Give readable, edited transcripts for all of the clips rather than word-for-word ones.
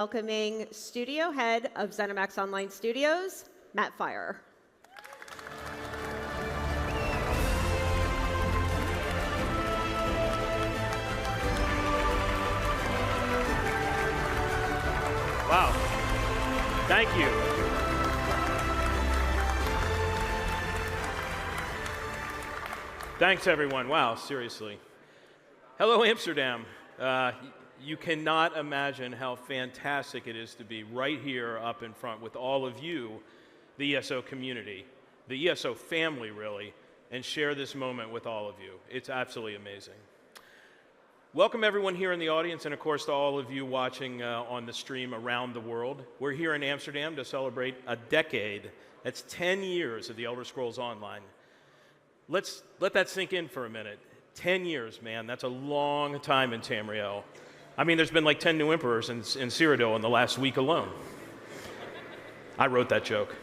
Welcoming Studio Head of Zenimax Online Studios, Matt Firor. Wow. Thank you. Thanks, everyone. Wow, seriously. Hello, Amsterdam. You cannot imagine how fantastic it is to be right here up in front with all of you, the ESO community, the ESO family, really, and share this moment with all of you. It's absolutely amazing. Welcome everyone here in the audience, and of course to all of you watching on the stream around the world. We're here in Amsterdam to celebrate a decade. That's 10 years of the Elder Scrolls Online. Let that sink in for a minute. 10 years, man, that's a long time in Tamriel. I mean, there's been like 10 new emperors in Cyrodiil in the last week alone. I wrote that joke.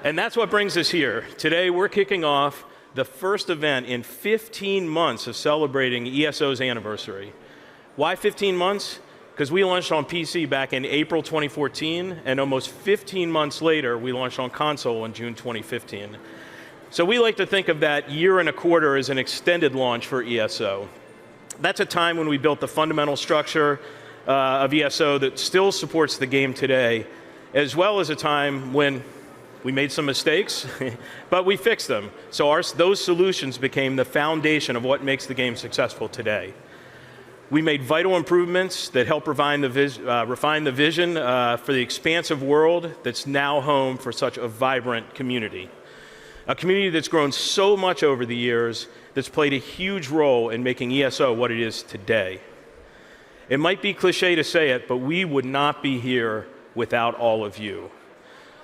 And that's what brings us here. Today, we're kicking off the first event in 15 months of celebrating ESO's anniversary. Why 15 months? Because we launched on PC back in April 2014, and almost 15 months later, we launched on console in June 2015. So we like to think of that year and a quarter as an extended launch for ESO. That's a time when we built the fundamental structure of ESO that still supports the game today, as well as a time when we made some mistakes, but we fixed them. So those solutions became the foundation of what makes the game successful today. We made vital improvements that help refine the vision for the expansive world that's now home for such a vibrant community. A community that's grown so much over the years, that's played a huge role in making ESO what it is today. It might be cliche to say it, but we would not be here without all of you.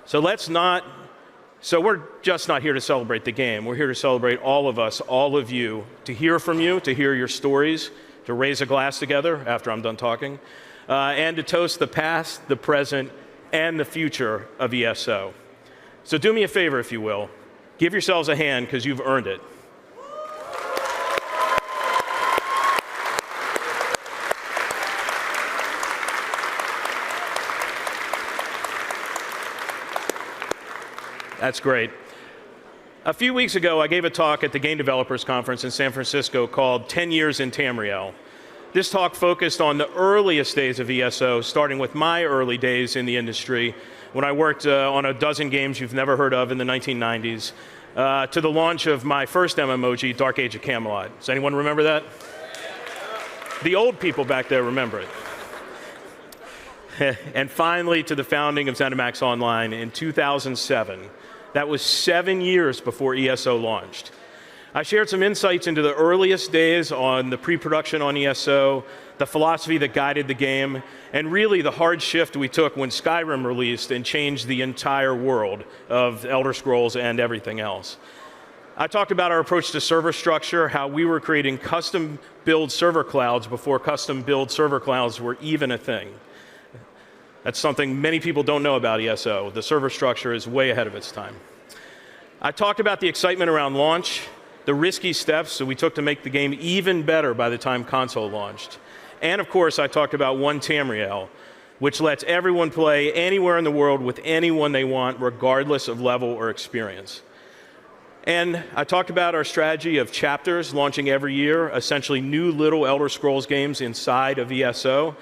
So we're just not here to celebrate the game. We're here to celebrate all of us, all of you, to hear from you, to hear your stories, to raise a glass together after I'm done talking, and to toast the past, the present, and the future of ESO. So do me a favor, if you will. Give yourselves a hand, because you've earned it. That's great. A few weeks ago, I gave a talk at the Game Developers Conference in San Francisco called 10 Years in Tamriel. This talk focused on the earliest days of ESO, starting with my early days in the industry, when I worked on a dozen games you've never heard of in the 1990s, to the launch of my first MMOG, Dark Age of Camelot. Does anyone remember that? The old people back there remember it. And finally, to the founding of Zenimax Online in 2007. That was 7 years before ESO launched. I shared some insights into the earliest days on the pre-production on ESO, the philosophy that guided the game, and really the hard shift we took when Skyrim released and changed the entire world of Elder Scrolls and everything else. I talked about our approach to server structure, how we were creating custom-build server clouds before custom-build server clouds were even a thing. That's something many people don't know about ESO. The server structure is way ahead of its time. I talked about the excitement around launch, the risky steps that we took to make the game even better by the time console launched. And of course, I talked about One Tamriel, which lets everyone play anywhere in the world with anyone they want, regardless of level or experience. And I talked about our strategy of chapters launching every year, essentially new little Elder Scrolls games inside of ESO,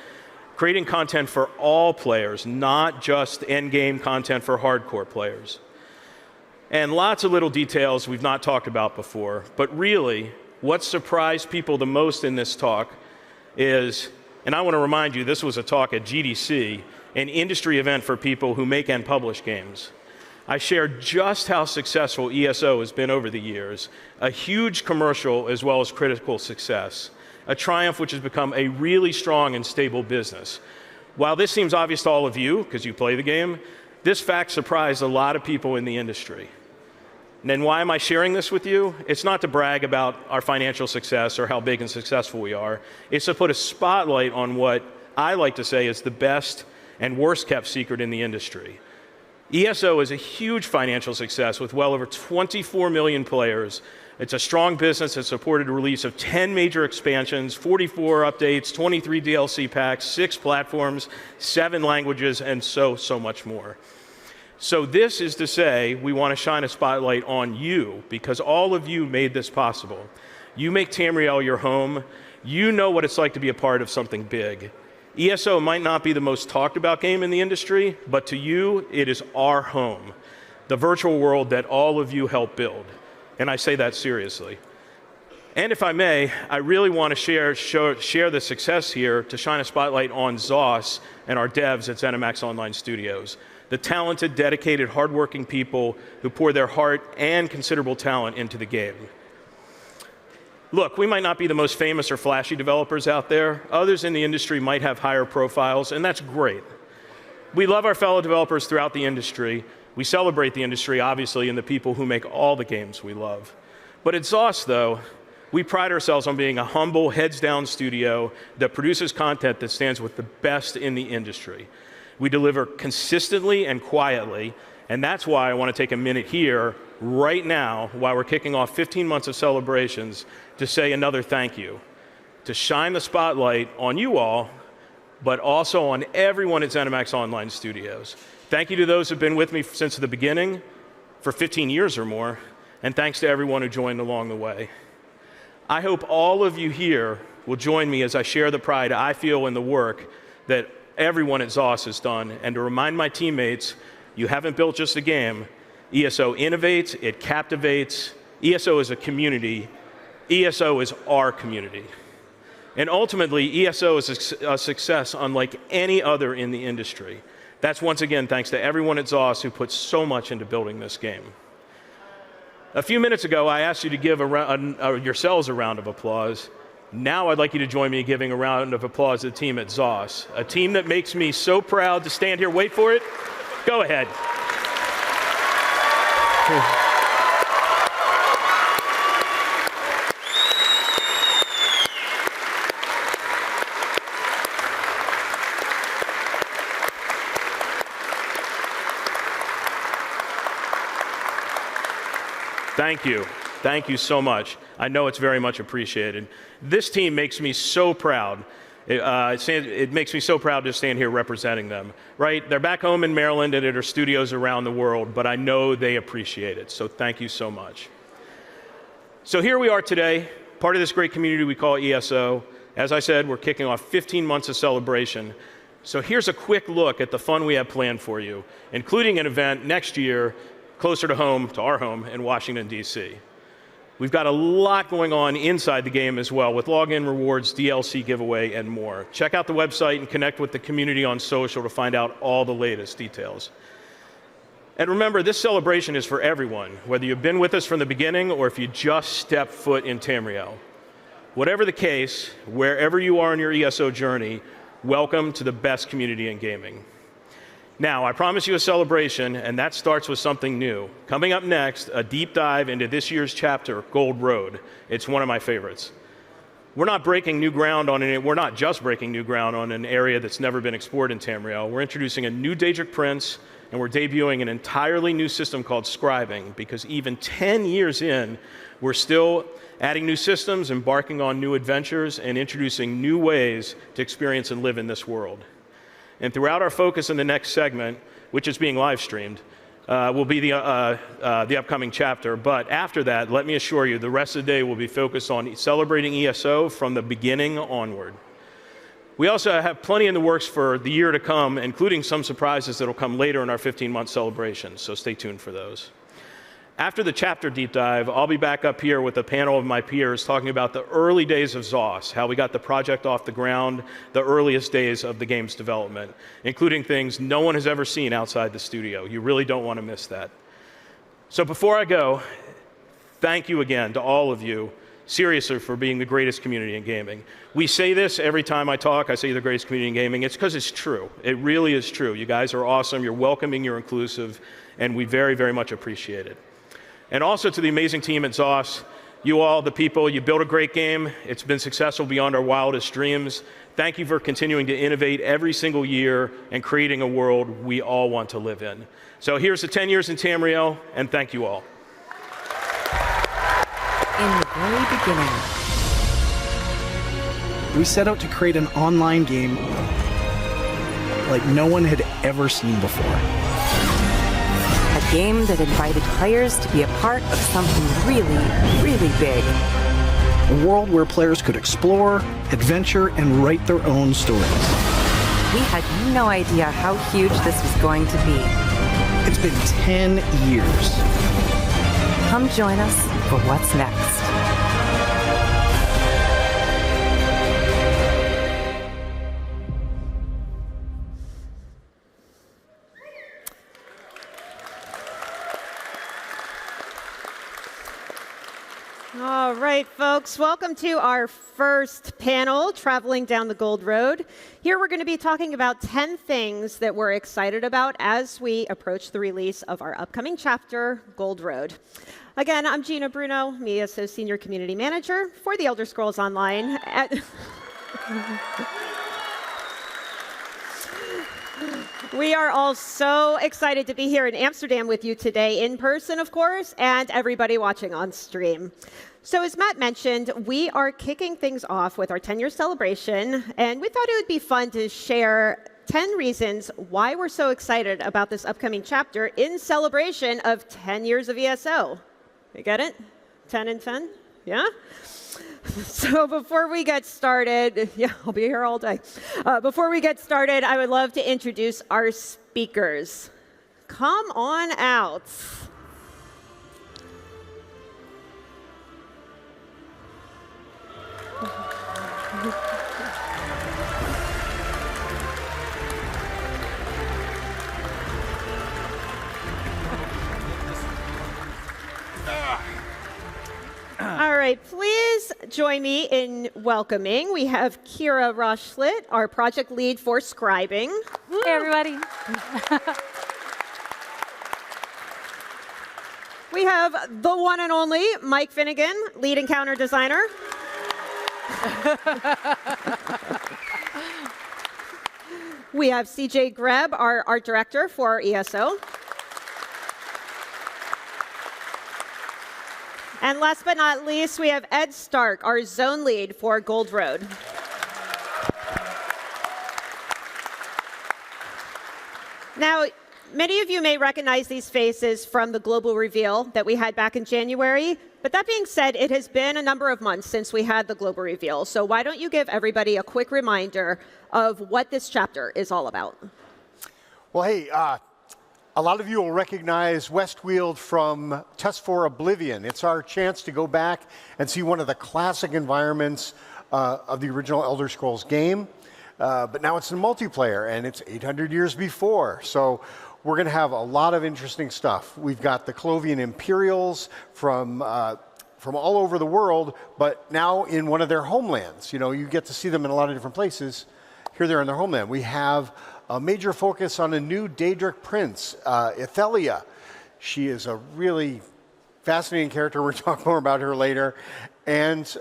creating content for all players, not just endgame content for hardcore players. And lots of little details we've not talked about before, but really, what surprised people the most in this talk is, and I want to remind you, this was a talk at GDC, an industry event for people who make and publish games. I shared just how successful ESO has been over the years, a huge commercial as well as critical success, a triumph which has become a really strong and stable business. While this seems obvious to all of you, because you play the game, this fact surprised a lot of people in the industry. And then why am I sharing this with you? It's not to brag about our financial success or how big and successful we are. It's to put a spotlight on what I like to say is the best and worst kept secret in the industry. ESO is a huge financial success with well over 24 million players. It's a strong business that supported the release of 10 major expansions, 44 updates, 23 DLC packs, 6 platforms, 7 languages, and so much more. So this is to say we want to shine a spotlight on you because all of you made this possible. You make Tamriel your home. You know what it's like to be a part of something big. ESO might not be the most talked about game in the industry, but to you, it is our home, the virtual world that all of you helped build. And I say that seriously. And if I may, I really want to share the success here to shine a spotlight on ZOS and our devs at Zenimax Online Studios, the talented, dedicated, hardworking people who pour their heart and considerable talent into the game. Look, we might not be the most famous or flashy developers out there. Others in the industry might have higher profiles, and that's great. We love our fellow developers throughout the industry. We celebrate the industry, obviously, and the people who make all the games we love. But at ZOS, though, we pride ourselves on being a humble, heads-down studio that produces content that stands with the best in the industry. We deliver consistently and quietly, and that's why I want to take a minute here, right now, while we're kicking off 15 months of celebrations, to say another thank you, to shine the spotlight on you all, but also on everyone at Zenimax Online Studios. Thank you to those who've been with me since the beginning, for 15 years or more, and thanks to everyone who joined along the way. I hope all of you here will join me as I share the pride I feel in the work that everyone at ZOS has done, and to remind my teammates, you haven't built just a game. ESO innovates, it captivates. ESO is a community. ESO is our community. And ultimately, ESO is a success unlike any other in the industry. That's once again thanks to everyone at ZOS who put so much into building this game. A few minutes ago, I asked you to give yourselves a round of applause. Now I'd like you to join me in giving a round of applause to the team at ZOS, a team that makes me so proud to stand here. Wait for it. Go ahead. Thank you. Thank you so much. I know it's very much appreciated. This team makes me so proud. It makes me so proud to stand here representing them, right? They're back home in Maryland and at our studios around the world, but I know they appreciate it, so thank you so much. So here we are today, part of this great community we call ESO. As I said, we're kicking off 15 months of celebration. So here's a quick look at the fun we have planned for you, including an event next year closer to home, to our home in Washington, D.C. We've got a lot going on inside the game as well, with login rewards, DLC giveaway, and more. Check out the website and connect with the community on social to find out all the latest details. And remember, this celebration is for everyone, whether you've been with us from the beginning or if you just stepped foot in Tamriel. Whatever the case, wherever you are in your ESO journey, welcome to the best community in gaming. Now, I promise you a celebration, and that starts with something new. Coming up next, a deep dive into this year's chapter, Gold Road. It's one of my favorites. We're not just breaking new ground on an area that's never been explored in Tamriel. We're introducing a new Daedric Prince, and we're debuting an entirely new system called Scribing, because even 10 years in, we're still adding new systems, embarking on new adventures, and introducing new ways to experience and live in this world. And throughout our focus in the next segment, which is being live streamed, will be the upcoming chapter. But after that, let me assure you, the rest of the day will be focused on celebrating ESO from the beginning onward. We also have plenty in the works for the year to come, including some surprises that will come later in our 15-month celebration, so stay tuned for those. After the chapter deep dive, I'll be back up here with a panel of my peers talking about the early days of ZOS, how we got the project off the ground, the earliest days of the game's development, including things no one has ever seen outside the studio. You really don't want to miss that. So before I go, thank you again to all of you, seriously, for being the greatest community in gaming. We say this every time I talk. I say the greatest community in gaming. It's because it's true. It really is true. You guys are awesome. You're welcoming. You're inclusive. And we very, very much appreciate it. And also to the amazing team at ZOS, you all, the people, you built a great game. It's been successful beyond our wildest dreams. Thank you for continuing to innovate every single year and creating a world we all want to live in. So here's the 10 years in Tamriel, and thank you all. In the very beginning, we set out to create an online game like no one had ever seen before. a game that invited players to be a part of something really, really big. A world where players could explore, adventure, and write their own stories. We had no idea how huge this was going to be. It's been 10 years. Come join us for what's next. All right, folks, welcome to our first panel, Traveling Down the Gold Road. Here we're going to be talking about 10 things that we're excited about as we approach the release of our upcoming chapter, Gold Road. Again, I'm Gina Bruno, ESO Senior Community Manager for the Elder Scrolls Online. We are all so excited to be here in Amsterdam with you today, in person, of course, and everybody watching on stream. So as Matt mentioned, we are kicking things off with our 10-year celebration, and we thought it would be fun to share 10 reasons why we're so excited about this upcoming chapter in celebration of 10 years of ESO. You get it? 10 and 10? Yeah? So before we get started, yeah, I'll be here all day. Before we get started, I would love to introduce our speakers. Come on out. All right, please join me in welcoming. We have Kira Rushlet, our project lead for Scribing. Hey, everybody. We have the one and only Mike Finnegan, lead encounter designer. We have CJ Greb, our art director for ESO. And last but not least, we have Ed Stark, our zone lead for Gold Road. Now, many of you may recognize these faces from the global reveal that we had back in January. But that being said, it has been a number of months since we had the global reveal. So why don't you give everybody a quick reminder of what this chapter is all about? Well, hey, a lot of you will recognize Westweald from Test for Oblivion. It's our chance to go back and see one of the classic environments of the original Elder Scrolls game. But now it's in multiplayer, and it's 800 years before. So we're going to have a lot of interesting stuff. We've got the Clovian Imperials from all over the world, but now in one of their homelands. You know, you get to see them in a lot of different places. Here they're in their homeland. We have a major focus on a new Daedric prince, Ithelia. She is a really fascinating character. We'll talk more about her later. And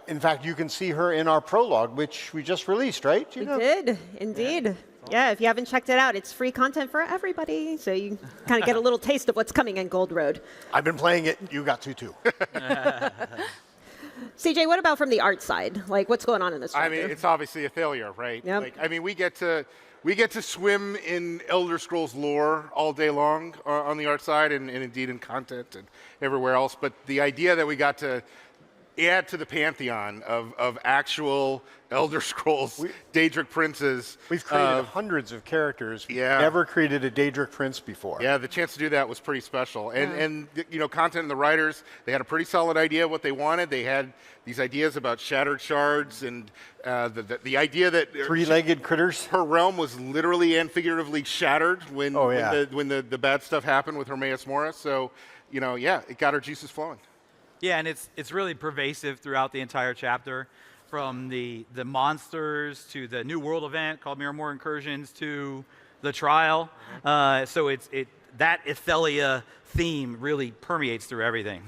in fact, you can see her in our prologue, which we just released, right? We did, indeed. Yeah, if you haven't checked it out, it's free content for everybody. So you kind of get a little taste of what's coming in Gold Road. I've been playing it. You got to, too. CJ, what about from the art side? Like, what's going on in this chapter? I mean, it's obviously Ithelia, right? Yep. Like, I mean, we get to swim in Elder Scrolls lore all day long on the art side, and indeed in content and everywhere else. But the idea that we got to add to the pantheon of actual Elder Scrolls Daedric princes. We've created hundreds of characters. We've Yeah. never created a Daedric prince before. Yeah, the chance to do that was pretty special. And you know, content and the writers, they had a pretty solid idea of what they wanted. They had these ideas about shattered shards and the idea that Three-legged critters. her realm was literally and figuratively shattered when the bad stuff happened with Hermaeus Morris. So, you know, yeah, it got her juices flowing. Yeah, and it's really pervasive throughout the entire chapter, from the monsters to the New World event called Miramore Incursions to the trial. So that Ithelia theme really permeates through everything.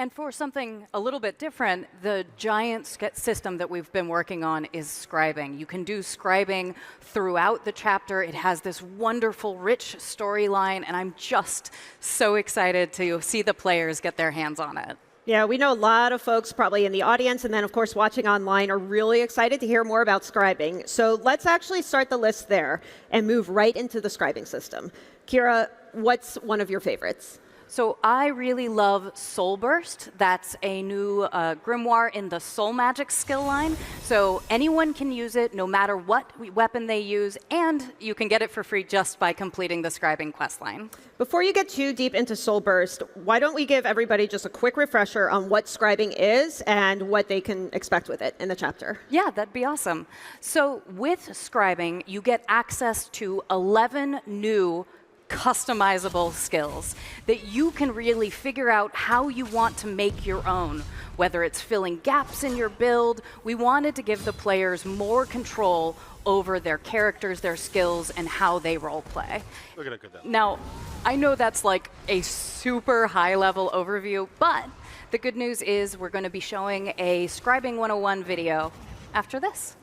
And for something a little bit different, the giant system that we've been working on is scribing. You can do scribing throughout the chapter. It has this wonderful, rich storyline, and I'm just so excited to see the players get their hands on it. Yeah, we know a lot of folks probably in the audience and then, of course, watching online are really excited to hear more about scribing. So let's actually start the list there and move right into the scribing system. Kira, what's one of your favorites? So I really love Soul Burst. That's a new grimoire in the Soul Magic skill line. So anyone can use it no matter what weapon they use, and you can get it for free just by completing the scribing quest line. Before you get too deep into Soul Burst, why don't we give everybody just a quick refresher on what scribing is and what they can expect with it in the chapter? Yeah, that'd be awesome. So with scribing, you get access to 11 new customizable skills that you can really figure out how you want to make your own, whether it's filling gaps in your build. We wanted to give the players more control over their characters, their skills, and how they role play. Look at that. Now, I know that's like a super high-level overview, but the good news is we're going to be showing a Scribing 101 video after this.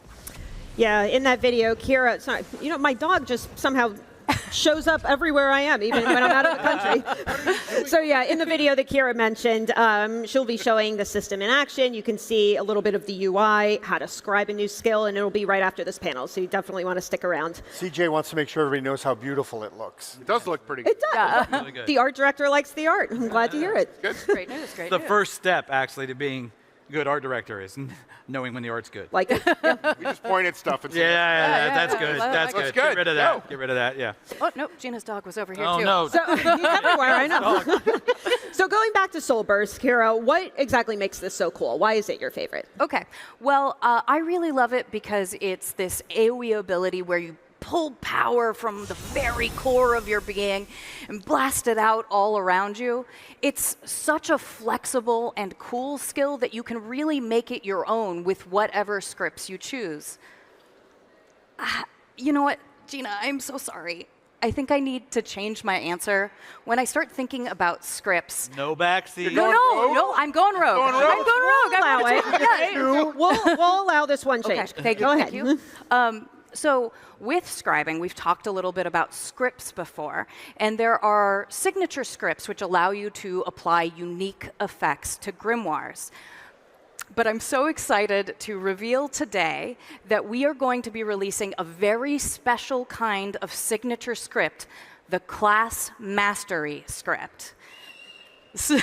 Yeah, in that video, Kira, sorry, you know, my dog just somehow shows up everywhere I am, even when I'm out of the country. So yeah, in the video that Kira mentioned, she'll be showing the system in action. You can see a little bit of the UI, how to scribe a new skill, and it'll be right after this panel, so you definitely want to stick around. CJ wants to make sure everybody knows how beautiful it looks. It does look pretty good. It does. Really good. The art director likes the art. I'm glad to hear it. Good. Great news, great The news. first step, actually, to being a good art director is knowing when the art's good. Like it. We just point at stuff and say, Yeah, that's yeah. good. That's That's good. good. Get rid of Go. that. Get rid of that, yeah. Oh, no, Gina's dog was over here, Oh, too. no. So he's everywhere, I know. So going back to Soul Burst, Kira, what exactly makes this so cool? Why is it your favorite? Okay, well, I really love it because it's this AoE ability where you pull power from the very core of your being and blast it out all around you. It's such a flexible and cool skill that you can really make it your own with whatever scripts you choose. You know what, Gina, I'm so sorry. I think I need to change my answer. When I start thinking about scripts, No backseat. no, I'm going rogue. Going rogue? I'm going rogue. Allow I'm it. yeah. We'll allow this one change. Okay, thank you. Go ahead. Thank you. So with scribing, we've talked a little bit about scripts before, and there are signature scripts which allow you to apply unique effects to grimoires. But I'm so excited to reveal today that we are going to be releasing a very special kind of signature script, the Class Mastery script. Yeah,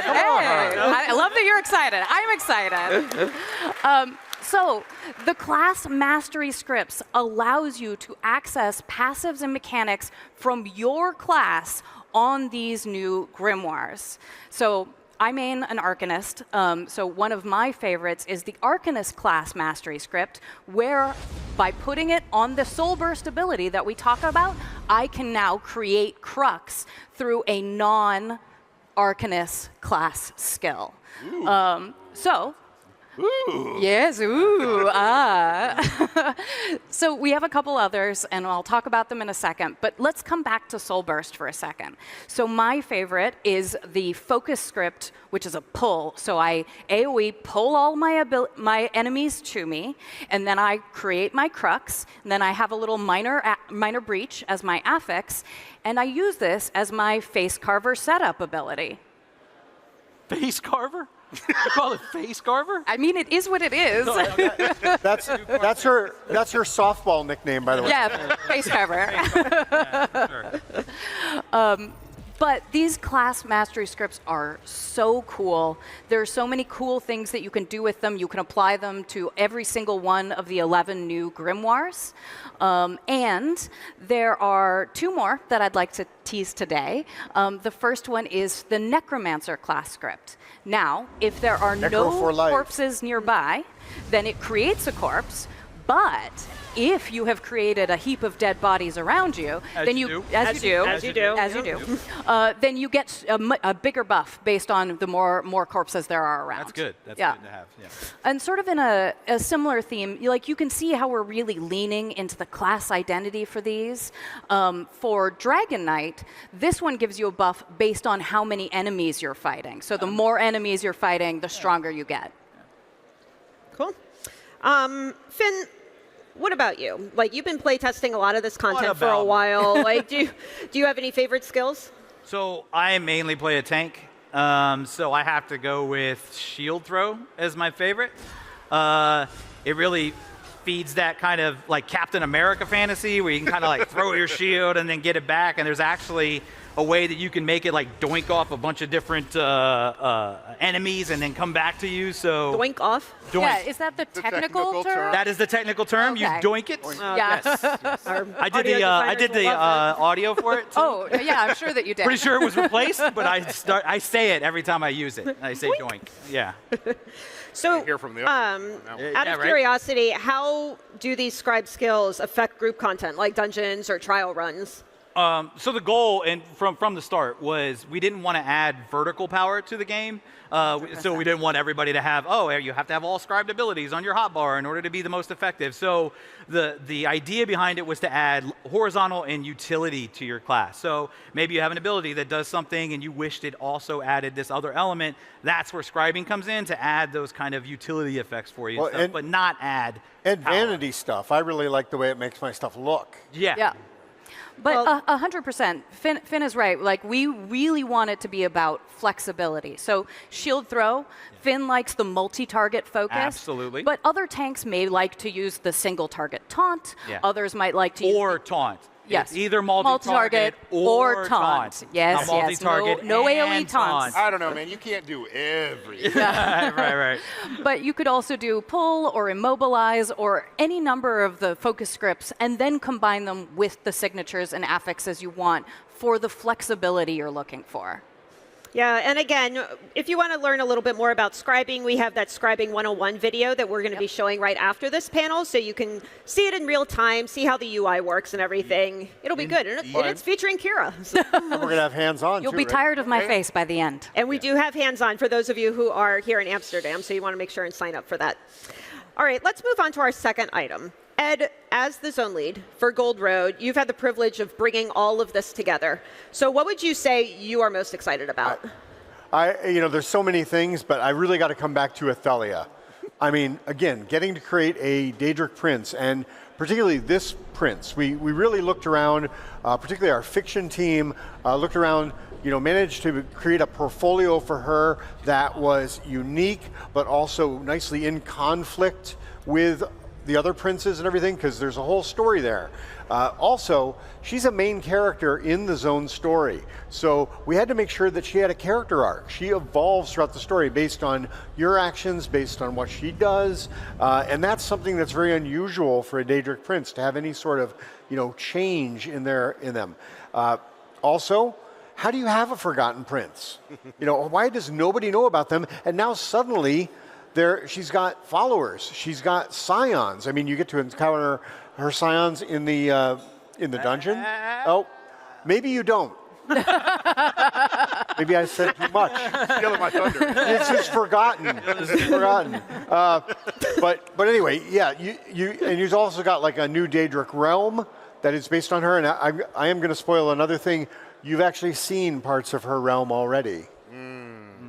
come on. I love that you're excited. I'm excited. So the Class Mastery scripts allows you to access passives and mechanics from your class on these new grimoires. So I main an Arcanist, so one of my favorites is the Arcanist Class Mastery script, where by putting it on the Soul Burst ability that we talk about, I can now create Crux through a non-Arcanist class skill. ooh. Yes, So we have a couple others, and I'll talk about them in a second. But let's come back to Soul Burst for a second. So my favorite is the Focus script, which is a pull. So I AoE pull all my enemies to me, and then I create my Crux, and then I have a little minor breach as my affix, and I use this as my Face Carver setup ability. Face carver? You call it face carver? I mean, it is what it is. That's her softball nickname, by the way. Yeah, Face Carver. Sure. But these Class Mastery scripts are so cool. There are so many cool things that you can do with them. You can apply them to every single one of the 11 new grimoires. And there are two more that I'd like to tease today. The first one is the Necromancer class script. Now, if there are Necro no for life. corpses nearby, then it creates a corpse, But if you have created a heap of dead bodies around you, then you then you get a bigger buff based on the more corpses there are around. That's good. That's yeah. good to have. Yeah. And sort of in a similar theme, you can see how we're really leaning into the class identity for these. For Dragon Knight, this one gives you a buff based on how many enemies you're fighting. So the more enemies you're fighting, the stronger you get. Cool. Finn, what about you? Like, you've been playtesting a lot of this content for a while. Like, do you have any favorite skills? So I mainly play a tank. So I have to go with shield throw as my favorite. It really feeds that kind of like Captain America fantasy where you can kind of like throw your shield and then get it back. And there's actually a way that you can make it like doink off a bunch of different enemies and then come back to you. So Doink off? Doink. Yeah, is that the technical term? That is the technical term. Okay. You doink it. Yeah. Yes. I did the audio for it too. Oh, yeah, I'm sure that you did. Pretty sure it was replaced, but I say it every time I use it. I say doink. Yeah. So, Hear from the out of curiosity, how do these scribe skills affect group content, like dungeons or trial runs? So the goal, and from the start, was we didn't want to add vertical power to the game. So we didn't want everybody to have, you have to have all scribed abilities on your hotbar in order to be the most effective. So the idea behind it was to add horizontal and utility to your class. So maybe you have an ability that does something and you wished it also added this other element. That's where scribing comes in, to add those kind of utility effects for you, but not add And power. vanity stuff. I really like the way it makes my stuff look. Yeah. But 100%, Finn is right. Like, we really want it to be about flexibility. So shield throw, Finn likes the multi-target focus. Absolutely. But other tanks may like to use the single-target taunt. Yeah. Others might like to use Or taunt. Yes. It's either multi-target or taunt. Yes, not multi-target No AoE and taunts. I don't know, man. You can't do everything. right. But you could also do pull or immobilize or any number of the focus scripts and then combine them with the signatures and affixes you want for the flexibility you're looking for. Yeah, and again, if you want to learn a little bit more about scribing, we have that Scribing 101 video that we're going to be showing right after this panel, so you can see it in real time, see how the UI works and everything. It'll be good, and it's featuring Kira. So. And we're going to have hands-on, You'll too, be right? tired of my face by the end. And we do have hands-on for those of you who are here in Amsterdam, so you want to make sure and sign up for that. All right, let's move on to our second item. Ed, as the zone lead for Gold Road, you've had the privilege of bringing all of this together. So what would you say you are most excited about? There's so many things, but I really got to come back to Ithelia. I mean, again, getting to create a Daedric prince, and particularly this prince. We really looked around, particularly our fiction team, looked around, managed to create a portfolio for her that was unique, but also nicely in conflict with the other princes and everything, because there's a whole story there. Also, she's a main character in the zone story. So we had to make sure that she had a character arc. She evolves throughout the story based on your actions, based on what she does. And that's something that's very unusual for a Daedric prince, to have any sort of, change in them. Also, how do you have a forgotten prince? Why does nobody know about them? And now suddenly, she's got followers. She's got scions. I mean, you get to encounter her scions in the dungeon. Oh, maybe you don't. Maybe I said too much. Stealing my thunder. It's just forgotten. But anyway, yeah. And you've also got like a new Daedric realm that is based on her. And I am going to spoil another thing. You've actually seen parts of her realm already.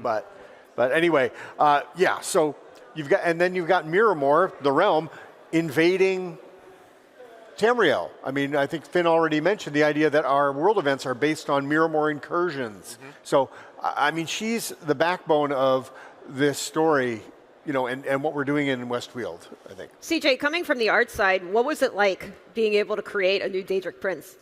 But anyway, yeah. So you've got Miramor, the realm, invading Tamriel. I mean, I think Finn already mentioned the idea that our world events are based on Miramor incursions. So, I mean, she's the backbone of this story, and what we're doing in Westfield, I think. CJ, coming from the art side, what was it like being able to create a new Daedric prince?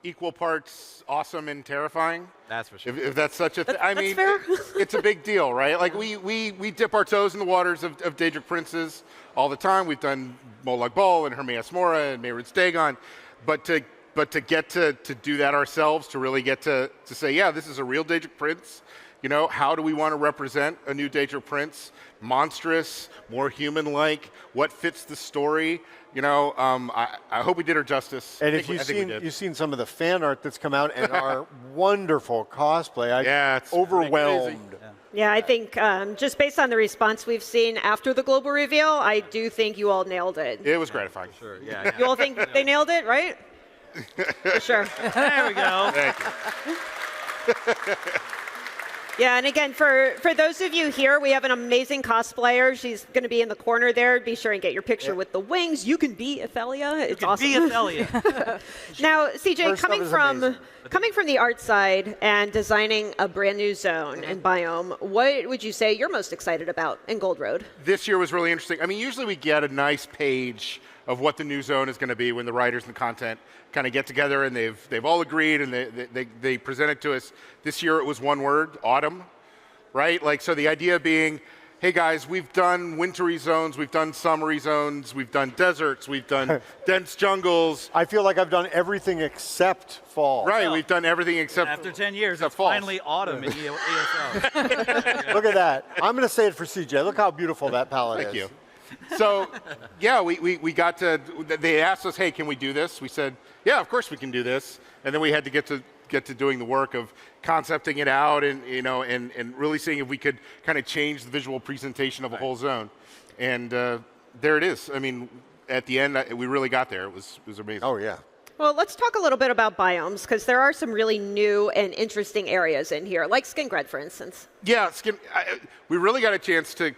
Equal parts awesome and terrifying. That's for sure. If that's such a thing. I mean, fair. It's a big deal, right? Like, we dip our toes in the waters of Daedric princes all the time. We've done Molag Bal and Hermaeus Mora and Mehrunes Dagon. But to get to do that ourselves, to really get to say, yeah, this is a real Daedric prince. You know, how do we want to represent a new Daedra Prince? Monstrous, more human-like, what fits the story? You know, I hope we did her justice. And if you've seen some of the fan art that's come out and our wonderful cosplay, it's overwhelmed. Yeah, I think just based on the response we've seen after the global reveal, I do think you all nailed it. It was gratifying. Sure, yeah. You all think they nailed it, right? For sure. There we go. Thank you. Yeah, and again, for those of you here, we have an amazing cosplayer. She's going to be in the corner there. Be sure and get your picture with the wings. You can be Ithelia. It's awesome. Be Athelia. Now, CJ, Her coming from the art side and designing a brand new zone and biome, what would you say you're most excited about in Gold Road? This year was really interesting. I mean, usually we get a nice page of what the new zone is going to be when the writers and the content kind of get together and they've all agreed and they present it to us. This year it was one word, autumn, right? Like, so the idea being, hey guys, we've done wintry zones, we've done summery zones, we've done deserts, we've done dense jungles. I feel like I've done everything except fall. Right, we've done everything except After 10 years, except it's fall. finally autumn in ESO. Look at that. I'm going to say it for CJ. Look how beautiful that palette is. Thank you. So, yeah, we got to, they asked us, hey, can we do this? We said, yeah, of course we can do this. And then we had to get to doing the work of concepting it out and, you know, and really seeing if we could kind of change the visual presentation of a whole zone. And there it is. I mean, at the end, we really got there. It was amazing. Oh, yeah. Well, let's talk a little bit about biomes, because there are some really new and interesting areas in here, like Skingred, for instance. Yeah, we really got a chance to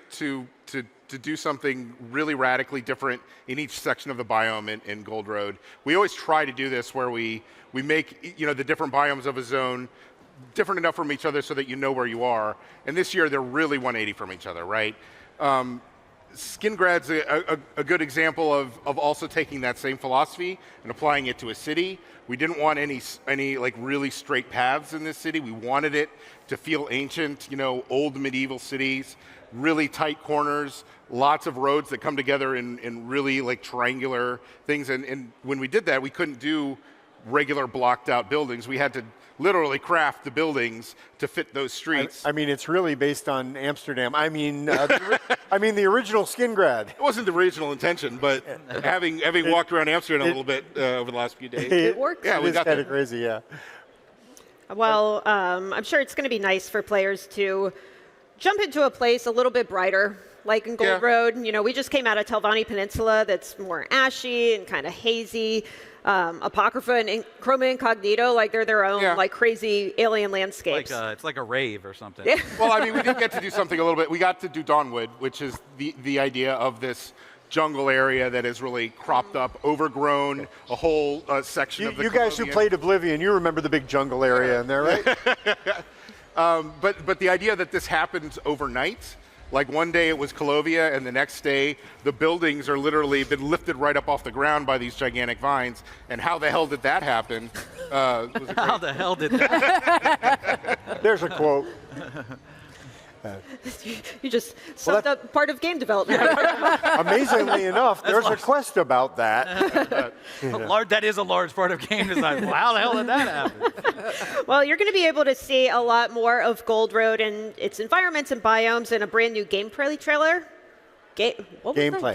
do something really radically different in each section of the biome in Gold Road. We always try to do this where we make, you know, the different biomes of a zone different enough from each other so that you know where you are. And this year they're really 180 from each other, right? Skingrad's a good example of also taking that same philosophy and applying it to a city. We didn't want any like really straight paths in this city. We wanted it to feel ancient, you know, old medieval cities, really tight corners, lots of roads that come together in really like triangular things. And when we did that, we couldn't do regular blocked out buildings. We had to literally craft the buildings to fit those streets. I mean, it's really based on Amsterdam. I mean, the original Skingred. It wasn't the original intention, but having walked around Amsterdam a little bit over the last few days. It works. Yeah, we got kind there. of crazy, yeah. Well, I'm sure it's going to be nice for players to jump into a place a little bit brighter, like in Gold Road. You know, we just came out of Telvanni Peninsula that's more ashy and kind of hazy. Apocrypha and Chroma Incognito, like they're their own like crazy alien landscapes. It's like a rave or something. Yeah. Well, I mean, we did get to do something a little bit. We got to do Dawnwood, which is the idea of this jungle area that is really cropped up, overgrown, a whole section of the You guys who played Oblivion, you remember the big jungle area in there, right? But the idea that this happens overnight, like one day it was Colovia, and the next day the buildings are literally been lifted right up off the ground by these gigantic vines. And how the hell did that happen? How the hell did that? There's a quote. You just summed up part of game development. Amazingly enough, there's a quest about that. That is a large part of game design. Well, how the hell did that happen? Well, you're going to be able to see a lot more of Gold Road and its environments and biomes in a brand new gameplay trailer. Gameplay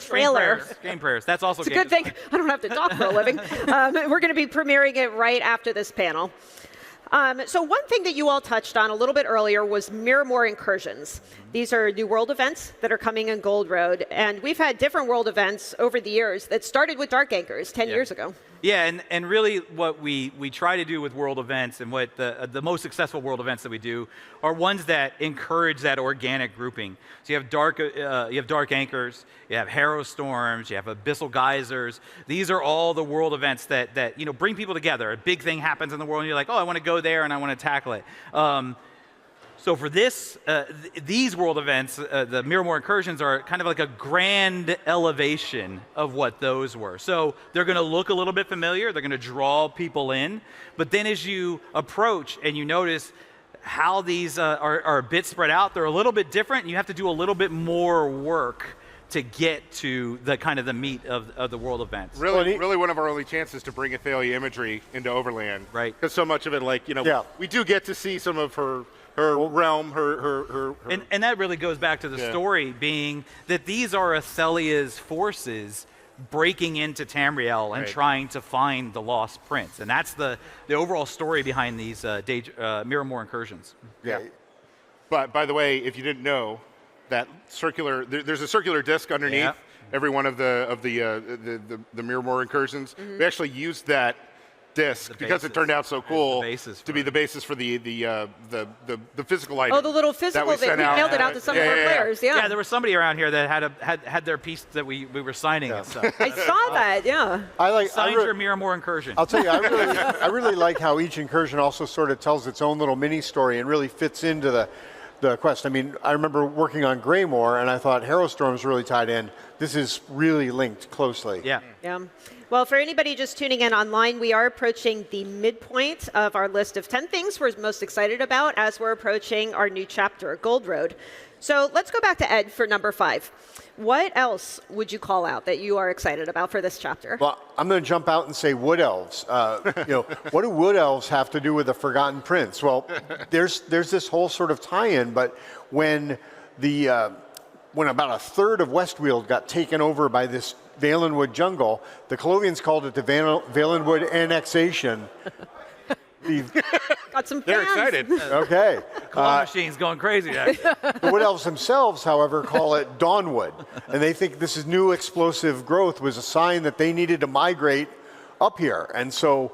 Trailer. Game prayers. That's also It's a good thing I don't have to talk for a living. We're going to be premiering it right after this panel. So one thing that you all touched on a little bit earlier was Miramore incursions. These are new world events that are coming in Gold Road, and we've had different world events over the years that started with Dark Anchors 10 years ago. Yeah, and really what we try to do with world events and what the most successful world events that we do are ones that encourage that organic grouping. So you have dark anchors, you have harrow storms, you have abyssal geysers. These are all the world events that you know bring people together. A big thing happens in the world and you're like, oh, I want to go there and I want to tackle it. So for these world events, the Miramore incursions are kind of like a grand elevation of what those were. So they're going to look a little bit familiar. They're going to draw people in. But then as you approach and you notice how these are a bit spread out, they're a little bit different. And you have to do a little bit more work to get to the kind of the meat of the world events. Really one of our only chances to bring Ithelia imagery into Overland. Right. Because so much of it, like, we do get to see some of her realm, her. And that really goes back to the story being that these are Ithelia's forces breaking into Tamriel and trying to find the lost prince. And that's the overall story behind these Miramor incursions. Yeah. But by the way, if you didn't know, that circular, there's a circular disc underneath every one of the Miramor incursions. We actually used that disc because it turned out so cool to be the basis for the physical item. Oh, the little physical that we mailed it out to some of our players. Yeah. Yeah, there was somebody around here that had their piece that we were signing and stuff. I saw that. Yeah. Signed your Miramor incursion. I'll tell you, I really like how each incursion also sort of tells its own little mini story and really fits into the quest. I mean, I remember working on Greymore, and I thought Harrowstorm's really tied in. This is really linked closely. Yeah. Yeah. Well, for anybody just tuning in online, we are approaching the midpoint of our list of 10 things we're most excited about as we're approaching our new chapter, Gold Road. So let's go back to Ed for number 5. What else would you call out that you are excited about for this chapter? Well, I'm going to jump out and say Wood Elves. What do Wood Elves have to do with the Forgotten Prince? Well, there's this whole sort of tie-in, but when about a third of Westweald got taken over by this Valenwood jungle, the Colovians called it the Valenwood annexation. Got some fans. They're excited. Okay. Claw machine's going crazy. The Wood Elves themselves, however, call it Dawnwood, and they think this is new explosive growth was a sign that they needed to migrate up here. And so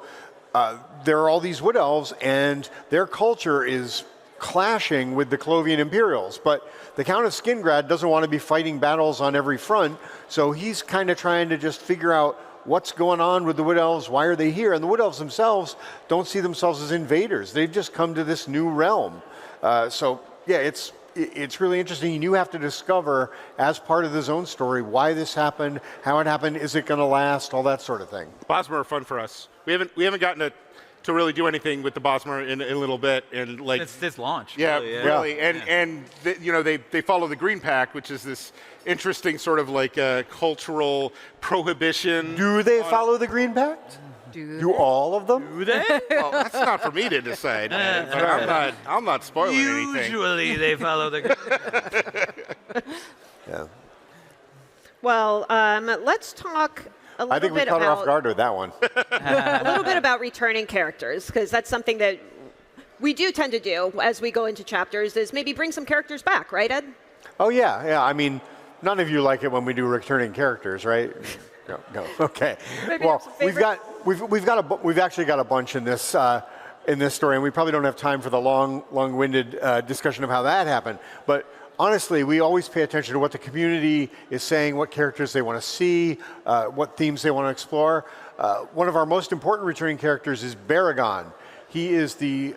there are all these Wood Elves, and their culture is clashing with the Colovian Imperials. But the Count of Skingrad doesn't want to be fighting battles on every front, so he's kind of trying to just figure out what's going on with the Wood Elves, why are they here? And the Wood Elves themselves don't see themselves as invaders. They've just come to this new realm. It's really interesting. And you have to discover, as part of the zone story, why this happened, how it happened, is it going to last, all that sort of thing. Bosmer are fun for us. We haven't gotten to really do anything with the Bosmer in a little bit, and like It's this launch. Yeah, really. And they follow the Green Pact, which is this interesting sort of like cultural prohibition. Do they follow the Green Pact? Do all of them? Do they? Well, that's not for me to decide, but I'm not spoiling anything. Usually they follow the. Yeah. Well, let's talk a little I think we bit caught her about off guard with that one. a little bit about returning characters, because that's something that we do tend to do as we go into chapters, is maybe bring some characters back, right, Ed? Oh yeah. I mean, none of you like it when we do returning characters, right? No. Okay. Maybe Well, some favorites? we've actually got a bunch in this story, and we probably don't have time for the long-winded discussion of how that happened. But honestly, we always pay attention to what the community is saying, what characters they want to see, what themes they want to explore. One of our most important returning characters is Baragon. He is the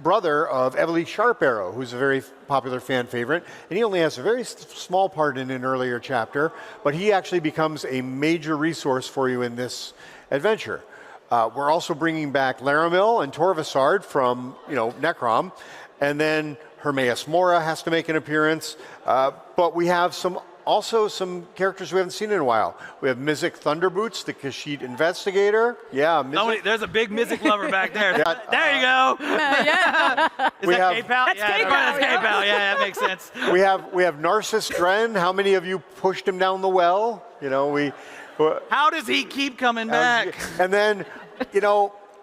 brother of Evely Sharparrow, who's a very popular fan favorite, and he only has a very small part in an earlier chapter, but he actually becomes a major resource for you in this adventure. We're also bringing back Laramil and Torvasard from Necrom, and then Hermaeus Mora has to make an appearance, but we have some characters we haven't seen in a while. We have Mizik Thunderboots, the Kashyyyk investigator. Yeah, Mizik. There's a big Mizik lover back there. Yeah. There you go. Yeah. Is We that have- K-Pal? That's Yeah, K-Pal, that's yeah. K-Pal. Yeah, that makes sense. We have Narcissus Dren. How many of you pushed him down the well? How does he keep coming back? And then,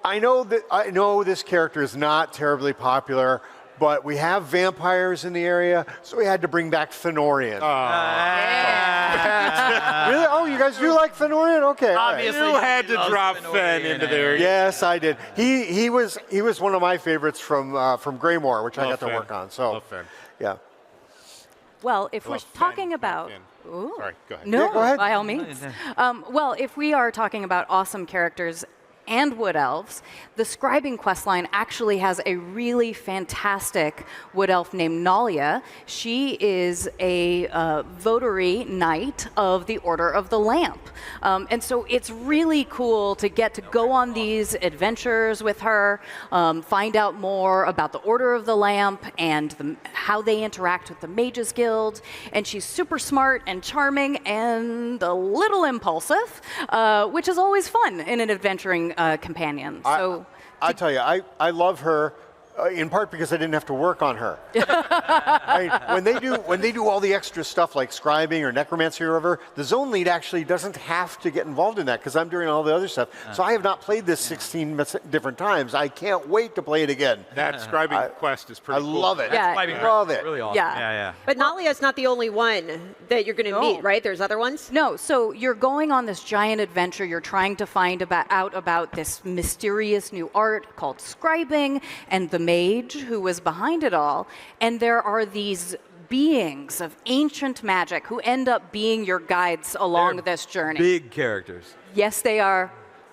I know this character is not terribly popular, but we have vampires in the area, so we had to bring back Fenorian. Really? Oh, you guys do like Fenorian? Okay. all right. Obviously, You had to loves drop Fenorian Fen into in there. it. Yes, I did. He was one of my favorites from Greymore, which I got to Fen. work on. So, Love Fen. yeah. Well, if we're Love Fen, talking not about... Fen. Ooh. Sorry, go ahead. No, Yeah, go ahead. by all means. Well, if we are talking about awesome characters, and Wood Elves. The Scribing questline actually has a really fantastic Wood Elf named Nalia. She is a votary knight of the Order of the Lamp. And so it's really cool to get to go on these adventures with her, find out more about the Order of the Lamp and how they interact with the Mages Guild. And she's super smart and charming and a little impulsive, which is always fun in an adventuring companion. So I tell you, I love her. In part because I didn't have to work on her. When they do all the extra stuff like scribing or necromancy or whatever, the zone lead actually doesn't have to get involved in that because I'm doing all the other stuff. So I have not played this 16 different times. I can't wait to play it again. That scribing quest is pretty cool. I love it. Yeah. I love it. Really awesome. Yeah. But Nalia's not the only one that you're going to meet, right? There's other ones? No, so you're going on this giant adventure. You're trying to find out about this mysterious new art called scribing and the mage who was behind it all. And there are these beings of ancient magic who end up being your guides along this journey. Big characters. Yes, they are.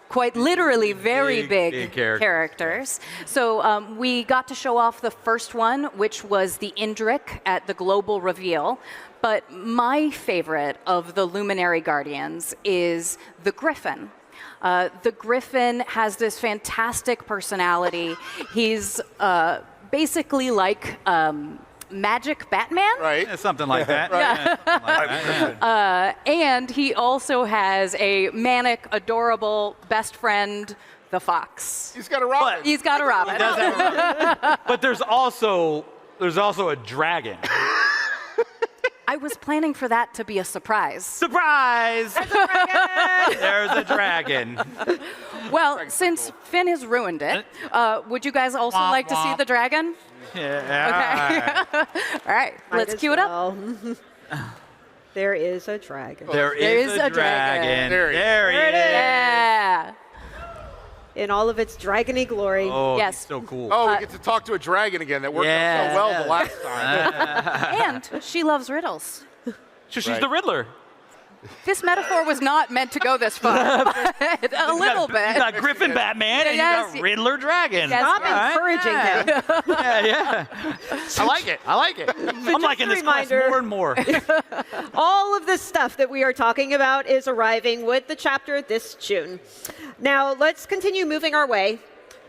Quite literally very big characters. So we got to show off the first one, which was the Indrik at the global reveal. But my favorite of the Luminary Guardians is the Griffin. The Griffin has this fantastic personality. He's basically like Magic Batman. Right. Yeah, something like that. And he also has a manic, adorable best friend, the fox. He's got a robin. He's got a robin. But there's also a dragon. I was planning for that to be a surprise. Surprise! There's a dragon. Well, since Finn has ruined it, would you guys also Womp like to see womp. the dragon? Yeah. Okay. All right, let's cue it up. There is a dragon. There is a dragon. There he There he is. Yeah. In all of its dragony glory. Oh, Yes. he's so cool. Oh, we get to talk to a dragon again. That worked out so well the last time. And she loves riddles. She's the Riddler. This metaphor was not meant to go this far, but a little You bit. got Griffin Batman and Yes. you got Riddler Dragon. Yes. Stop Right. encouraging him. Yeah. I like it. I'm liking this class reminder. more and more. All of the stuff that we are talking about is arriving with the chapter this June. Now, let's continue moving our way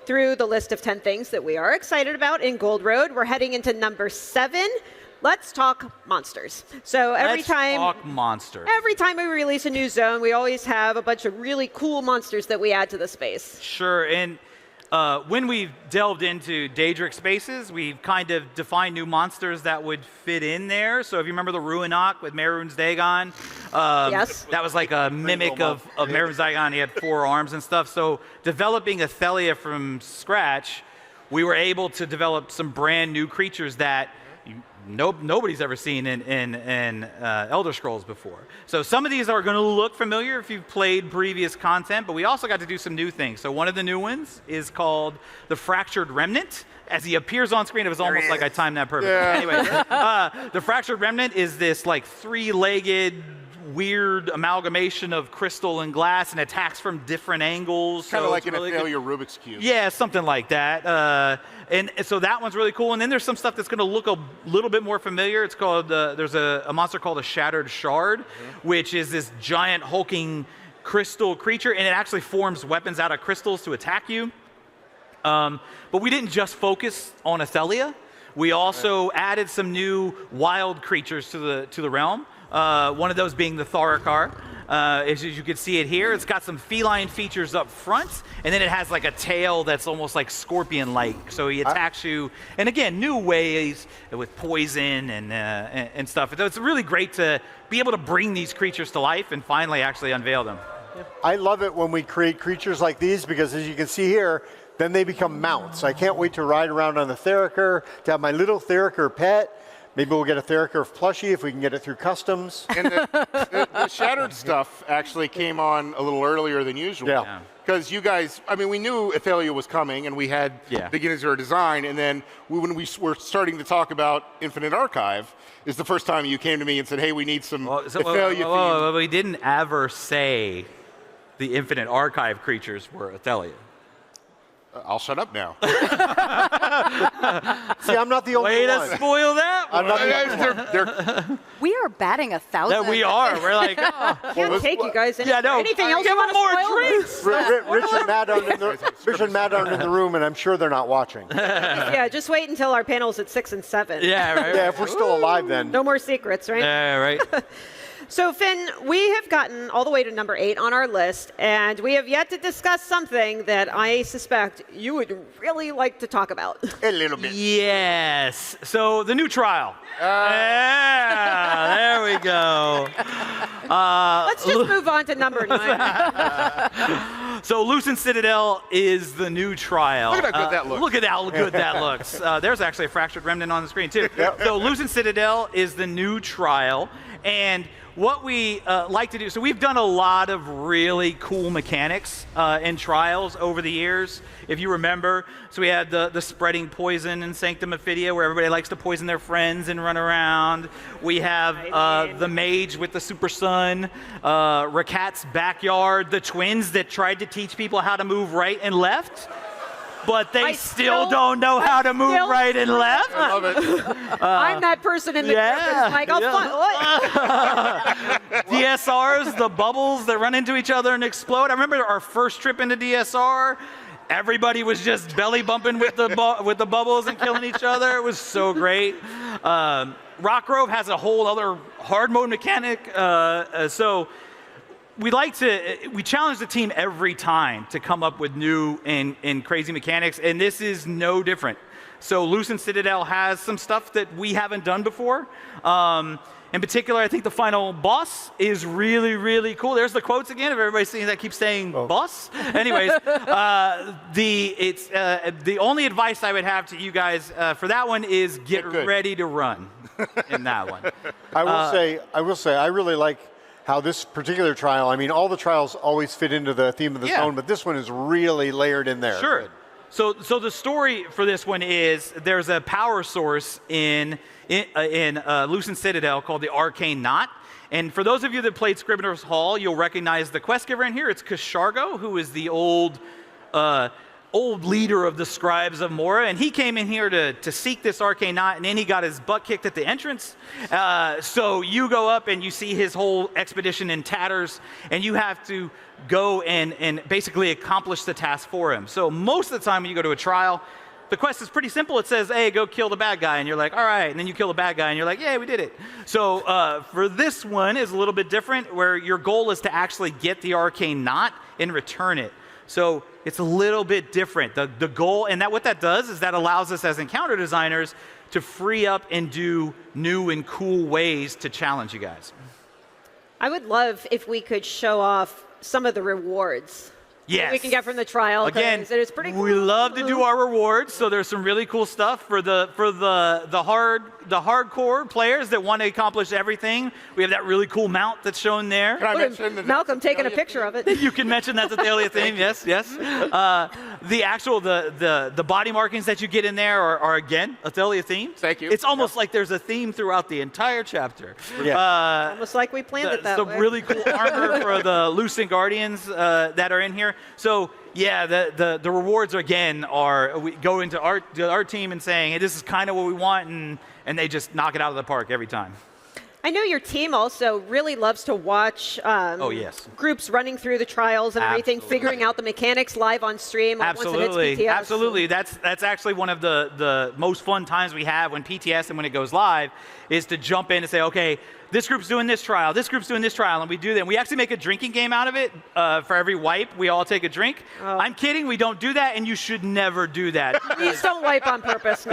through the list of 10 things that we are excited about in Gold Road. We're heading into number 7. Let's talk monsters. So every time we release a new zone, we always have a bunch of really cool monsters that we add to the space. Sure, and when we've delved into Daedric spaces, we've kind of defined new monsters that would fit in there. So if you remember the Ruinok with Mehrunes Dagon, Yes. that was like a mimic of Mehrunes Dagon. He had 4 arms and stuff. So developing Ithelia from scratch, we were able to develop some brand new creatures that nobody's ever seen in Elder Scrolls before. So some of these are going to look familiar if you've played previous content, but we also got to do some new things. So one of the new ones is called the Fractured Remnant. As he appears on screen, it was almost like I timed that perfectly. Yeah. Anyway, the Fractured Remnant is this like 3-legged, weird amalgamation of crystal and glass and attacks from different angles. Kind of so like it's an really good. Ithelia Rubik's Cube. Yeah, something like that. And so that one's really cool. And then there's some stuff that's going to look a little bit more familiar. It's called, there's a monster called a Shattered Shard, which is this giant hulking crystal creature, and it actually forms weapons out of crystals to attack you. But we didn't just focus on Ithelia. We also added some new wild creatures to the realm. One of those being the Thorokar. As you can see it here, it's got some feline features up front, and then it has like a tail that's almost like scorpion-like. So he attacks you, and again, new ways with poison and stuff. So it's really great to be able to bring these creatures to life and finally actually unveil them. I love it when we create creatures like these because, as you can see here, then they become mounts. I can't wait to ride around on the Theriker, to have my little Theriker pet. Maybe we'll get a Theriker plushie if we can get it through customs. And the Shattered stuff actually came on a little earlier than usual. Yeah. Because you guys, I mean, we knew Ithelia was coming, and we had beginnings of our design, and then when we were starting to talk about Infinite Archive, is the first time you came to me and said, hey, we need some Ithelia themed. We didn't ever say the infinite archive creatures were Ithelia. I'll shut up now. See, I'm not the only Way one. to spoil that I'm one. not the only one. We are batting 1,000. That we are. We're like, oh. Can't take you guys in. Yeah, no. Anything else Give you them want to more spoil? drinks. Rich and Matt aren't in the room, and I'm sure they're not watching. Yeah, just wait until our panel's at 6 and 7. Yeah, right. Yeah, if we're still alive then. No more secrets, right? Yeah, right. So, Finn, we have gotten all the way to number 8 on our list, and we have yet to discuss something that I suspect you would really like to talk about. A little bit. Yes. So the new trial. Yeah, there we go. Let's just move on to number 9. So Lucent Citadel is the new trial. Look at how good that looks. Look at how good that looks. There's actually a fractured remnant on the screen too. Yep. So Lucent Citadel is the new trial, and what we like to do, so we've done a lot of really cool mechanics in trials over the years, if you remember. So we had the spreading poison in Sanctum Ithelia, where everybody likes to poison their friends and run around. We have the mage with the super sun, Rakat's backyard, the twins that tried to teach people how to move right and left, but they still don't know how to move right and left. I love it. I'm that person in the group that's like, oh, what? DSRs, the bubbles that run into each other and explode. I remember our first trip into DSR. Everybody was just belly bumping with the bubbles and killing each other. It was so great. Rock Grove has a whole other hard mode mechanic. So we challenge the team every time to come up with new and crazy mechanics, and this is no different. So Lucent Citadel has some stuff that we haven't done before. In particular, I think the final boss is really, really cool. There's the quotes again. If everybody's seeing that, keeps saying boss. Anyways, the only advice I would have to you guys for that one is get ready to run in that one. I will say, I really like how this particular trial, I mean, all the trials always fit into the theme of the zone, but this one is really layered in there. Sure. So the story for this one is there's a power source in Lucent Citadel called the Arcane Knot. And for those of you that played Scrivener's Hall, you'll recognize the quest giver in here. It's Kashargo, who is the old leader of the Scribes of Mora, and he came in here to seek this Arcane Knot, and then he got his butt kicked at the entrance. So you go up and you see his whole expedition in tatters, and you have to go and basically accomplish the task for him. So most of the time when you go to a trial, the quest is pretty simple. It says, hey, go kill the bad guy, and you're like, all right, and then you kill the bad guy, and you're like, yeah, we did it. So for this one is a little bit different, where your goal is to actually get the Arcane Knot and return it. So it's a little bit different. The goal, and what that does is that allows us as encounter designers to free up and do new and cool ways to challenge you guys. I would love if we could show off some of the rewards that we can get from the trial. Again, it's pretty cool. We love to do our rewards, so there's some really cool stuff for the hardcore players that want to accomplish everything. We have that really cool mount that's shown there. Can I mention that Malcolm taking a picture of it. You can mention that's a Ithelia theme. Yes. The actual the body markings that you get in there are again Ithelia theme. Thank you. It's almost like there's a theme throughout the entire chapter. Yeah. Almost like we planned it that way. Some really cool armor for the Lucent Guardians that are in here. So yeah, the rewards again are we go into our team and saying, hey, this is kind of what we want, and they just knock it out of the park every time. I know your team also really loves to watch groups running through the trials and everything, figuring out the mechanics live on stream. Absolutely, once it hits PTS. absolutely. That's actually one of the most fun times we have when PTS and when it goes live is to jump in and say, okay, this group's doing this trial, this group's doing this trial, and we do that. And we actually make a drinking game out of it. For every wipe, we all take a drink. I'm kidding, we don't do that, and you should never do that. Please don't wipe on purpose.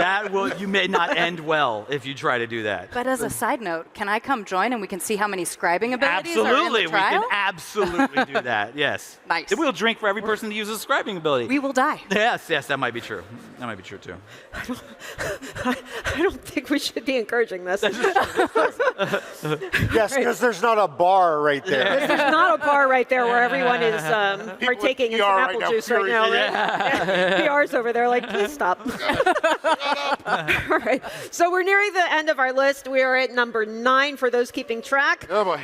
You may not end well if you try to do that. But as a side note, can I come join and we can see how many scribing abilities Absolutely, are in the trial? we can absolutely do that. Yes. Nice. We'll drink for every person that uses a scribing ability. We will die. Yes, that might be true. That might be true too. I don't think we should be encouraging this. Yes, because there's not a bar right there. There's not a bar right there where everyone is partaking in some PR apple right now, juice right now, right? PR's over there like, please stop. All right. So we're nearing the end of our list. We are at number 9 for those keeping track. Oh, boy.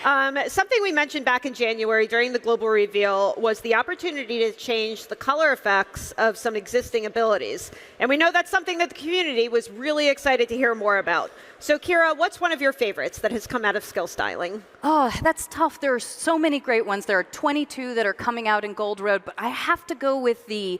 Something we mentioned back in January during the global reveal was the opportunity to change the color effects of some existing abilities. And we know that's something that the community was really excited to hear more about. So Kira, what's one of your favorites that has come out of skill styling? Oh, that's tough. There are so many great ones. There are 22 that are coming out in Gold Road, but I have to go with the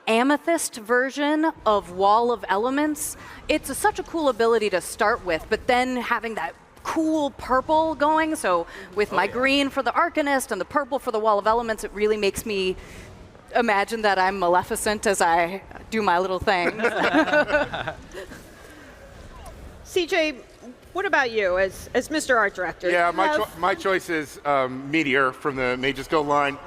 Amethyst version of Wall of Elements. It's such a cool ability to start with, but then having that cool purple going, so with my green for the Arcanist and the purple for the Wall of Elements, it really makes me imagine that I'm Maleficent as I do my little thing. CJ, what about you as Mr. Art Director? Yeah, my choice is Meteor from the Mage's Guild line.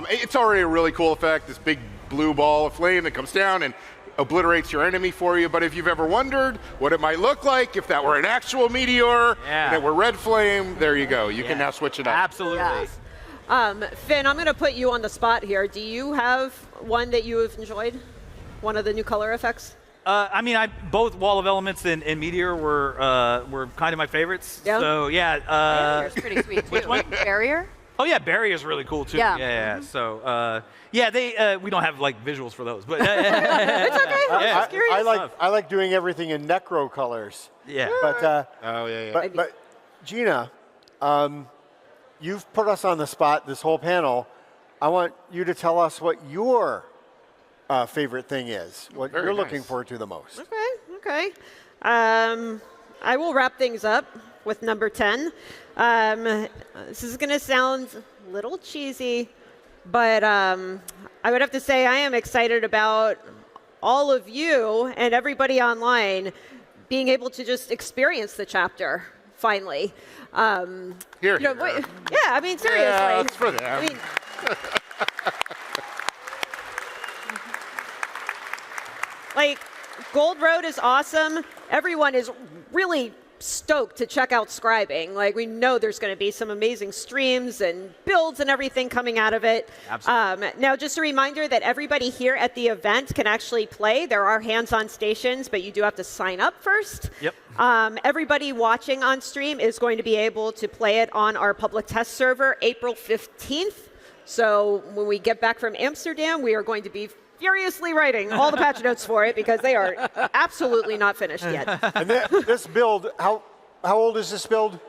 It's already a really cool effect, this big blue ball of flame that comes down and obliterates your enemy for you. But if you've ever wondered what it might look like if that were an actual meteor and it were red flame, there you go. You can now switch it up. Absolutely. Yes. Finn, I'm going to put you on the spot here. Do you have one that you have enjoyed? One of the new color effects? I mean, both Wall of Elements and Meteor were kind of my favorites. Yeah? So yeah. Barrier's pretty sweet too. Barrier? Oh yeah, Barrier's really cool too. Yeah. Yeah. So yeah, we don't have like visuals for those, but It's okay. I'm just curious. I like doing everything in necro colors. yeah. But Oh, yeah. but Gina, you've put us on the spot this whole panel. I want you to tell us what your favorite thing is, what Very you're looking nice. forward to the most. Okay. I will wrap things up with number 10. This is going to sound a little cheesy, but I would have to say I am excited about all of you and everybody online being able to just experience the chapter finally. Here. Yeah, I mean, seriously. Yeah, it's for them. I mean, like, Gold Road is awesome. Everyone is really stoked to check out Scribing. Like, we know there's going to be some amazing streams and builds and everything coming out of it. Absolutely. Now, just a reminder that everybody here at the event can actually play. There are hands-on stations, but you do have to sign up first. Yep. Everybody watching on stream is going to be able to play it on our public test server April 15th. So when we get back from Amsterdam, we are going to be furiously writing all the patch notes for it because they are absolutely not finished yet. And this build, how old is this build?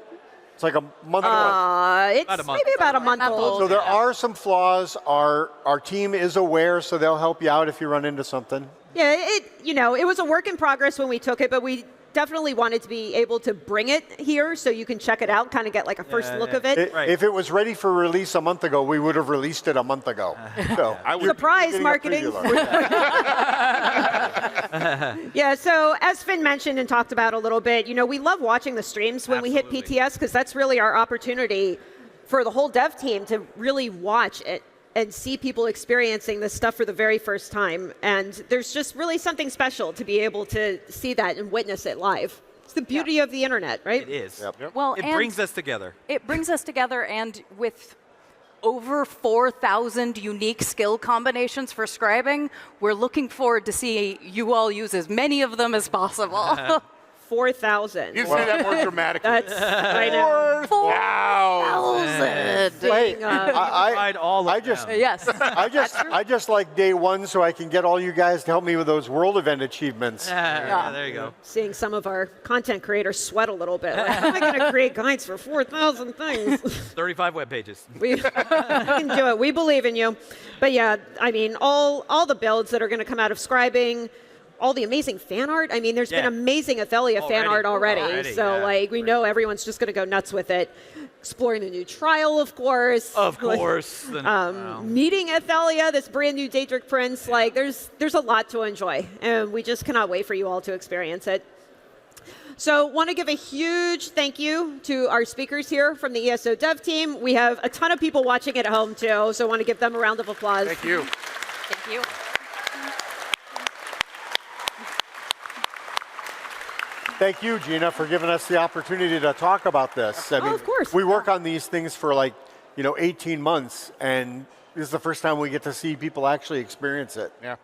It's like a month old. It's About a month. maybe about a month old. So there are some flaws. Our team is aware, so they'll help you out if you run into something. Yeah, it was a work in progress when we took it, but we definitely wanted to be able to bring it here so you can check it out, kind of get like a first look of it. Right. If it was ready for release a month ago, we would have released it a month ago. So Surprise getting a marketing. preview alert. Yeah, so as Finn mentioned and talked about a little bit, we love watching the streams when we hit Absolutely. PTS because that's really our opportunity for the whole dev team to really watch it and see people experiencing this stuff for the very first time. And there's just really something special to be able to see that and witness it live. It's the beauty of the internet, right? It is. Yep. Well, It and brings us together. It brings us together, and with over 4,000 unique skill combinations for scribing, we're looking forward to see you all use as many of them as possible. 4,000. You say that more dramatically. That's, I know. 4,000. Seeing, Tried all of them. Yes. I just like day one so I can get all you guys to help me with those world event achievements. Yeah, there you go. seeing some of our content creators sweat a little bit. Like, how am I going to create guides for 4,000 things? 35 web pages. We can do it. We believe in you. But yeah, I mean, all the builds that are going to come out of Scribing, all the amazing fan art. I mean, there's been amazing Ithelia fan art already. So, like, we know everyone's just going to go nuts with it. Exploring the new trial, of course. Of course. Meeting Ithelia, this brand new Daedric Prince. Like, there's a lot to enjoy. And we just cannot wait for you all to experience it. So want to give a huge thank you to our speakers here from the ESO dev team. We have a ton of people watching at home, too. So I want to give them a round of applause. Thank you. Thank you. Thank you, Gina, for giving us the opportunity to talk about this. I mean, of course. We work on these things for 18 months, and this is the first time we get to see people actually experience it. Yeah.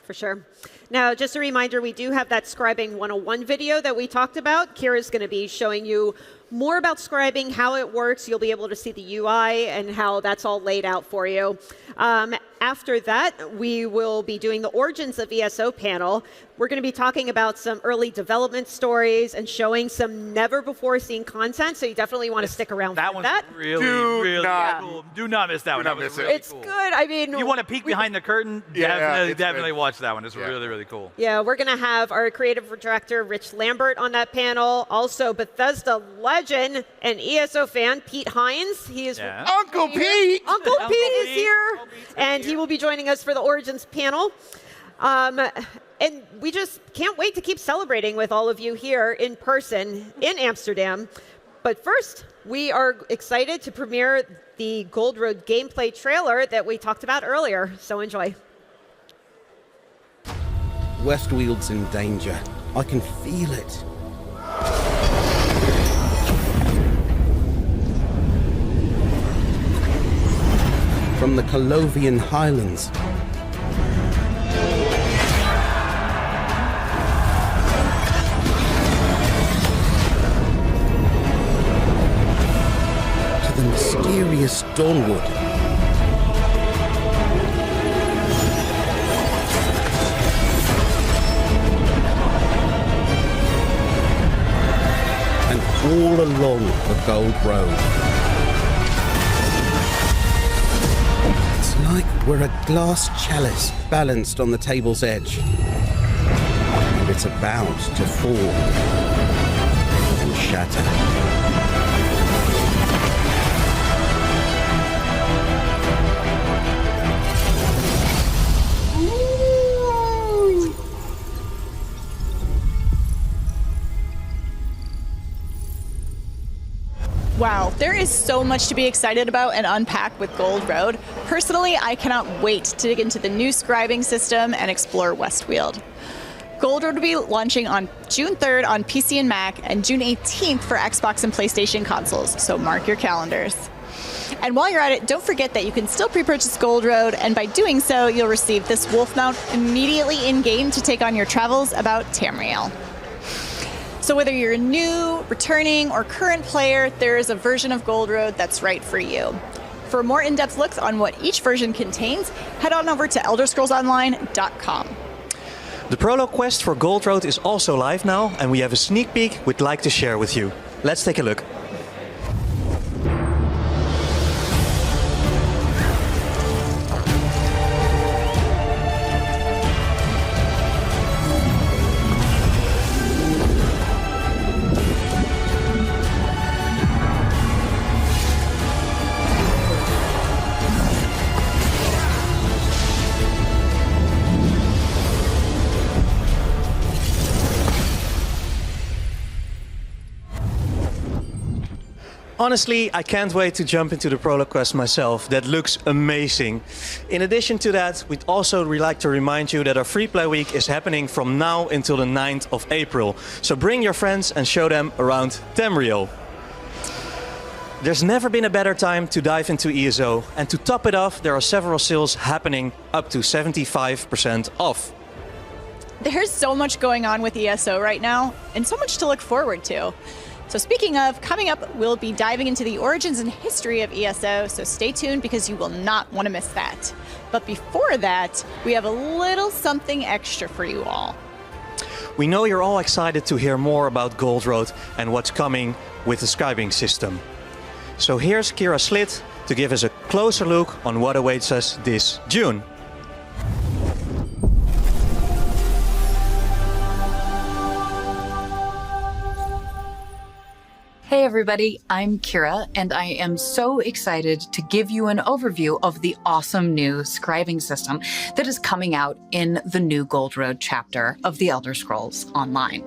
For sure. Now, just a reminder, we do have that Scribing 101 video that we talked about. Kira's going to be showing you more about scribing, how it works. You'll be able to see the UI and how that's all laid out for you. After that, we will be doing the Origins of ESO panel. We're going to be talking about some early development stories and showing some never-before-seen content, so you definitely want to stick around for that. That one's really cool. Do not miss that one. That was really It's cool. good. I mean, You want to peek behind the curtain? Definitely watch that one. It's really, really cool. Yeah, we're going to have our creative director, Rich Lambert, on that panel. Also, Bethesda legend and ESO fan, Pete Hines. He is Uncle Pete! Uncle Pete is here, and he will be joining us for the Origins panel. And we just can't wait to keep celebrating with all of you here in person in Amsterdam. But first, we are excited to premiere the Gold Road gameplay trailer that we talked about earlier. So enjoy. Westwield's in danger. I can feel it. From the Colovian Highlands to the mysterious Dawnwood. And all along the Gold Road. It's like we're a glass chalice balanced on the table's edge. And it's about to fall and shatter. Wow, there is so much to be excited about and unpack with Gold Road. Personally, I cannot wait to dig into the new scribing system and explore Westwield. Gold Road will be launching on June 3rd on PC and Mac and June 18th for Xbox and PlayStation consoles, so mark your calendars. And while you're at it, don't forget that you can still pre-purchase Gold Road, and by doing so, you'll receive this wolf mount immediately in-game to take on your travels about Tamriel. So whether you're a new, returning, or current player, there is a version of Gold Road that's right for you. For more in-depth looks on what each version contains, head on over to ElderScrollsOnline.com. The prologue quest for Gold Road is also live now, and we have a sneak peek we'd like to share with you. Let's take a look. Honestly, I can't wait to jump into the prologue quest myself. That looks amazing. In addition to that, we'd also like to remind you that our free play week is happening from now until the 9th of April. So bring your friends and show them around Tamriel. There's never been a better time to dive into ESO, and to top it off, there are several sales happening up to 75% off. There's so much going on with ESO right now, and so much to look forward to. So speaking of, coming up, we'll be diving into the origins and history of ESO, so stay tuned because you will not want to miss that. But before that, we have a little something extra for you all. We know you're all excited to hear more about Gold Road and what's coming with the Skyrim system. So here's Kira Slit to give us a closer look on what awaits us this June. Hey everybody, I'm Kira, and I am so excited to give you an overview of the awesome new scribing system that is coming out in the new Gold Road chapter of the Elder Scrolls Online.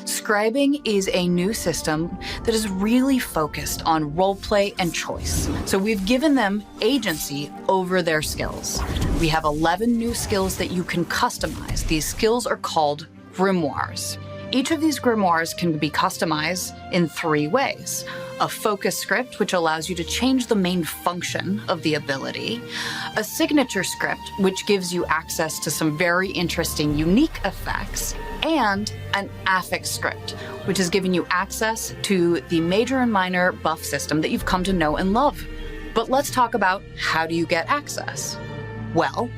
Scribing is a new system that is really focused on roleplay and choice. So we've given them agency over their skills. We have 11 new skills that you can customize. These skills are called grimoires. Each of these grimoires can be customized in 3 ways. A focus script, which allows you to change the main function of the ability. A signature script, which gives you access to some very interesting, unique effects. And an affix script, which has given you access to the major and minor buff system that you've come to know and love. But let's talk about how do you get access? Well,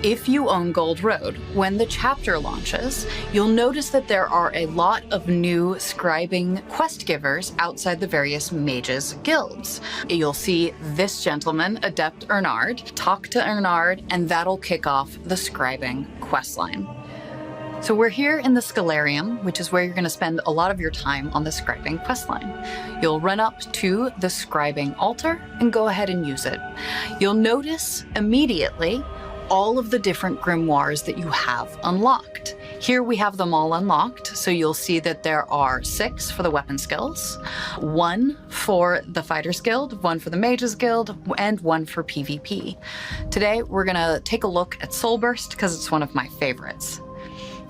if you own Gold Road, when the chapter launches, you'll notice that there are a lot of new scribing quest givers outside the various mages guilds. You'll see this gentleman, Adept Ernard, talk to Ernard, and that'll kick off the scribing questline. So we're here in the Scalarium, which is where you're going to spend a lot of your time on the scribing questline. You'll run up to the scribing altar and go ahead and use it. You'll notice immediately all of the different grimoires that you have unlocked. Here we have them all unlocked, so you'll see that there are 6 for the weapon skills, 1 for the Fighters Guild, 1 for the Mages Guild, and 1 for PvP. Today we're gonna take a look at Soul Burst because it's one of my favorites.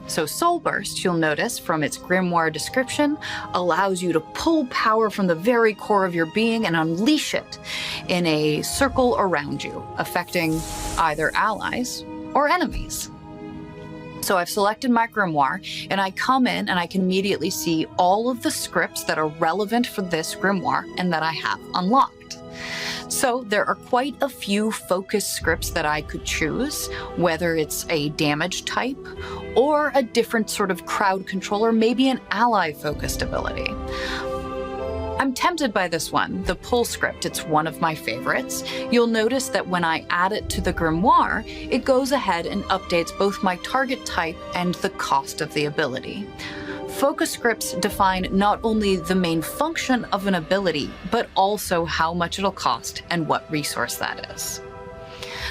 So Soul Burst, you'll notice from its grimoire description, allows you to pull power from the very core of your being and unleash it in a circle around you, affecting either allies or enemies. So I've selected my grimoire, and I come in and I can immediately see all of the scripts that are relevant for this grimoire and that I have unlocked. So there are quite a few focus scripts that I could choose, whether it's a damage type or a different sort of crowd control or maybe an ally-focused ability. I'm tempted by this one, the pull script. It's one of my favorites. You'll notice that when I add it to the grimoire, it goes ahead and updates both my target type and the cost of the ability. Focus scripts define not only the main function of an ability, but also how much it'll cost and what resource that is.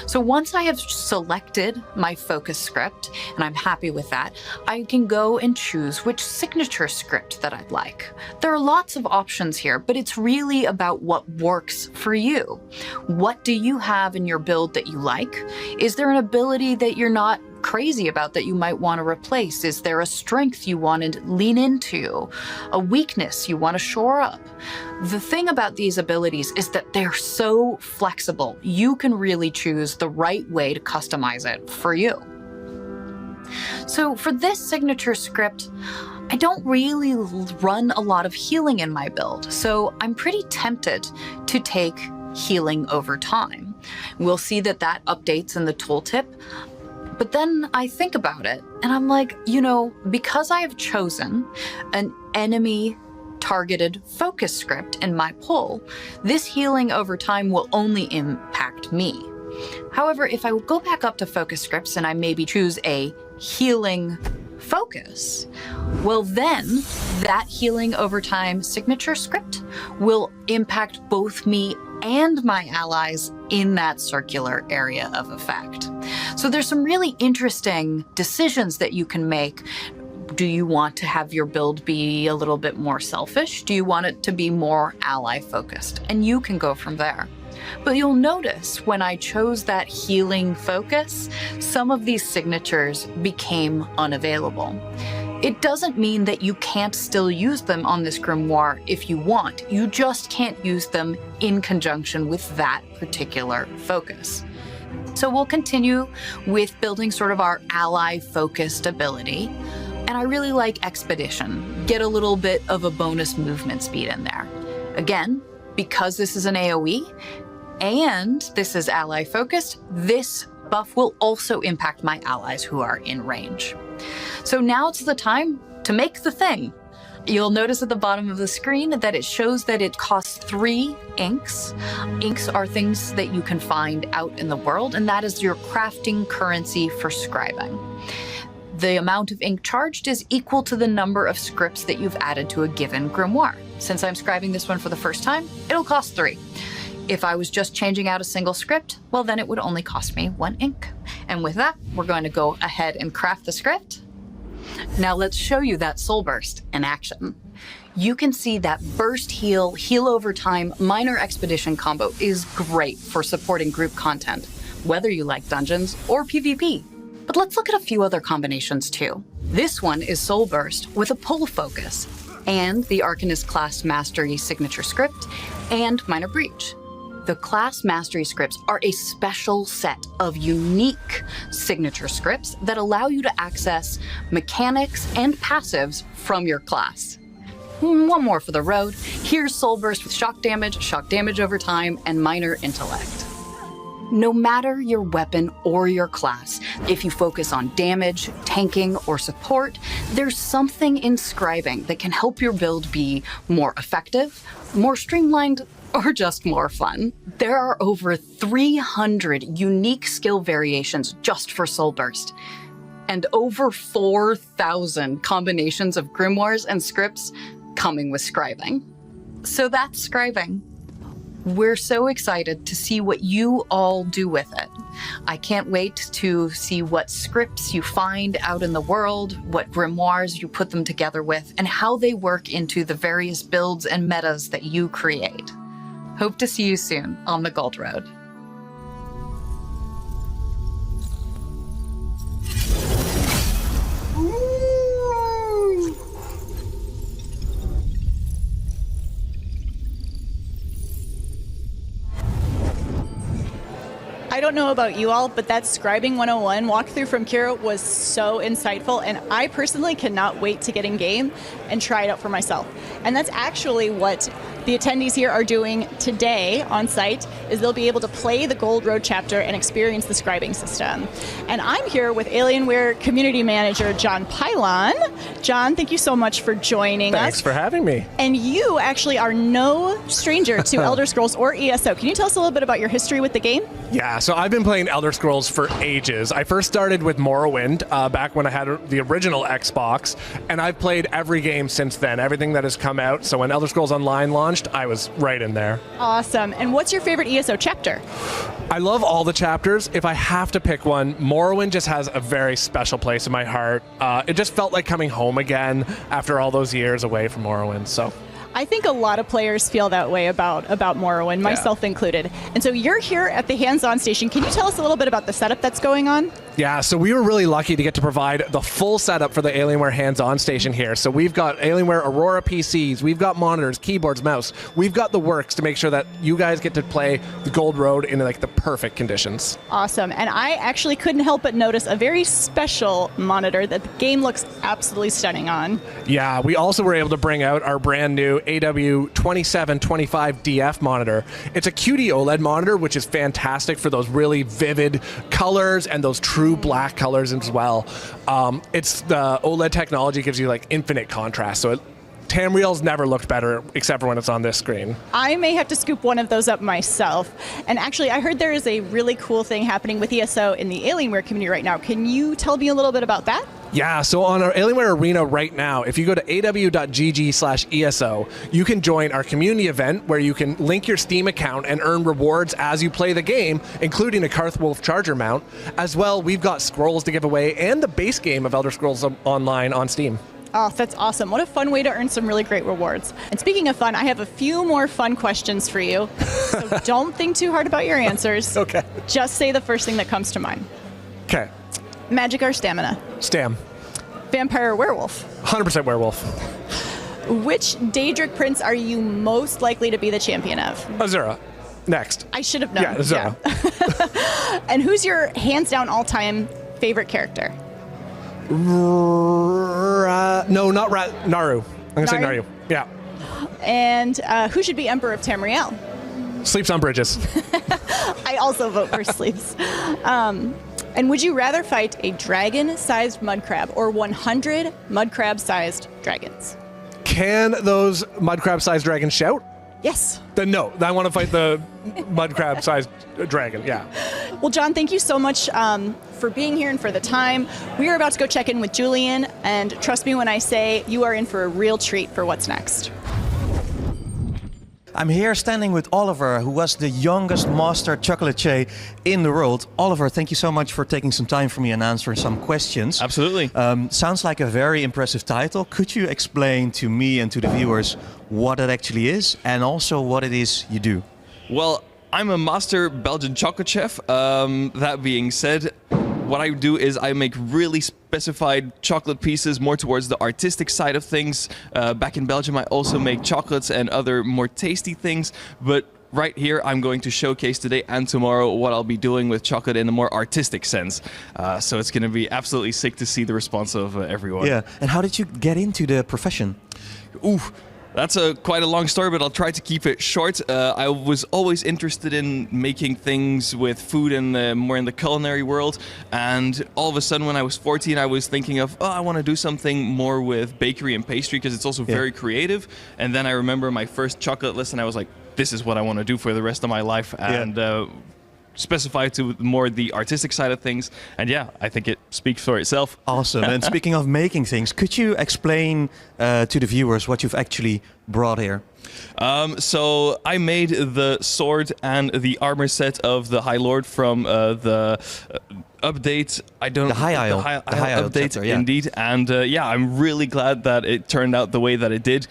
So once I have selected my focus script, and I'm happy with that, I can go and choose which signature script that I'd like. There are lots of options here, but it's really about what works for you. What do you have in your build that you like? Is there an ability that you're not crazy about that you might want to replace? Is there a strength you want to lean into? A weakness you want to shore up? The thing about these abilities is that they're so flexible. You can really choose the right way to customize it for you. So for this signature script, I don't really run a lot of healing in my build, so I'm pretty tempted to take healing over time. We'll see that that updates in the tooltip. But then I think about it and I'm like, you know, because I have chosen an enemy targeted focus script in my pull, this healing over time will only impact me. However, if I go back up to focus scripts and I maybe choose a healing focus, well then that healing over time signature script will impact both me and my allies in that circular area of effect. So there's some really interesting decisions that you can make. Do you want to have your build be a little bit more selfish? Do you want it to be more ally focused? And you can go from there. But you'll notice when I chose that healing focus, some of these signatures became unavailable. It doesn't mean that you can't still use them on this grimoire if you want. You just can't use them in conjunction with that particular focus. So we'll continue with building sort of our ally-focused ability. And I really like Expedition. Get a little bit of a bonus movement speed in there. Again, because this is an AoE and this is ally-focused, this buff will also impact my allies who are in range. So now it's the time to make the thing. You'll notice at the bottom of the screen that it shows that it costs 3 inks. Inks are things that you can find out in the world, and that is your crafting currency for scribing. The amount of ink charged is equal to the number of scripts that you've added to a given grimoire. Since I'm scribing this one for the first time, it'll cost 3. If I was just changing out a single script, well then it would only cost me 1 ink. And with that, we're going to go ahead and craft the script. Now let's show you that Soul Burst in action. You can see that burst heal, heal over time, minor expedition combo is great for supporting group content, whether you like dungeons or PvP. But let's look at a few other combinations too. This one is Soul Burst with a pull focus, and the Arcanist Class Mastery signature script, and Minor Breach. The Class Mastery scripts are a special set of unique signature scripts that allow you to access mechanics and passives from your class. One more for the road. Here's Soul Burst with shock damage over time, and Minor Intellect. No matter your weapon or your class, if you focus on damage, tanking, or support, there's something in Scribing that can help your build be more effective, more streamlined, or just more fun. There are over 300 unique skill variations just for Soul Burst, and over 4,000 combinations of grimoires and scripts coming with Scribing. So that's Scribing. We're so excited to see what you all do with it. I can't wait to see what scripts you find out in the world, what grimoires you put them together with, and how they work into the various builds and metas that you create. Hope to see you soon on the Gold Road. I don't know about you all, but that Scribing 101 walkthrough from Kira was so insightful, and I personally cannot wait to get in game and try it out for myself. And that's actually what the attendees here are doing today on site, is they'll be able to play the Gold Road chapter and experience the Scribing system. And I'm here with Alienware Community Manager John Pylon. John, thank you so much for joining us. Thanks for having me. And you actually are no stranger to Elder Scrolls or ESO. Can you tell us a little bit about your history with the game? Yeah, so I've been playing Elder Scrolls for ages. I first started with Morrowind back when I had the original Xbox, and I've played every game since then, everything that has come out. So when Elder Scrolls Online launched, I was right in there. Awesome. And what's your favorite ESO chapter? I love all the chapters. If I have to pick one, Morrowind just has a very special place in my heart. It just felt like coming home again after all those years away from Morrowind. So I think a lot of players feel that way about Morrowind, myself included. And so you're here at the hands-on station. Can you tell us a little bit about the setup that's going on? Yeah, so we were really lucky to get to provide the full setup for the Alienware hands-on station here. So we've got Alienware Aurora PCs, we've got monitors, keyboards, mouse. We've got the works to make sure that you guys get to play the Gold Road in like the perfect conditions. Awesome. And I actually couldn't help but notice a very special monitor that the game looks absolutely stunning on. Yeah, we also were able to bring out our brand new AW2725DF monitor. It's a QD OLED monitor, which is fantastic for those really vivid colors and those true black colors as well. It's the OLED technology gives you like infinite contrast. So Tamriel's never looked better except for when it's on this screen. I may have to scoop one of those up myself. And actually, I heard there is a really cool thing happening with ESO in the Alienware community right now. Can you tell me a little bit about that? Yeah, so on our Alienware Arena right now, if you go to aw.gg/ESO, you can join our community event where you can link your Steam account and earn rewards as you play the game, including a Karthwolf Charger mount. As well, we've got scrolls to give away and the base game of Elder Scrolls Online on Steam. Oh, that's awesome. What a fun way to earn some really great rewards. And speaking of fun, I have a few more fun questions for you. So don't think too hard about your answers. Okay. Just say the first thing that comes to mind. Okay. Magic or stamina? Stam. Vampire or werewolf? 100% werewolf. Which Daedric prince are you most likely to be the champion of? Azura. Next. I should have known. Yeah, Azura. Yeah. And who's your hands down all-time favorite character? No, not Naru. I'm going to say Naru. Yeah. And who should be Emperor of Tamriel? Sleeps on bridges. I also vote for sleeps. And would you rather fight a dragon-sized mud crab or 100 mud crab-sized dragons? Can those mud crab-sized dragons shout? Yes. Then no. I want to fight the mud crab-sized dragon. Yeah. Well, John, thank you so much for being here and for the time. We are about to go check in with Julian, and trust me when I say you are in for a real treat for what's next. I'm here standing with Oliver, who was the youngest master chocolatier in the world. Oliver, thank you so much for taking some time for me and answering some questions. Absolutely. Sounds like a very impressive title. Could you explain to me and to the viewers what it actually is and also what it is you do? Well, I'm a master Belgian chocolate chef. That being said, what I do is I make really specified chocolate pieces more towards the artistic side of things. Back in Belgium, I also make chocolates and other more tasty things, but right here, I'm going to showcase today and tomorrow what I'll be doing with chocolate in a more artistic sense. So it's going to be absolutely sick to see the response of everyone. Yeah. And how did you get into the profession? Ooh, that's quite a long story, but I'll try to keep it short. I was always interested in making things with food and more in the culinary world. And all of a sudden, when I was 14, I was thinking of, I want to do something more with bakery and pastry because it's also very creative. And then I remember my first chocolate lesson. I was like, this is what I want to do for the rest of my life. And specify to more the artistic side of things. And yeah, I think it speaks for itself. Awesome. And speaking of making things, could you explain to the viewers what you've actually brought here? So I made the sword and the armor set of the High Lord from the update. The High Isle update, chapter, yeah. Indeed. And yeah, I'm really glad that it turned out the way that it did.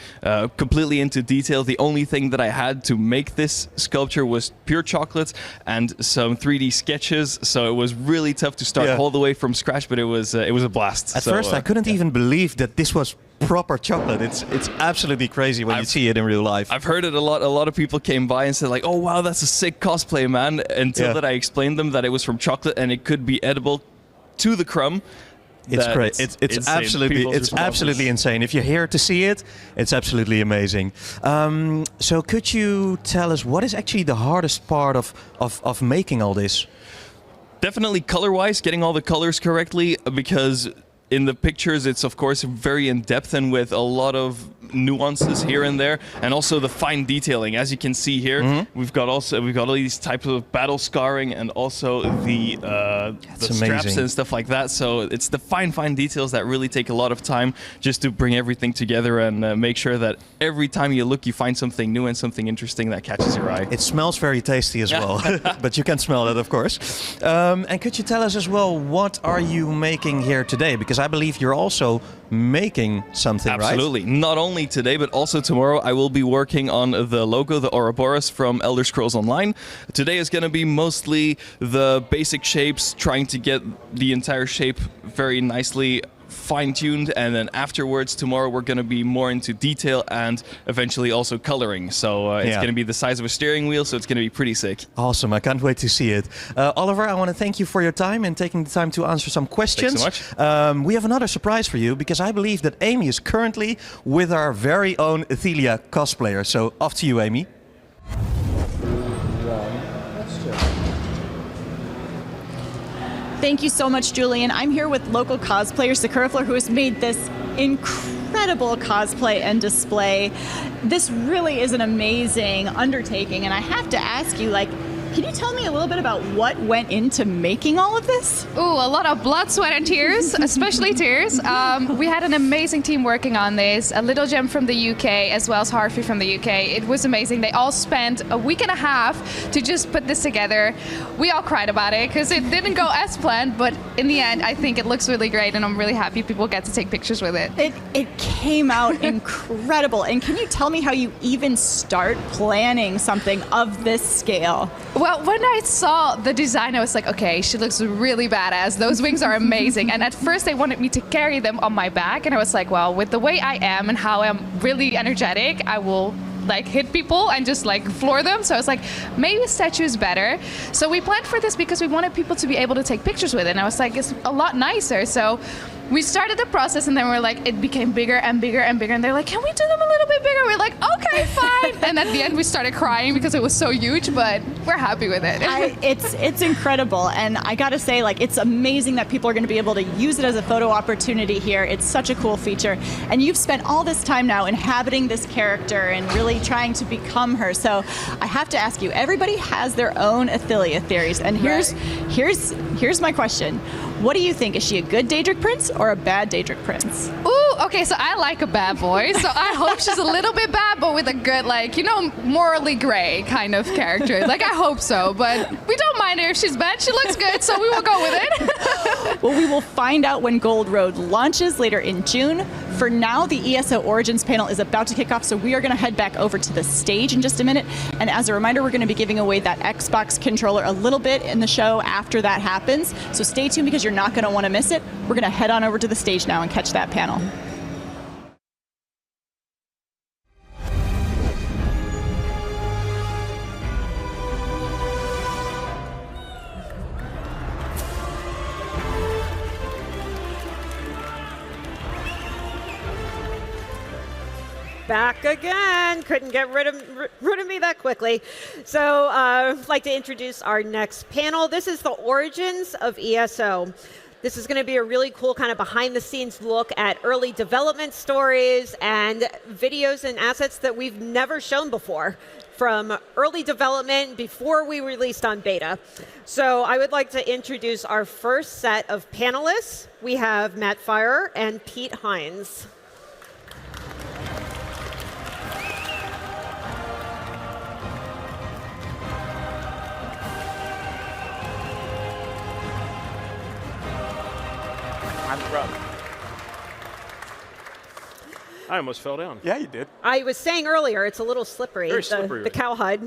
Completely into detail. The only thing that I had to make this sculpture was pure chocolate and some 3D sketches. So it was really tough to start all the way from scratch, but it was a blast. At first, I couldn't even believe that this was proper chocolate. It's absolutely crazy when you see it in real life. I've heard it a lot. A lot of people came by and said like, "Oh wow, that's a sick cosplay, man." Until that I explained them that it was from chocolate and it could be edible to the crumb. It's great. It's absolutely insane. If you're here to see it, it's absolutely amazing. So could you tell us what is actually the hardest part of making all this? Definitely color-wise, getting all the colors correctly, because in the pictures, it's of course very in depth and with a lot of nuances here and there, and also the fine detailing. As you can see here, we've got all these types of battle scarring and also the straps and stuff like that. So it's the fine details that really take a lot of time just to bring everything together and make sure that every time you look, you find something new and something interesting that catches your eye. It smells very tasty as well, but you can smell that, of course. And could you tell us as well, what are you making here today? Because I believe you're also making something, Absolutely. right? Not only today, but also tomorrow, I will be working on the logo, the Ouroboros from Elder Scrolls Online. Today is going to be mostly the basic shapes, trying to get the entire shape very nicely fine-tuned, and then afterwards tomorrow we're going to be more into detail and eventually also coloring. So it's going to be the size of a steering wheel, so it's going to be pretty sick. Awesome. I can't wait to see it. Oliver, I want to thank you for your time and taking the time to answer some questions. Thanks so much. We have another surprise for you, because I believe that Amy is currently with our very own Ithelia cosplayer. So off to you, Amy. Thank you so much, Julian. I'm here with local cosplayer Sakura Fleur, who has made this incredible cosplay and display. This really is an amazing undertaking, and I have to ask you, can you tell me a little bit about what went into making all of this? Ooh, a lot of blood, sweat, and tears, especially tears. We had an amazing team working on this. A Little Gem from the UK, as well as Harvey from the UK. It was amazing. They all spent a week and a half to just put this together. We all cried about it because it didn't go as planned, but in the end, I think it looks really great, and I'm really happy people get to take pictures with it. It came out incredible. And can you tell me how you even start planning something of this scale? Well, when I saw the design, I was like, okay, she looks really badass. Those wings are amazing. And at first they wanted me to carry them on my back. And I was like, well, with the way I am and how I'm really energetic, I will hit people and just floor them. So I was like, maybe a statue is better. So we planned for this because we wanted people to be able to take pictures with it. And I was like, it's a lot nicer. So we started the process, and then we're like, it became bigger and bigger and bigger. And they're like, can we do them a little bit bigger? We're like, okay, fine. And at the end, we started crying because it was so huge, but we're happy with it. It's incredible. And I got to say, it's amazing that people are going to be able to use it as a photo opportunity here. It's such a cool feature. And you've spent all this time now inhabiting this character and really trying to become her. So I have to ask you, everybody has their own Ithelia theories. And here's my question. What do you think? Is she a good Daedric prince or a bad Daedric prince? Ooh, okay, so I like a bad boy. So I hope she's a little bit bad, but with a good, morally gray kind of character. I hope so, but we don't mind her if she's bad. She looks good, so we will go with it. Well, we will find out when Gold Road launches later in June. For now, the ESO Origins panel is about to kick off, so we are going to head back over to the stage in just a minute. And as a reminder, we're going to be giving away that Xbox controller a little bit in the show after that happens. So stay tuned because you're not going to want to miss it. We're going to head on over to the stage now and catch that panel. Back again. Couldn't get rid of me that quickly. So I'd like to introduce our next panel. This is the origins of ESO. This is going to be a really cool kind of behind-the-scenes look at early development stories and videos and assets that we've never shown before from early development before we released on beta. So I would like to introduce our first set of panelists. We have Matt Firor and Pete Hines. I almost fell down. Yeah, you did. I was saying earlier, it's a little slippery, Very slippery. The cowhide.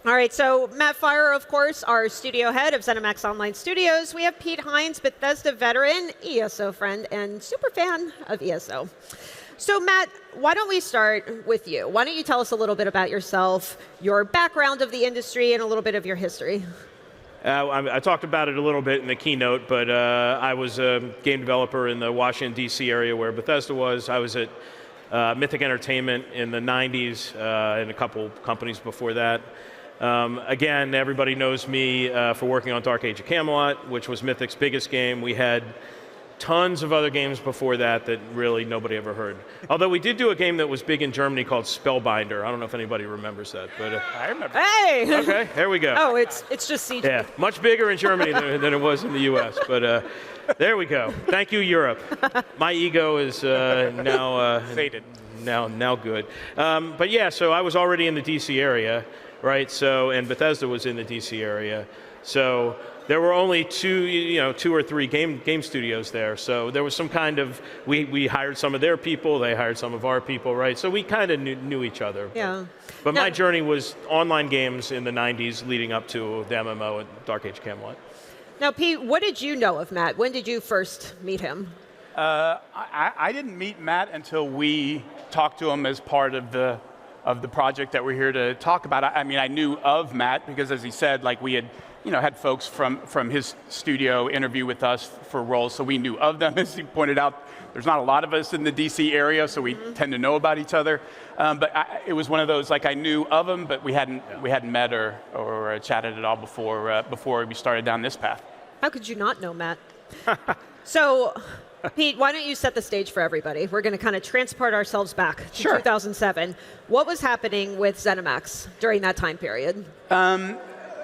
All right, so Matt Firor, of course, our studio head of Zenimax Online Studios. We have Pete Hines, Bethesda veteran, ESO friend, and super fan of ESO. So Matt, why don't we start with you? Why don't you tell us a little bit about yourself, your background of the industry, and a little bit of your history? I talked about it a little bit in the keynote, but I was a game developer in the Washington, D.C. area where Bethesda was. I was at Mythic Entertainment in the 90s and a couple companies before that. Again, everybody knows me for working on Dark Age of Camelot, which was Mythic's biggest game. We had tons of other games before that that really nobody ever heard. Although we did do a game that was big in Germany called Spellbinder. I don't know if anybody remembers that, but I remember. Hey! Okay, there we go. Oh, it's just CG. Yeah, much bigger in Germany than it was in the U.S. But there we go. Thank you, Europe. My ego is now faded. Now good. But yeah, so I was already in the D.C. area, right? So and Bethesda was in the D.C. area. So there were only two or three game studios there. So there was some kind of we hired some of their people, they hired some of our people, right? So we kind of knew each other. Yeah. But my journey was online games in the 90s, leading up to the MMO at Dark Age of Camelot. Now, Pete, what did you know of Matt? When did you first meet him? I didn't meet Matt until we talked to him as part of the project that we're here to talk about. I mean, I knew of Matt because, as he said, like we had folks from his studio interview with us for roles, so we knew of them. As he pointed out, there's not a lot of us in the DC area, so we tend to know about each other. But it was one of those, like I knew of him, but we hadn't met or chatted at all before we started down this path. How could you not know Matt? So, Pete, why don't you set the stage for everybody? We're going to kind of transport ourselves back to 2007. What was happening with Zenimax during that time period?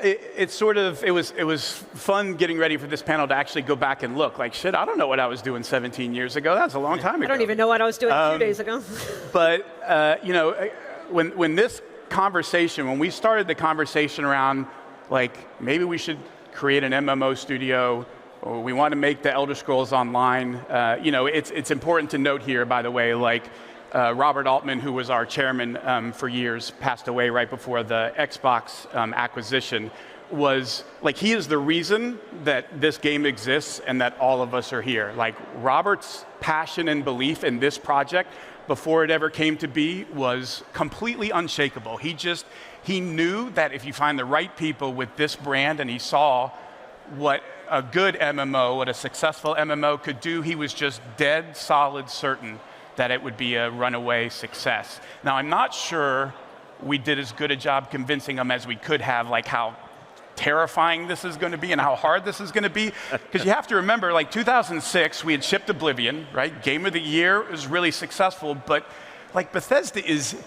It was fun getting ready for this panel to actually go back and look. Like, shit, I don't know what I was doing 17 years ago. That was a long time ago. I don't even know what I was doing 2 days ago. But, when we started the conversation around, like, maybe we should create an MMO studio, or we want to make the Elder Scrolls Online, it's important to note here, by the way, like, Robert Altman, who was our chairman for years, passed away right before the Xbox acquisition, he is the reason that this game exists and that all of us are here. Like, Robert's passion and belief in this project before it ever came to be was completely unshakable. He knew that if you find the right people with this brand, and he saw what a good MMO, what a successful MMO could do, he was just dead solid certain that it would be a runaway success. Now, I'm not sure we did as good a job convincing them as we could have, like how terrifying this is going to be and how hard this is going to be. Because you have to remember, like 2006, we had shipped Oblivion, right? Game of the Year. It was really successful, but like Bethesda is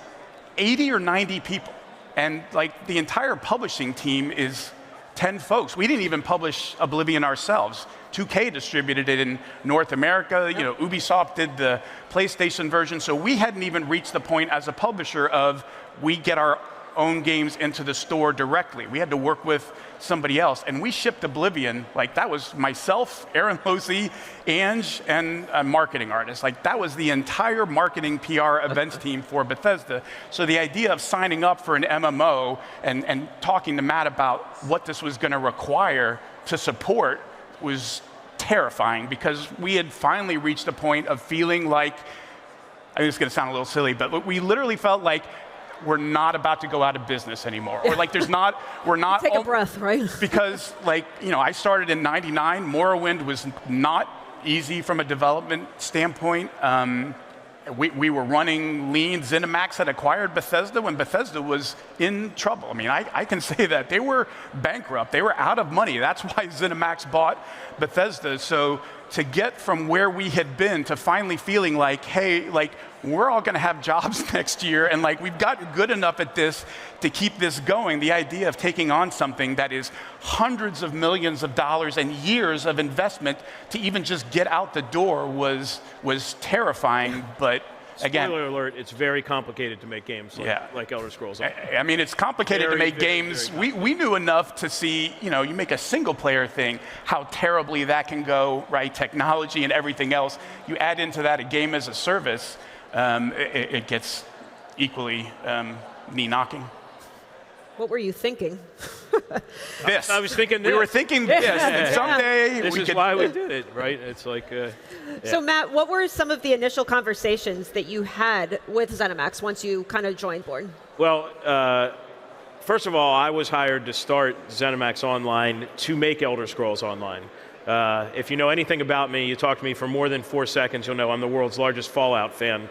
80 or 90 people. And like the entire publishing team is 10 folks. We didn't even publish Oblivion ourselves. 2K distributed it in North America. Ubisoft did the PlayStation version. So we hadn't even reached the point as a publisher of we get our own games into the store directly. We had to work with somebody else. And we shipped Oblivion, like that was myself, Aaron Losey, Ange, and a marketing artist. Like that was the entire marketing PR events team for Bethesda. So the idea of signing up for an MMO and talking to Matt about what this was going to require to support was terrifying, because we had finally reached a point of feeling like, I think it's going to sound a little silly, but we literally felt like we're not about to go out of business anymore. Or like we're not. Take a breath, right? Because like, I started in '99. Morrowind was not easy from a development standpoint. We were running lean. Zenimax had acquired Bethesda when Bethesda was in trouble. I mean, I can say that. They were bankrupt. They were out of money. That's why Zenimax bought Bethesda. So to get from where we had been to finally feeling like, hey, like, we're all going to have jobs next year, and like we've gotten good enough at this to keep this going. The idea of taking on something that is hundreds of millions of dollars and years of investment to even just get out the door was terrifying. But again, spoiler alert, it's very complicated to make games like Elder Scrolls. I mean, it's complicated to make games. We knew enough to see, you make a single player thing, how terribly that can go, right? Technology and everything else. You add into that a game as a service, it gets equally knee-knocking. What were you thinking? This. I was thinking this. We were thinking this, and someday this is why we did it, right? It's like. So Matt, what were some of the initial conversations that you had with Zenimax once you kind of joined board? Well, first of all, I was hired to start Zenimax Online to make Elder Scrolls Online. If you know anything about me, you talk to me for more than 4 seconds, you'll know I'm the world's largest Fallout fan.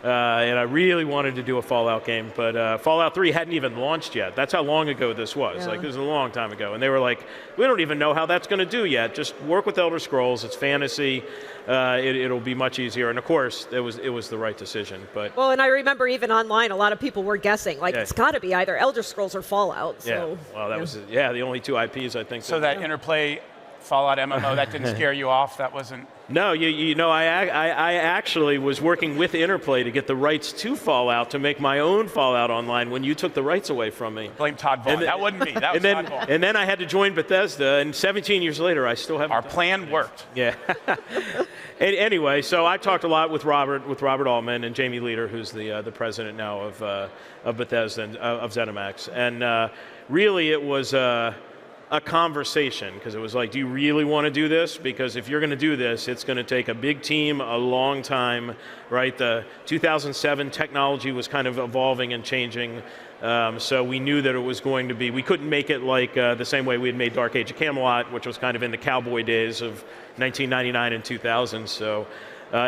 And I really wanted to do a Fallout game, but Fallout 3 hadn't even launched yet. That's how long ago this was. Yeah. Like, this was a long time ago. And they were like, we don't even know how that's going to do yet. Just work with Elder Scrolls. It's fantasy. It'll be much easier. And of course, it was the right decision. But well, and I remember even online, a lot of people were guessing, like, it's got to be either Elder Scrolls or Fallout. So, well, that was the only two IPs, I think. So that interplay Fallout MMO, that didn't scare you off? That wasn't... No, I actually was working with Interplay to get the rights to Fallout to make my own Fallout Online when you took the rights away from me. Blame Todd Vaughn. That wasn't me. That was Todd Vaughn. And then I had to join Bethesda, and 17 years later, I still haven't. Our plan worked. Yeah. Anyway, so I talked a lot with Robert Altman and Jamie Leader, who's the president now of Bethesda and of ZeniMax, and really it was a conversation, because it was like, do you really want to do this? Because if you're going to do this, it's going to take a big team, a long time, right? The 2007 technology was kind of evolving and changing, so we knew that it was going to be, we couldn't make it like the same way we had made Dark Age of Camelot, which was kind of in the cowboy days of 1999 and 2000, so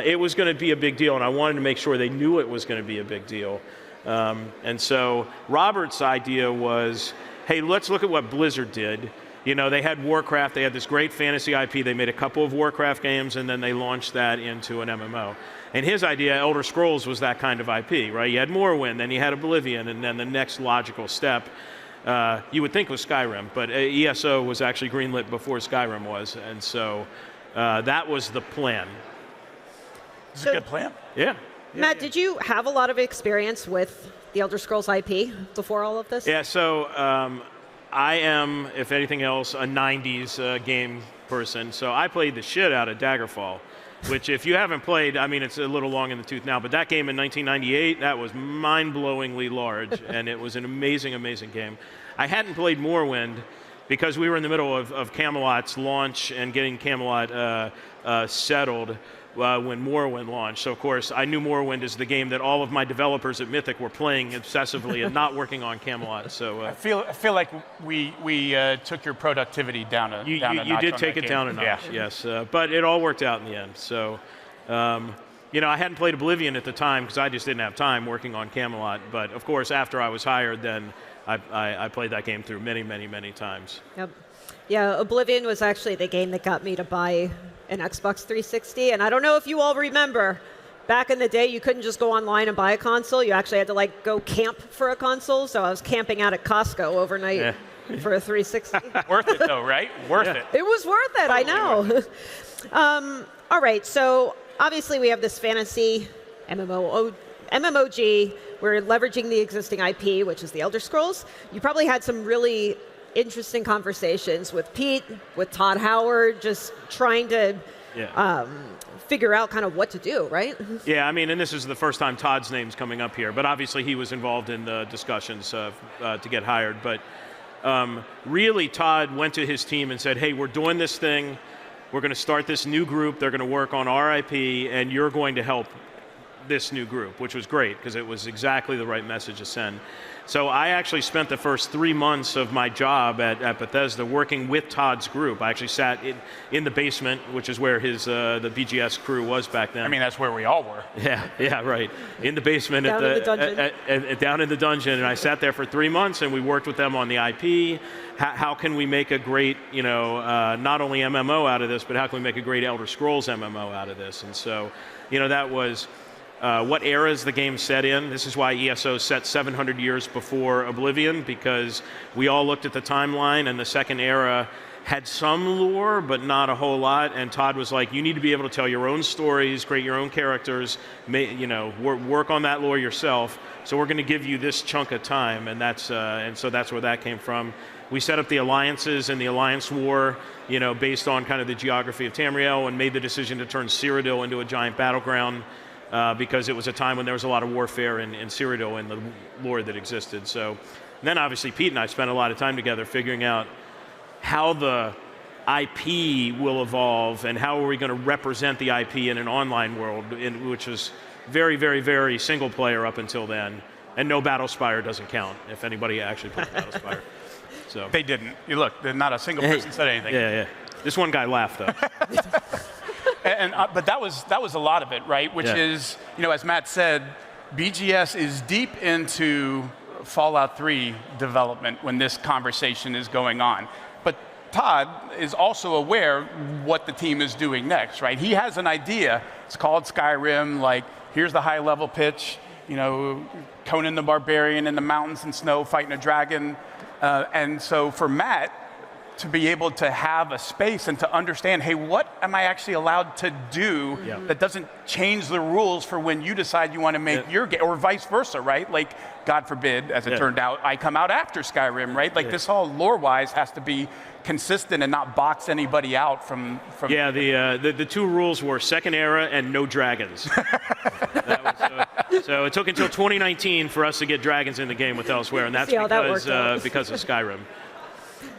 it was going to be a big deal, and I wanted to make sure they knew it was going to be a big deal. And so Robert's idea was, hey, let's look at what Blizzard did. They had Warcraft, they had this great fantasy IP, they made a couple of Warcraft games, and then they launched that into an MMO. And his idea, Elder Scrolls, was that kind of IP, right? You had Morrowind, then you had Oblivion, and then the next logical step, you would think was Skyrim, but ESO was actually greenlit before Skyrim was, and so that was the plan. This is a good plan. Yeah. Matt, did you have a lot of experience with the Elder Scrolls IP before all of this? Yeah, so I am, if anything else, a 90s game person. So I played the shit out of Daggerfall, which if you haven't played, I mean, it's a little long in the tooth now, but that game in 1998, that was mind-blowingly large, and it was an amazing, amazing game. I hadn't played Morrowind because we were in the middle of Camelot's launch and getting Camelot settled when Morrowind launched. So, of course, I knew Morrowind is the game that all of my developers at Mythic were playing obsessively and not working on Camelot. So I feel like we took your productivity down a notch. You did take it down a notch, yes. But it all worked out in the end. So, I hadn't played Oblivion at the time because I just didn't have time working on Camelot. But, of course, after I was hired, then I played that game through many, many, many times. Yep. Yeah, Oblivion was actually the game that got me to buy an Xbox 360, and I don't know if you all remember, back in the day, you couldn't just go online and buy a console. You actually had to go camp for a console, so I was camping out at Costco overnight for a 360. Worth it, though, right? Worth it. It was worth it, totally. I know. All right, so obviously we have this fantasy MMOG. We're leveraging the existing IP, which is the Elder Scrolls. You probably had some really interesting conversations with Pete, with Todd Howard, just trying to figure out kind of what to do, right? Yeah, I mean, and this is the first time Todd's name's coming up here, but obviously he was involved in the discussions to get hired. But really, Todd went to his team and said, hey, we're doing this thing. We're going to start this new group. They're going to work on our IP, and you're going to help this new group, which was great because it was exactly the right message to send. So I actually spent the first 3 months of my job at Bethesda working with Todd's group. I actually sat in the basement, which is where his the BGS crew was back then. I mean, that's where we all were. Yeah, right. In the basement, down in the dungeon. down in the dungeon, and I sat there for 3 months, and we worked with them on the IP. How can we make a great, not only MMO out of this, but how can we make a great Elder Scrolls MMO out of this? And so, that was. What eras the game set in. This is why ESO set 700 years before Oblivion, because we all looked at the timeline, and the second era had some lore, but not a whole lot. And Todd was like, you need to be able to tell your own stories, create your own characters, work on that lore yourself. So we're going to give you this chunk of time, and so that's where that came from. We set up the alliances and the alliance war, based on kind of the geography of Tamriel, and made the decision to turn Cyrodiil into a giant battleground. Because it was a time when there was a lot of warfare in Cyrodiil and the lore that existed. So, and then obviously Pete and I spent a lot of time together figuring out how the IP will evolve and how are we going to represent the IP in an online world, which was very, very, very single player up until then. And no Battlespire doesn't count, if anybody actually played Battlespire. So they didn't. You look, not a single person said anything. Yeah. This one guy laughed, though. But that was a lot of it, right? Which is, as Matt said, BGS is deep into Fallout 3 development when this conversation is going on. But Todd is also aware what the team is doing next, right? He has an idea. It's called Skyrim. Like, here's the high-level pitch. Conan the Barbarian in the mountains and snow fighting a dragon. And so for Matt, to be able to have a space and to understand, hey, what am I actually allowed to do that doesn't change the rules for when you decide you want to make your game, or vice versa, right? Like, God forbid, as it turned out, I come out after Skyrim, right? Like, this all lore-wise has to be consistent and not box anybody out from Yeah, the two rules were second era and no dragons. So it took until 2019 for us to get dragons in the game with Elsewhere, and that's because of Skyrim.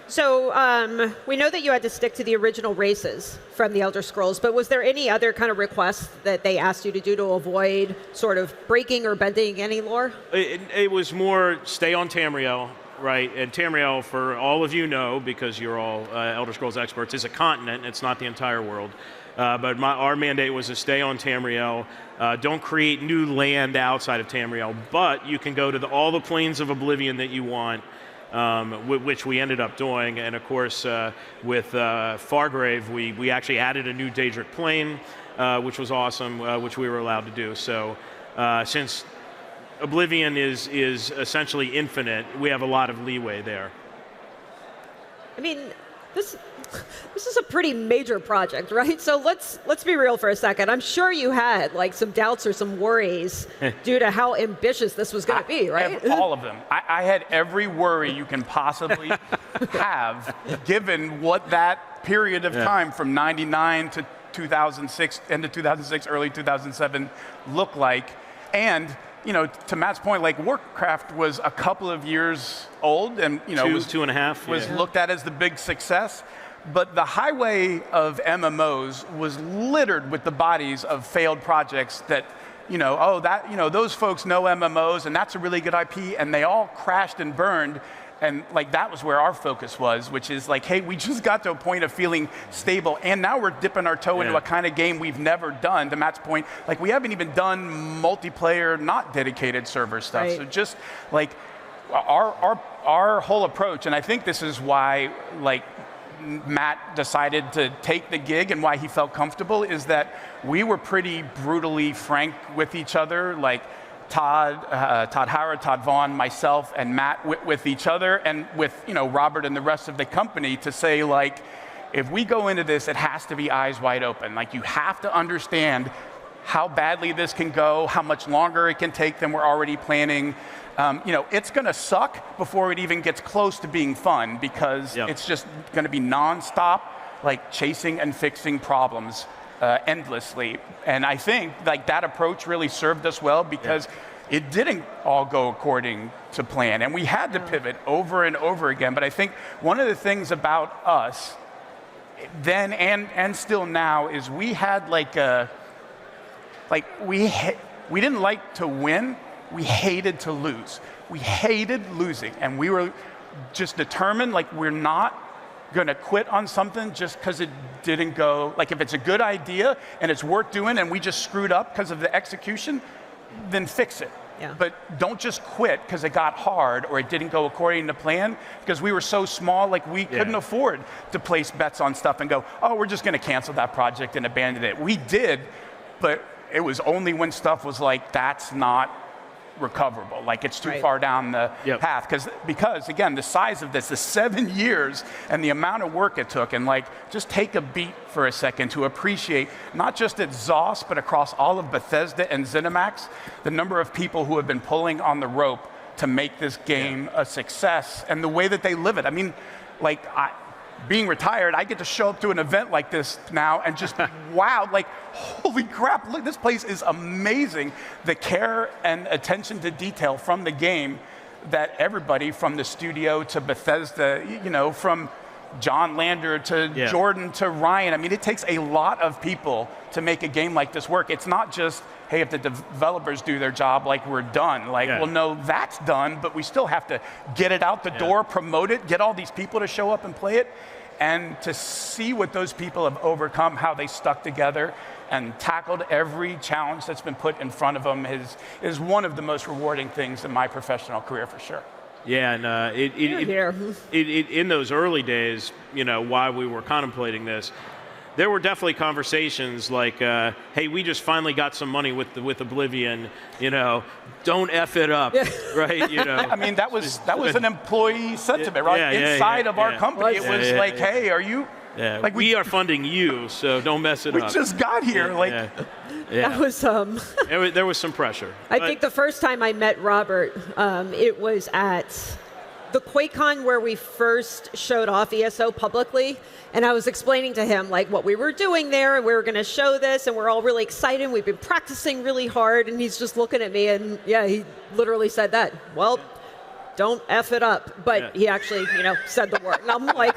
So we know that you had to stick to the original races from the Elder Scrolls, but was there any other kind of requests that they asked you to do to avoid sort of breaking or bending any lore? It was more stay on Tamriel, right? And Tamriel, for all of you know, because you're all Elder Scrolls experts, is a continent. It's not the entire world. But our mandate was to stay on Tamriel. Don't create new land outside of Tamriel, but you can go to all the planes of Oblivion that you want. Which we ended up doing, and of course with Fargrave we actually added a new Daedric plane, which was awesome, which we were allowed to do. So since Oblivion is essentially infinite, we have a lot of leeway there. I mean, this is a pretty major project, right? So let's be real for a second. I'm sure you had like some doubts or some worries due to how ambitious this was going to be, right? All of them. I had every worry you can possibly have, given what that period of time from '99 to 2006, end of 2006, early 2007 looked like. And to Matt's point, like Warcraft was a couple of years old, and was 2.5 was looked at as the big success. But the highway of MMOs was littered with the bodies of failed projects that, those folks know MMOs and that's a really good IP, and they all crashed and burned. And like that was where our focus was, which is like, hey, we just got to a point of feeling stable, and now we're dipping our toe into a kind of game we've never done. To Matt's point, like we haven't even done multiplayer, not dedicated server stuff. Right. So just like our whole approach, and I think this is why like Matt decided to take the gig and why he felt comfortable, is that we were pretty brutally frank with each other, like Todd Howard, Todd Vaughn, myself, and Matt with each other, and with Robert and the rest of the company, to say like, if we go into this, it has to be eyes wide open. Like you have to understand how badly this can go, how much longer it can take than we're already planning. It's going to suck before it even gets close to being fun, because it's just going to be nonstop, like chasing and fixing problems endlessly. And I think like that approach really served us well, because it didn't all go according to plan, and we had to pivot over and over again. But I think one of the things about us then and still now is we had we didn't like to win, we hated to lose. We hated losing, and we were just determined, like, we're not going to quit on something just because it didn't go. Like, if it's a good idea and it's worth doing and we just screwed up because of the execution, then fix it. But don't just quit because it got hard or it didn't go according to plan, because we were so small, like we couldn't afford to place bets on stuff and go, oh, we're just going to cancel that project and abandon it. We did, but it was only when stuff was like, that's not recoverable, like it's too far down the path. Because again, the size of this, the 7 years and the amount of work it took, and like just take a beat for a second to appreciate not just at ZOS, but across all of Bethesda and Zenimax, the number of people who have been pulling on the rope to make this game a success, and the way that they live it. I mean, like, being retired, I get to show up to an event like this now and just, wow, like, holy crap, look, this place is amazing. The care and attention to detail from the game that everybody from the studio to Bethesda, from John Lander to Jordan to Ryan, I mean, it takes a lot of people to make a game like this work. It's not just, hey, if the developers do their job, like, we're done. Like, well, no, that's done, but we still have to get it out the door, promote it, get all these people to show up and play it, and to see what those people have overcome, how they stuck together and tackled every challenge that's been put in front of them is one of the most rewarding things in my professional career, for sure. Yeah, and in those early days, while we were contemplating this, there were definitely conversations like, hey, we just finally got some money with Oblivion, don't F it up, right? I mean, that was an employee sentiment, right? Inside of our company, it was like, hey, are you... Yeah, like we are funding you, so don't mess it up. We just got here, That was there was some pressure. I think the first time I met Robert, it was at the QuakeCon where we first showed off ESO publicly, and I was explaining to him like what we were doing there, and we were going to show this, and we're all really excited. We've been practicing really hard, and he's just looking at me, and he literally said that. Well, don't F it up, but he actually, said the word, and I'm like.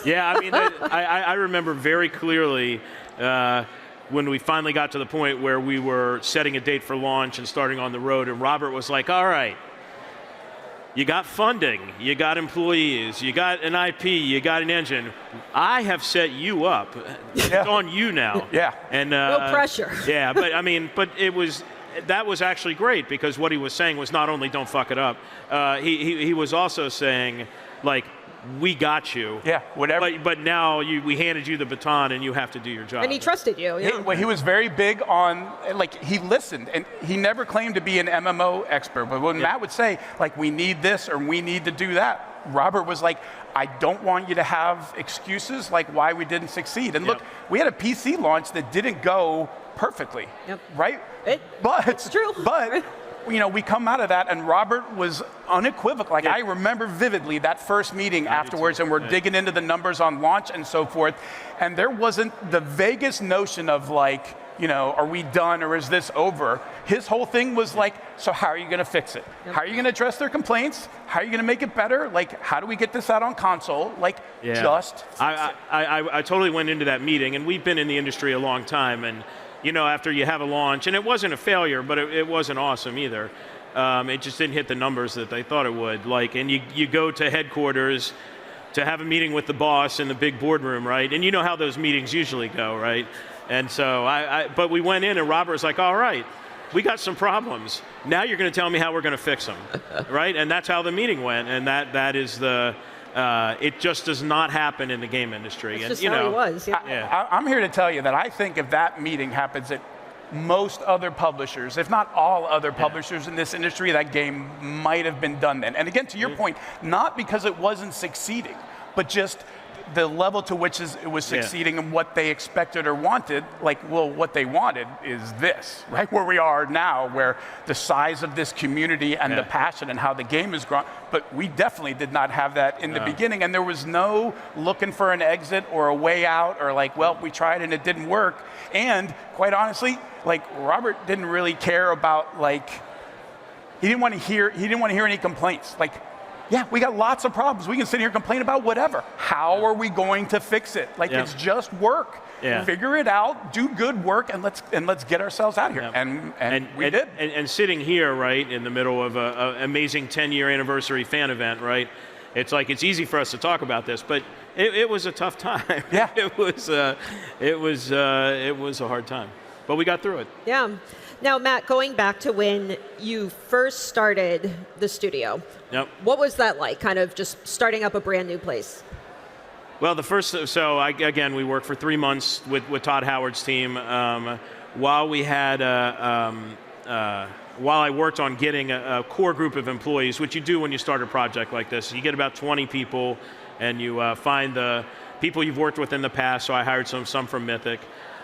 Yeah, I mean, I remember very clearly when we finally got to the point where we were setting a date for launch and starting on the road, and Robert was like, all right, you got funding, you got employees, you got an IP, you got an engine. I have set you up. It's on you now. And no pressure. But that was actually great, because what he was saying was not only don't fuck it up, he was also saying, like, we got you. Yeah, whatever. But now we handed you the baton and you have to do your job. And he trusted you. He was very big on, like, he listened, and he never claimed to be an MMO expert. But when Matt would say, like, we need this or we need to do that, Robert was like, I don't want you to have excuses like why we didn't succeed. And look, we had a PC launch that didn't go perfectly, right? It's true. But we come out of that, and Robert was unequivocal. Like, I remember vividly that first meeting afterwards, and we're digging into the numbers on launch and so forth, and there wasn't the vaguest notion of, like, are we done or is this over? His whole thing was like, so how are you going to fix it? How are you going to address their complaints? How are you going to make it better? Like, how do we get this out on console? Like, just fix it. I totally went into that meeting, and we've been in the industry a long time, and after you have a launch, and it wasn't a failure, but it wasn't awesome either. It just didn't hit the numbers that they thought it would. Like, and you go to headquarters to have a meeting with the boss in the big boardroom, right? And you know how those meetings usually go, right? And so but we went in, and Robert was like, all right, we got some problems. Now you're going to tell me how we're going to fix them, right? And that's how the meeting went, and that is the... it just does not happen in the game industry. It's just how he was. I'm here to tell you that I think if that meeting happens at most other publishers, if not all other publishers in this industry, that game might have been done then. And again, to your point, not because it wasn't succeeding, but just the level to which it was succeeding and what they expected or wanted, like, well, what they wanted is this, right? Where we are now, where the size of this community and the passion and how the game has grown. But we definitely did not have that in the beginning, and there was no looking for an exit or a way out or like, well, we tried and it didn't work. And quite honestly, like, Robert didn't really care about, like, he didn't want to hear any complaints. Like, yeah, we got lots of problems. We can sit here and complain about whatever. How are we going to fix it? Like, it's just work. Figure it out, do good work, and let's get ourselves out of here. And we did. And sitting here, right, in the middle of an amazing 10-year anniversary fan event, right? It's like, it's easy for us to talk about this, but it was a tough time. Yeah. it was a hard time, but we got through it. Yeah. Now, Matt, going back to when you first started the studio, what was that like, kind of just starting up a brand new place? Well, again, we worked for 3 months with Todd Howard's team while we had while I worked on getting a core group of employees, which you do when you start a project like this. You get about 20 people, and you find the people you've worked with in the past. So I hired some from Mythic.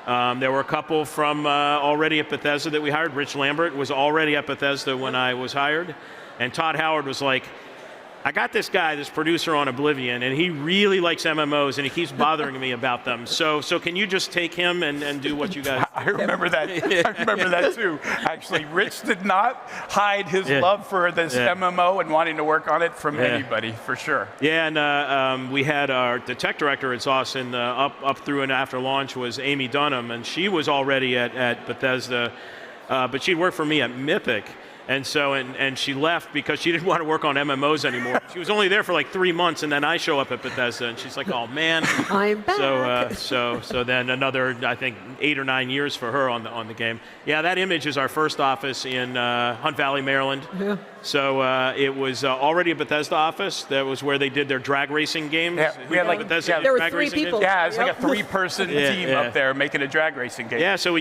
There were a couple from already at Bethesda that we hired. Rich Lambert was already at Bethesda when I was hired. And Todd Howard was like, I got this guy, this producer on Oblivion, and he really likes MMOs, and he keeps bothering me about them. So can you just take him and do what you guys do? I remember that. I remember that too. Actually, Rich did not hide his love for this MMO and wanting to work on it from anybody, for sure. Yeah, and we had the tech director at Sauce in the up through and after launch was Amy Dunham, and she was already at Bethesda, but she'd worked for me at Mythic. And so, and she left because she didn't want to work on MMOs anymore. She was only there for like 3 months, and then I show up at Bethesda, and she's like, "Oh man, I'm back." So then another, I think, 8 or 9 years for her on the game. Yeah, that image is our first office in Hunt Valley, Maryland. Yeah. So it was already a Bethesda office. That was where they did their drag racing games. Yeah, we had like Bethesda there were drag 3 racing people. games. Yeah, it's like a 3-person team up there making a drag racing game. Yeah, so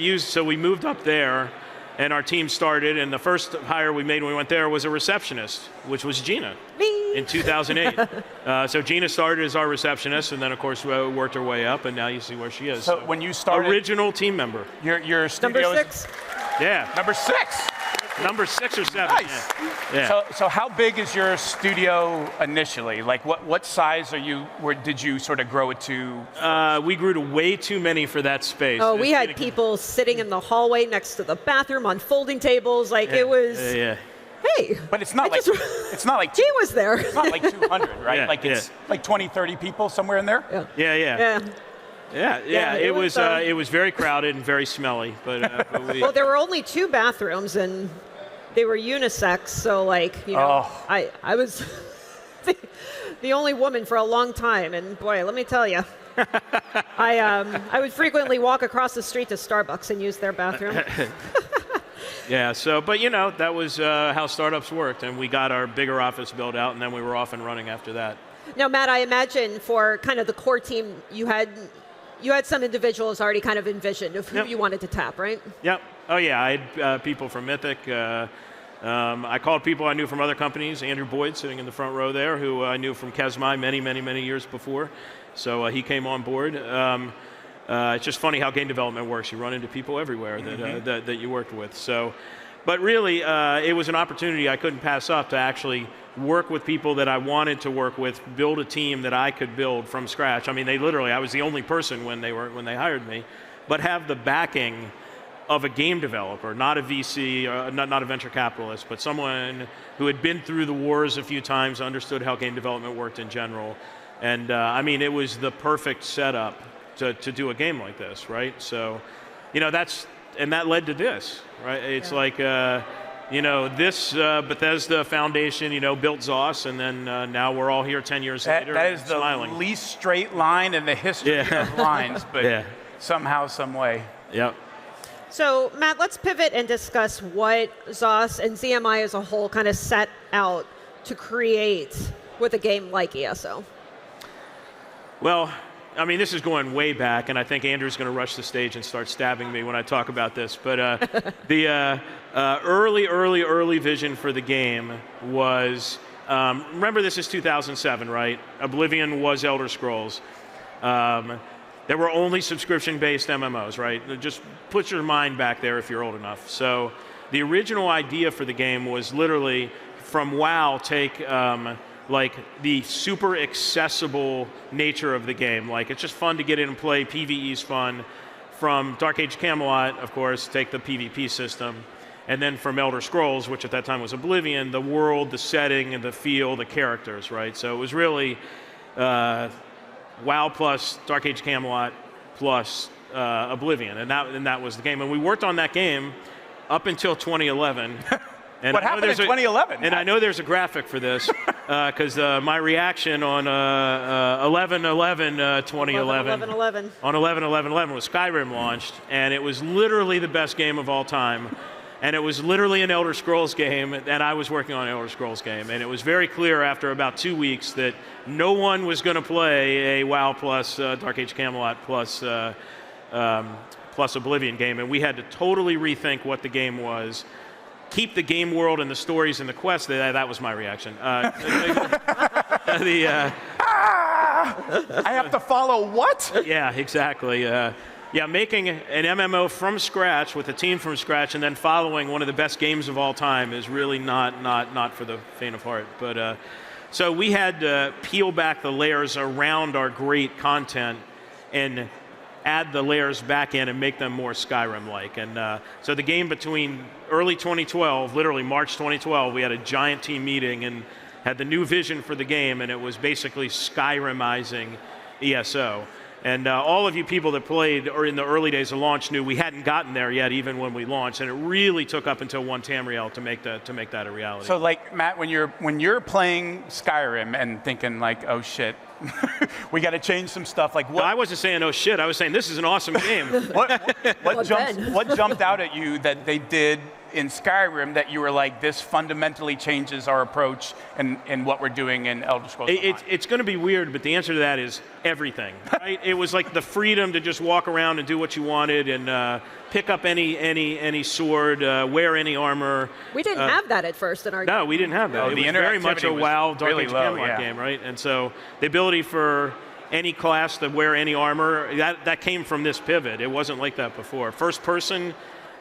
we moved up there. And our team started, and the first hire we made when we went there was a receptionist, which was Gina. Me. In 2008. So Gina started as our receptionist, and then, of course, worked her way up, and now you see where she is. So when you started... Original team member. Your studio Number 6? Yeah. Number 6? Number 6 or 7. Nice. Yeah. So how big is your studio initially? Like what size did you sort of grow it to? We grew to way too many for that space. Oh, we had people sitting in the hallway next to the bathroom on folding tables. Like it was. Hey. But it's not it's not like he was there. It's not like 200, right? Yeah, it's like 20, 30 people somewhere in there. Yeah. It was very crowded and very smelly, but well, there were only 2 bathrooms and they were unisex, so like I was the only woman for a long time, and boy, let me tell you, I would frequently walk across the street to Starbucks and use their bathroom. Yeah. So, but that was how startups worked, and we got our bigger office built out, and then we were off and running after that. Now, Matt, I imagine for kind of the core team, you had some individuals already kind of envisioned of who you wanted to tap, right? Yep. Oh, yeah. I had people from Mythic. I called people I knew from other companies. Andrew Boyd, sitting in the front row there, who I knew from Kesmai many years before. So he came on board. It's just funny how game development works. You run into people everywhere that you worked with. So, but really, it was an opportunity I couldn't pass up to actually work with people that I wanted to work with, build a team that I could build from scratch. I mean, I was the only person when they hired me, but have the backing of a game developer, not a VC, not a venture capitalist, but someone who had been through the wars a few times, understood how game development worked in general. And I mean, it was the perfect setup to do a game like this, right? So, that led to this, right? It's like, this Bethesda Foundation, built ZOS, and then now we're all here 10 years later. That is the smiling. least straight line in the history of lines, but somehow, some way. Yep. So, Matt, let's pivot and discuss what ZOS and ZMI as a whole kind of set out to create with a game like ESO. Well, I mean, this is going way back, and I think Andrew's going to rush the stage and start stabbing me when I talk about this. But the early vision for the game was, remember this is 2007, right? Oblivion was Elder Scrolls. There were only subscription-based MMOs, right? Just put your mind back there if you're old enough. So the original idea for the game was literally from WoW, take like the super accessible nature of the game. Like it's just fun to get in and play, PvE's fun. From Dark Age Camelot, of course, take the PvP system. And then from Elder Scrolls, which at that time was Oblivion, the world, the setting, and the feel, the characters, right? So it was really WoW plus Dark Age Camelot plus Oblivion, and that was the game. And we worked on that game up until 2011. And what happened in 2011? And I know there's a graphic for this, because my reaction on 11/11/2011 on 11/11/11 was Skyrim launched, and it was literally the best game of all time. And it was literally an Elder Scrolls game, and I was working on an Elder Scrolls game. And it was very clear after about 2 weeks that no one was going to play a WoW plus Dark Age Camelot plus Oblivion game. And we had to totally rethink what the game was. Keep the game world and the stories and the quests. That was my reaction. I have to follow what? Yeah, exactly. Yeah, making an MMO from scratch with a team from scratch and then following one of the best games of all time is really not for the faint of heart. But so we had to peel back the layers around our great content and add the layers back in and make them more Skyrim-like. And so the game between early 2012, literally March 2012, we had a giant team meeting and had the new vision for the game, and it was basically Skyrimizing ESO. And all of you people that played or in the early days of launch knew we hadn't gotten there yet, even when we launched, and it really took up until one Tamriel to make that a reality. So, like Matt, when you're playing Skyrim and thinking like, oh shit, we got to change some stuff. Like, what? No, I wasn't saying oh shit. I was saying this is an awesome game. what jumped out at you that they did in Skyrim that you were like, this fundamentally changes our approach and what we're doing in Elder Scrolls Online? It's going to be weird, but the answer to that is everything. Right? It was like the freedom to just walk around and do what you wanted and pick up any sword, wear any armor. We didn't have that at first in our game. No, we didn't have that. It was very much a WoW Dark Age Camelot game, right? And so the ability for any class to wear any armor, that came from this pivot. It wasn't like that before. First person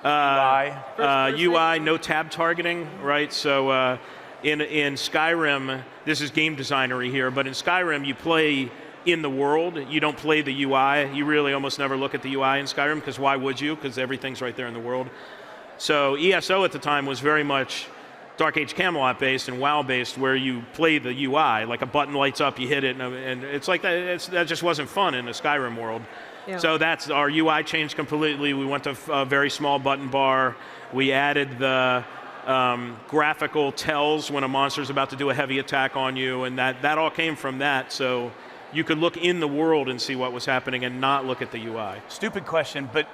UI, no tab targeting, right? So in Skyrim, this is game designery here, but in Skyrim you play in the world. You don't play the UI. You really almost never look at the UI in Skyrim, because why would you? Because everything's right there in the world. So ESO at the time was very much Dark Age Camelot based and WoW based, where you play the UI, like a button lights up, you hit it, and it's like that. That just wasn't fun in the Skyrim world. Yeah. So that's our UI changed completely. We went to a very small button bar. We added the graphical tells when a monster's about to do a heavy attack on you, and that all came from that. So you could look in the world and see what was happening and not look at the UI. Stupid question, but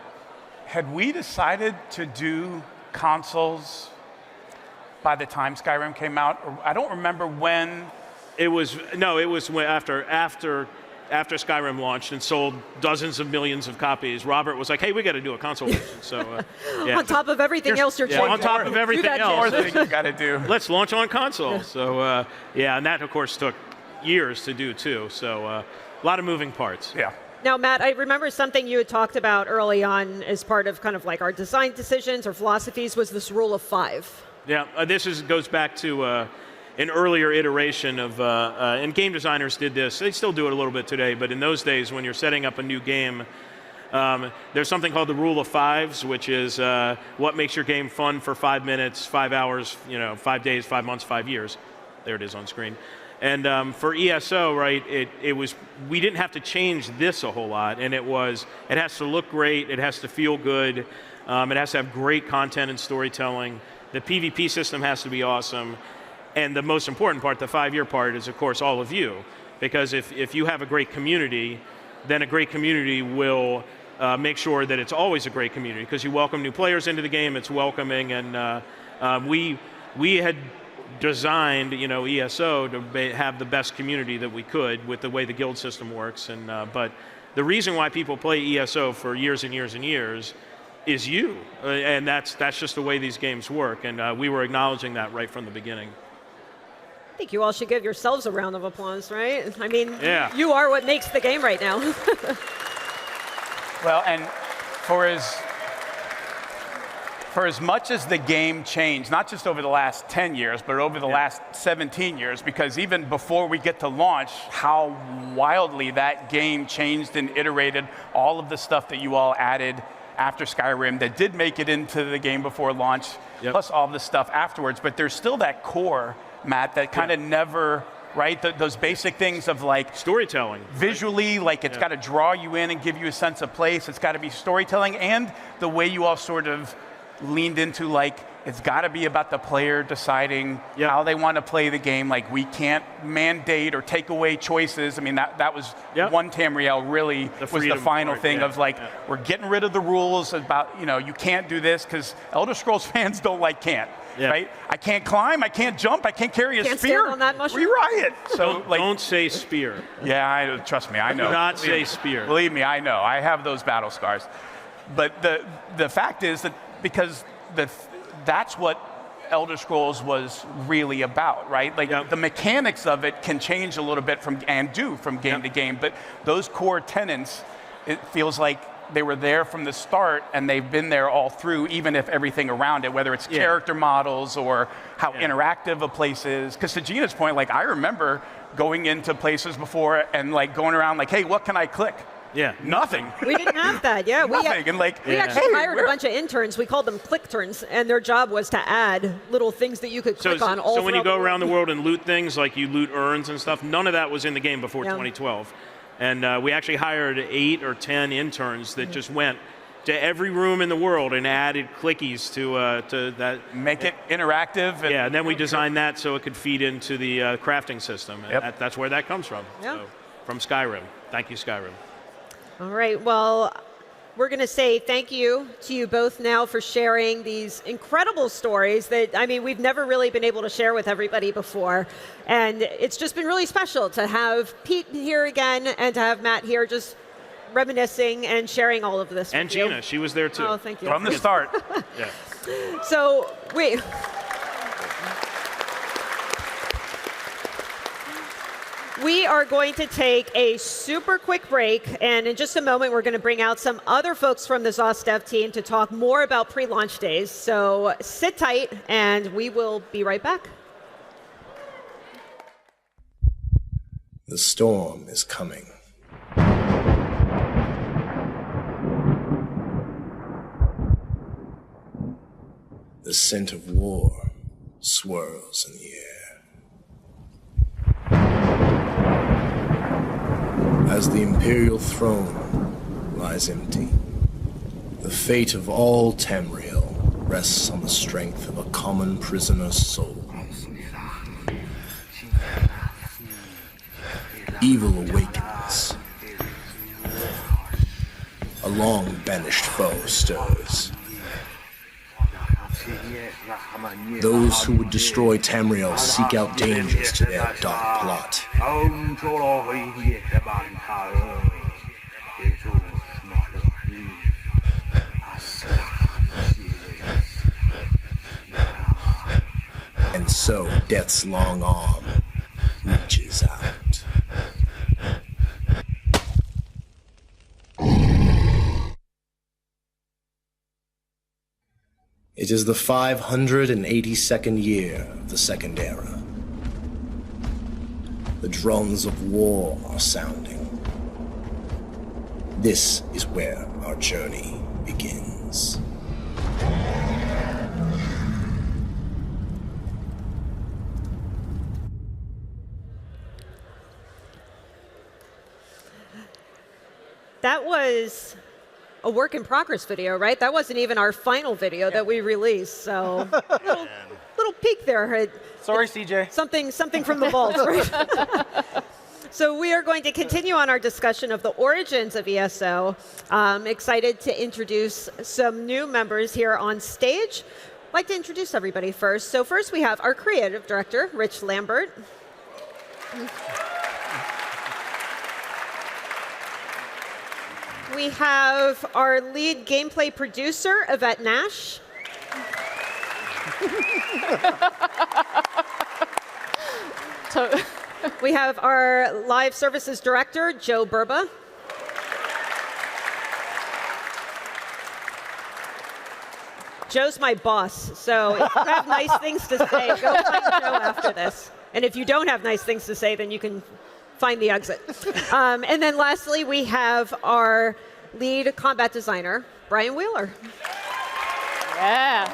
had we decided to do consoles by the time Skyrim came out? I don't remember when. It was after Skyrim launched and sold dozens of millions of copies. Robert was like, hey, we got to do a console version. So, yeah. On top of everything else you're trying on top of everything else. Thing you got to do. Let's launch on console. So, yeah, and that, of course, took years to do, too. So, a lot of moving parts. Yeah. Now, Matt, I remember something you had talked about early on as part of kind of like our design decisions or philosophies was this rule of 5. Yeah, this goes back to an earlier iteration of, and game designers did this. They still do it a little bit today, but in those days when you're setting up a new game, there's something called the rule of 5s, which is what makes your game fun for 5 minutes, 5 hours, 5 days, 5 months, 5 years. There it is on screen. And for ESO, right, we didn't have to change this a whole lot, and it has to look great, it has to feel good, it has to have great content and storytelling. The PvP system has to be awesome. And the most important part, the 5-year part, is, of course, all of you. Because if you have a great community, then a great community will make sure that it's always a great community. Because you welcome new players into the game, it's welcoming. And we had designed ESO to have the best community that we could with the way the guild system works. And but the reason why people play ESO for years and years and years is you. And that's just the way these games work. And we were acknowledging that right from the beginning. think you all should give yourselves a round of applause, right? I mean, Yeah. you are what makes the game right now. Well, and for as much as the game changed, not just over the last 10 years, but over the last 17 years, because even before we get to launch, how wildly that game changed and iterated, all of the stuff that you all added after Skyrim that did make it into the game before launch, plus all the stuff afterwards. But there's still that core, Matt, that kind of never, right? Those basic things of like storytelling. Visually, like it's got to draw you in and give you a sense of place. It's got to be storytelling, and the way you all sort of leaned into like, it's got to be about the player deciding how they want to play the game. Like we can't mandate or take away choices. I mean, that was one Tamriel really was the final thing of like, we're getting rid of the rules about, you can't do this because Elder Scrolls fans don't like can't. Right? I can't climb, I can't jump, I can't carry a spear. Stand on that mushroom? Rewrite it. So don't say spear. Yeah, trust me, I know. Do not say spear. Believe me, I know. I have those battle scars. But the fact is that because that's what Elder Scrolls was really about, right? Like the mechanics of it can change a little bit from game to game, but those core tenets, it feels like they were there from the start and they've been there all through, even if everything around it, whether it's character models or how interactive a place is. Because to Gina's point, like I remember going into places before and like going around like, hey, what can I click? Yeah. Nothing. We didn't have that, Nothing. And like, we actually hired a bunch of interns. We called them click turns, and their job was to add little things that you could click on. So when you go around the world and loot things, like you loot urns and stuff, none of that was in the game before 2012. And we actually hired 8 or 10 interns that just went to every room in the world and added clickies to that. Make it interactive. And then we designed that so it could feed into the crafting system. And that's where that comes from. So, from Skyrim. Thank you, Skyrim. All right, well, we're going to say thank you to you both now for sharing these incredible stories that, I mean, we've never really been able to share with everybody before. And it's just been really special to have Pete here again and to have Matt here just reminiscing and sharing all of this And with you. Gina, she was there too. Oh, thank you. From the start. So, wait. We are going to take a super quick break, and in just a moment, we're going to bring out some other folks from the ZOS Dev team to talk more about pre-launch days. So sit tight, and we will be right back. The storm is coming. The scent of war swirls in the air. As the Imperial throne lies empty, the fate of all Tamriel rests on the strength of a common prisoner's soul. Evil awakens. A long-banished foe stirs. Those who would destroy Tamriel seek out dangers to their dark plot. And so Death's long arm reaches out. It is the 582nd year of the Second Era. The drums of war are sounding. This is where our journey begins. That was a work in progress video, right? That wasn't even our final video that we released. So little peek there. Sorry, CJ. Something from the vault, right? So we are going to continue on our discussion of the origins of ESO. Excited to introduce some new members here on stage. I'd like to introduce everybody first. So first we have our creative director, Rich Lambert. We have our lead gameplay producer, Yvette Nash. We have our live services director, Joe Burba. Joe's my boss, so if you have nice things to say, go find Joe after this. And if you don't have nice things to say, then you can find the exit. And then lastly, we have our lead combat designer, Brian Wheeler. Yeah.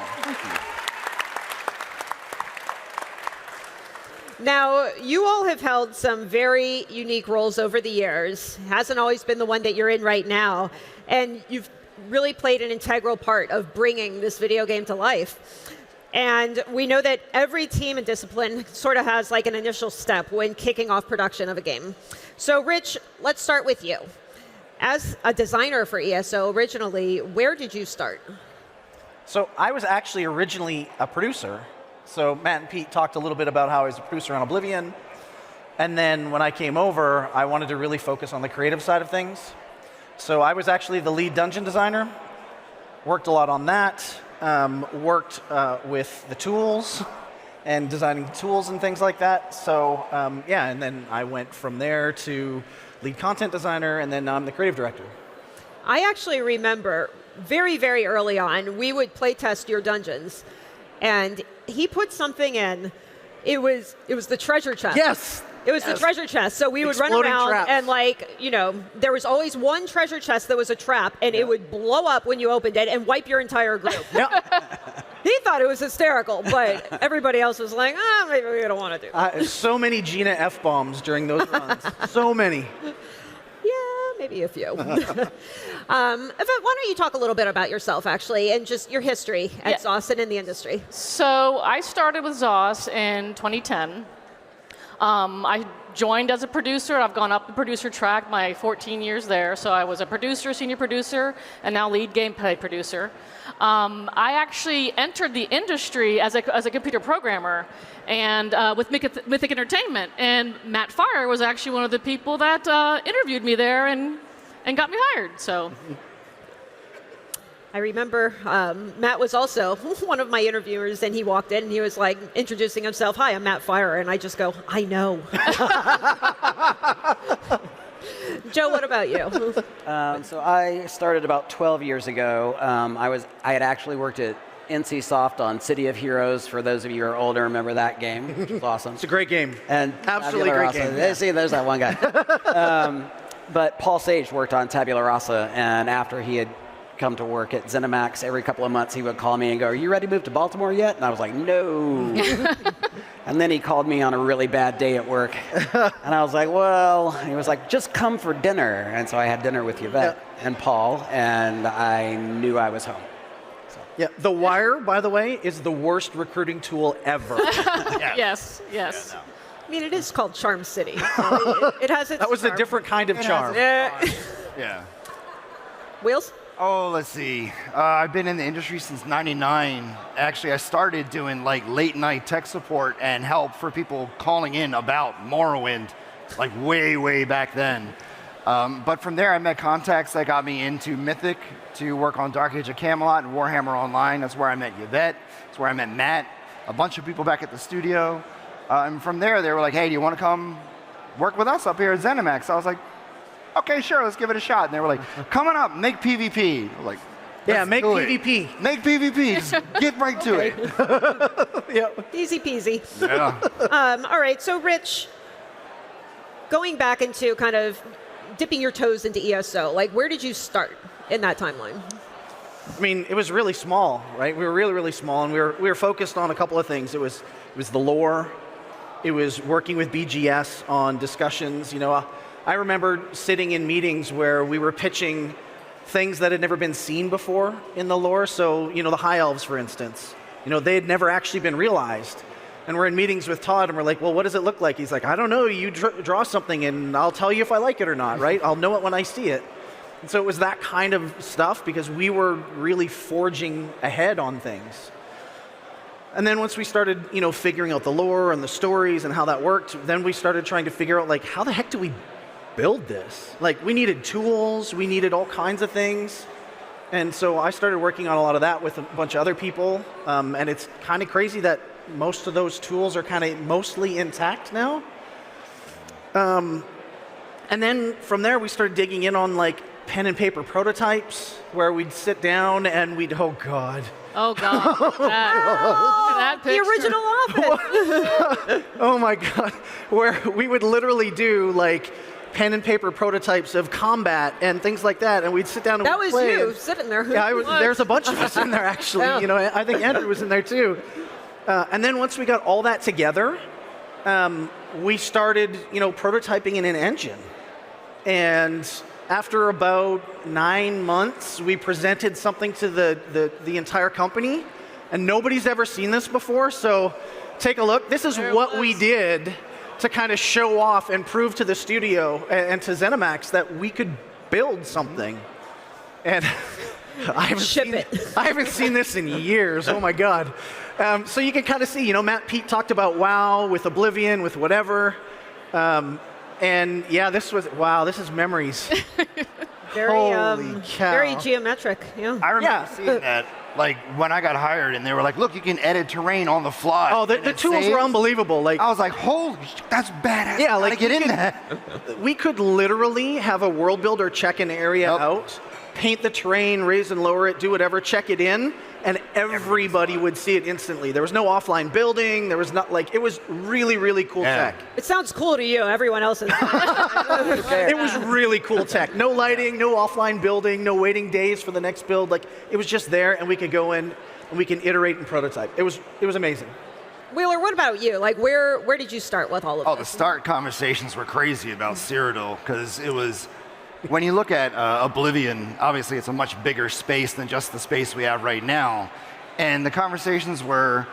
Now, you all have held some very unique roles over the years. Hasn't always been the one that you're in right now. And you've really played an integral part of bringing this video game to life. And we know that every team and discipline sort of has like an initial step when kicking off production of a game. So Rich, let's start with you. As a designer for ESO originally, where did you start? So I was actually originally a producer. So Matt and Pete talked a little bit about how I was a producer on Oblivion. And then when I came over, I wanted to really focus on the creative side of things. So I was actually the lead dungeon designer, worked a lot on that, worked with the tools and designing tools and things like that. So yeah, and then I went from there to lead content designer, and then I'm the creative director. I actually remember very, very early on, we would play test your dungeons, and he put something in. It was the treasure chest. Yes. It was the treasure chest. So we would run around traps. And there was always one treasure chest that was a trap, and it would blow up when you opened it and wipe your entire group. He thought it was hysterical, but everybody else was like, maybe we don't want to do it. So many Gina F-bombs during those runs. So many. Yeah, maybe a few. Why don't you talk a little bit about yourself, actually, and just your history at ZOS and in the industry? So I started with ZOS in 2010. I joined as a producer. I've gone up the producer track my 14 years there. So I was a producer, senior producer, and now lead gameplay producer. I actually entered the industry as a computer programmer and with Mythic Entertainment. And Matt Firor was actually one of the people that interviewed me there and got me hired. So. I remember Matt was also one of my interviewers, and he walked in and he was like introducing himself. Hi, I'm Matt Firor, and I just go, I know. Joe, what about you? So I started about 12 years ago. I had actually worked at NCSoft on City of Heroes. For those of you who are older, remember that game, which was awesome. It's a great game. And absolutely great game. Yeah. See, there's that one guy. But Paul Sage worked on Tabula Rasa, and after he had come to work at Zenimax, every couple of months he would call me and go, are you ready to move to Baltimore yet? And I was like, no. And then he called me on a really bad day at work. And I was like, well, and he was like, just come for dinner. And so I had dinner with Yvette and Paul, and I knew I was home. So. Yeah, The Wire, by the way, is the worst recruiting tool ever. Yes. Yeah, no. I mean, it is called Charm City. So it has its That was charm. a different kind of charm. Yeah. Wheels? Oh, let's see. I've been in the industry since '99. Actually, I started doing like late night tech support and help for people calling in about Morrowind, like way back then. But from there, I met contacts that got me into Mythic to work on Dark Age of Camelot and Warhammer Online. That's where I met Yvette. That's where I met Matt, a bunch of people back at the studio. And from there, they were like, hey, do you want to come work with us up here at Zenimax? I was like, okay, sure, let's give it a shot. And they were like, coming up, make PvP. I was like, yeah, make PvP. Make PvP. Just get right to it. Yep. Easy peasy. Yeah. All right, so Rich, going back into kind of dipping your toes into ESO, like where did you start in that timeline? I mean, it was really small, right? We were really small, and we were focused on a couple of things. It was the lore. It was working with BGS on discussions. You know, I remember sitting in meetings where we were pitching things that had never been seen before in the lore. So, you know, the High Elves, for instance, you know, they had never actually been realized. And we're in meetings with Todd, and we're like, well, what does it look like? He's like, I don't know. You draw something, and I'll tell you if I like it or not, right? I'll know it when I see it. And so it was that kind of stuff because we were really forging ahead on things. And then once we started, you know, figuring out the lore and the stories and how that worked, then we started trying to figure out, like, how the heck do we build this? Like, we needed tools, we needed all kinds of things. And so I started working on a lot of that with a bunch of other people. And it's kind of crazy that most of those tools are kind of mostly intact now. And then from there, we started digging in on like pen and paper prototypes, where we'd sit down and we'd, oh God. Oh God, that The original office. Oh my God, where we would literally do like pen and paper prototypes of combat and things like that, and we'd sit down and That we'd was play. you sitting there. Yeah, there's a bunch of us in there actually. Yeah. You know, I think Andrew was in there too. And then once we got all that together, we started, prototyping in an engine. And after about 9 months, we presented something to the entire company, and nobody's ever seen this before. So take a look. This is what we did to kind of show off and prove to the studio and to Zenimax that we could build something. And I haven't seen this in years. Oh my God. So you can kind of see, Matt Pete talked about WoW with Oblivion, with whatever. And yeah, this is memories. Holy cow. Very geometric. Yeah. I remember seeing that, like when I got hired, and they were like, "Look, you can edit terrain on the fly." Oh, the tools were unbelievable. Like I was like, "Holy, that's badass!" Yeah, like get in that. We could literally have a world builder check an area out, paint the terrain, raise and lower it, do whatever, check it in, and everybody would see it instantly. There was no offline building. There was not it was really, really cool tech. It sounds cool to you. Everyone else is. It was really cool tech. No lighting, no offline building, no waiting days for the next build. Like it was just there, and we could go in and we can iterate and prototype. It was amazing. Wheeler, what about you? Like, where did you start with all of The this? start conversations were crazy about Citadel, because it was. When you look at Oblivion, obviously it's a much bigger space than just the space we have right now. And the conversations were,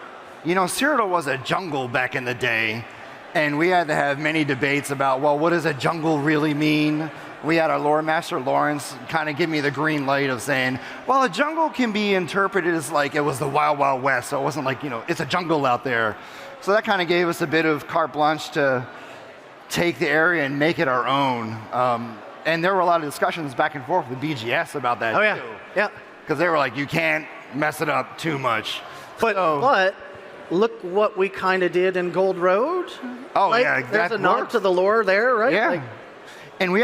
Citadel was a jungle back in the day, and we had to have many debates about, well, what does a jungle really mean? We had our lore master, Lawrence, kind of give me the green light of saying, well, a jungle can be interpreted as like it was the Wild Wild West, so it wasn't like, it's a jungle out there. So that kind of gave us a bit of carte blanche to take the area and make it our own. And there were a lot of discussions back and forth with BGS about that too. Yeah. Because they were like, you can't mess it up too much. But look what we kind of did in Gold Road. Oh, There's a nod to the lore there, right? Yeah. And we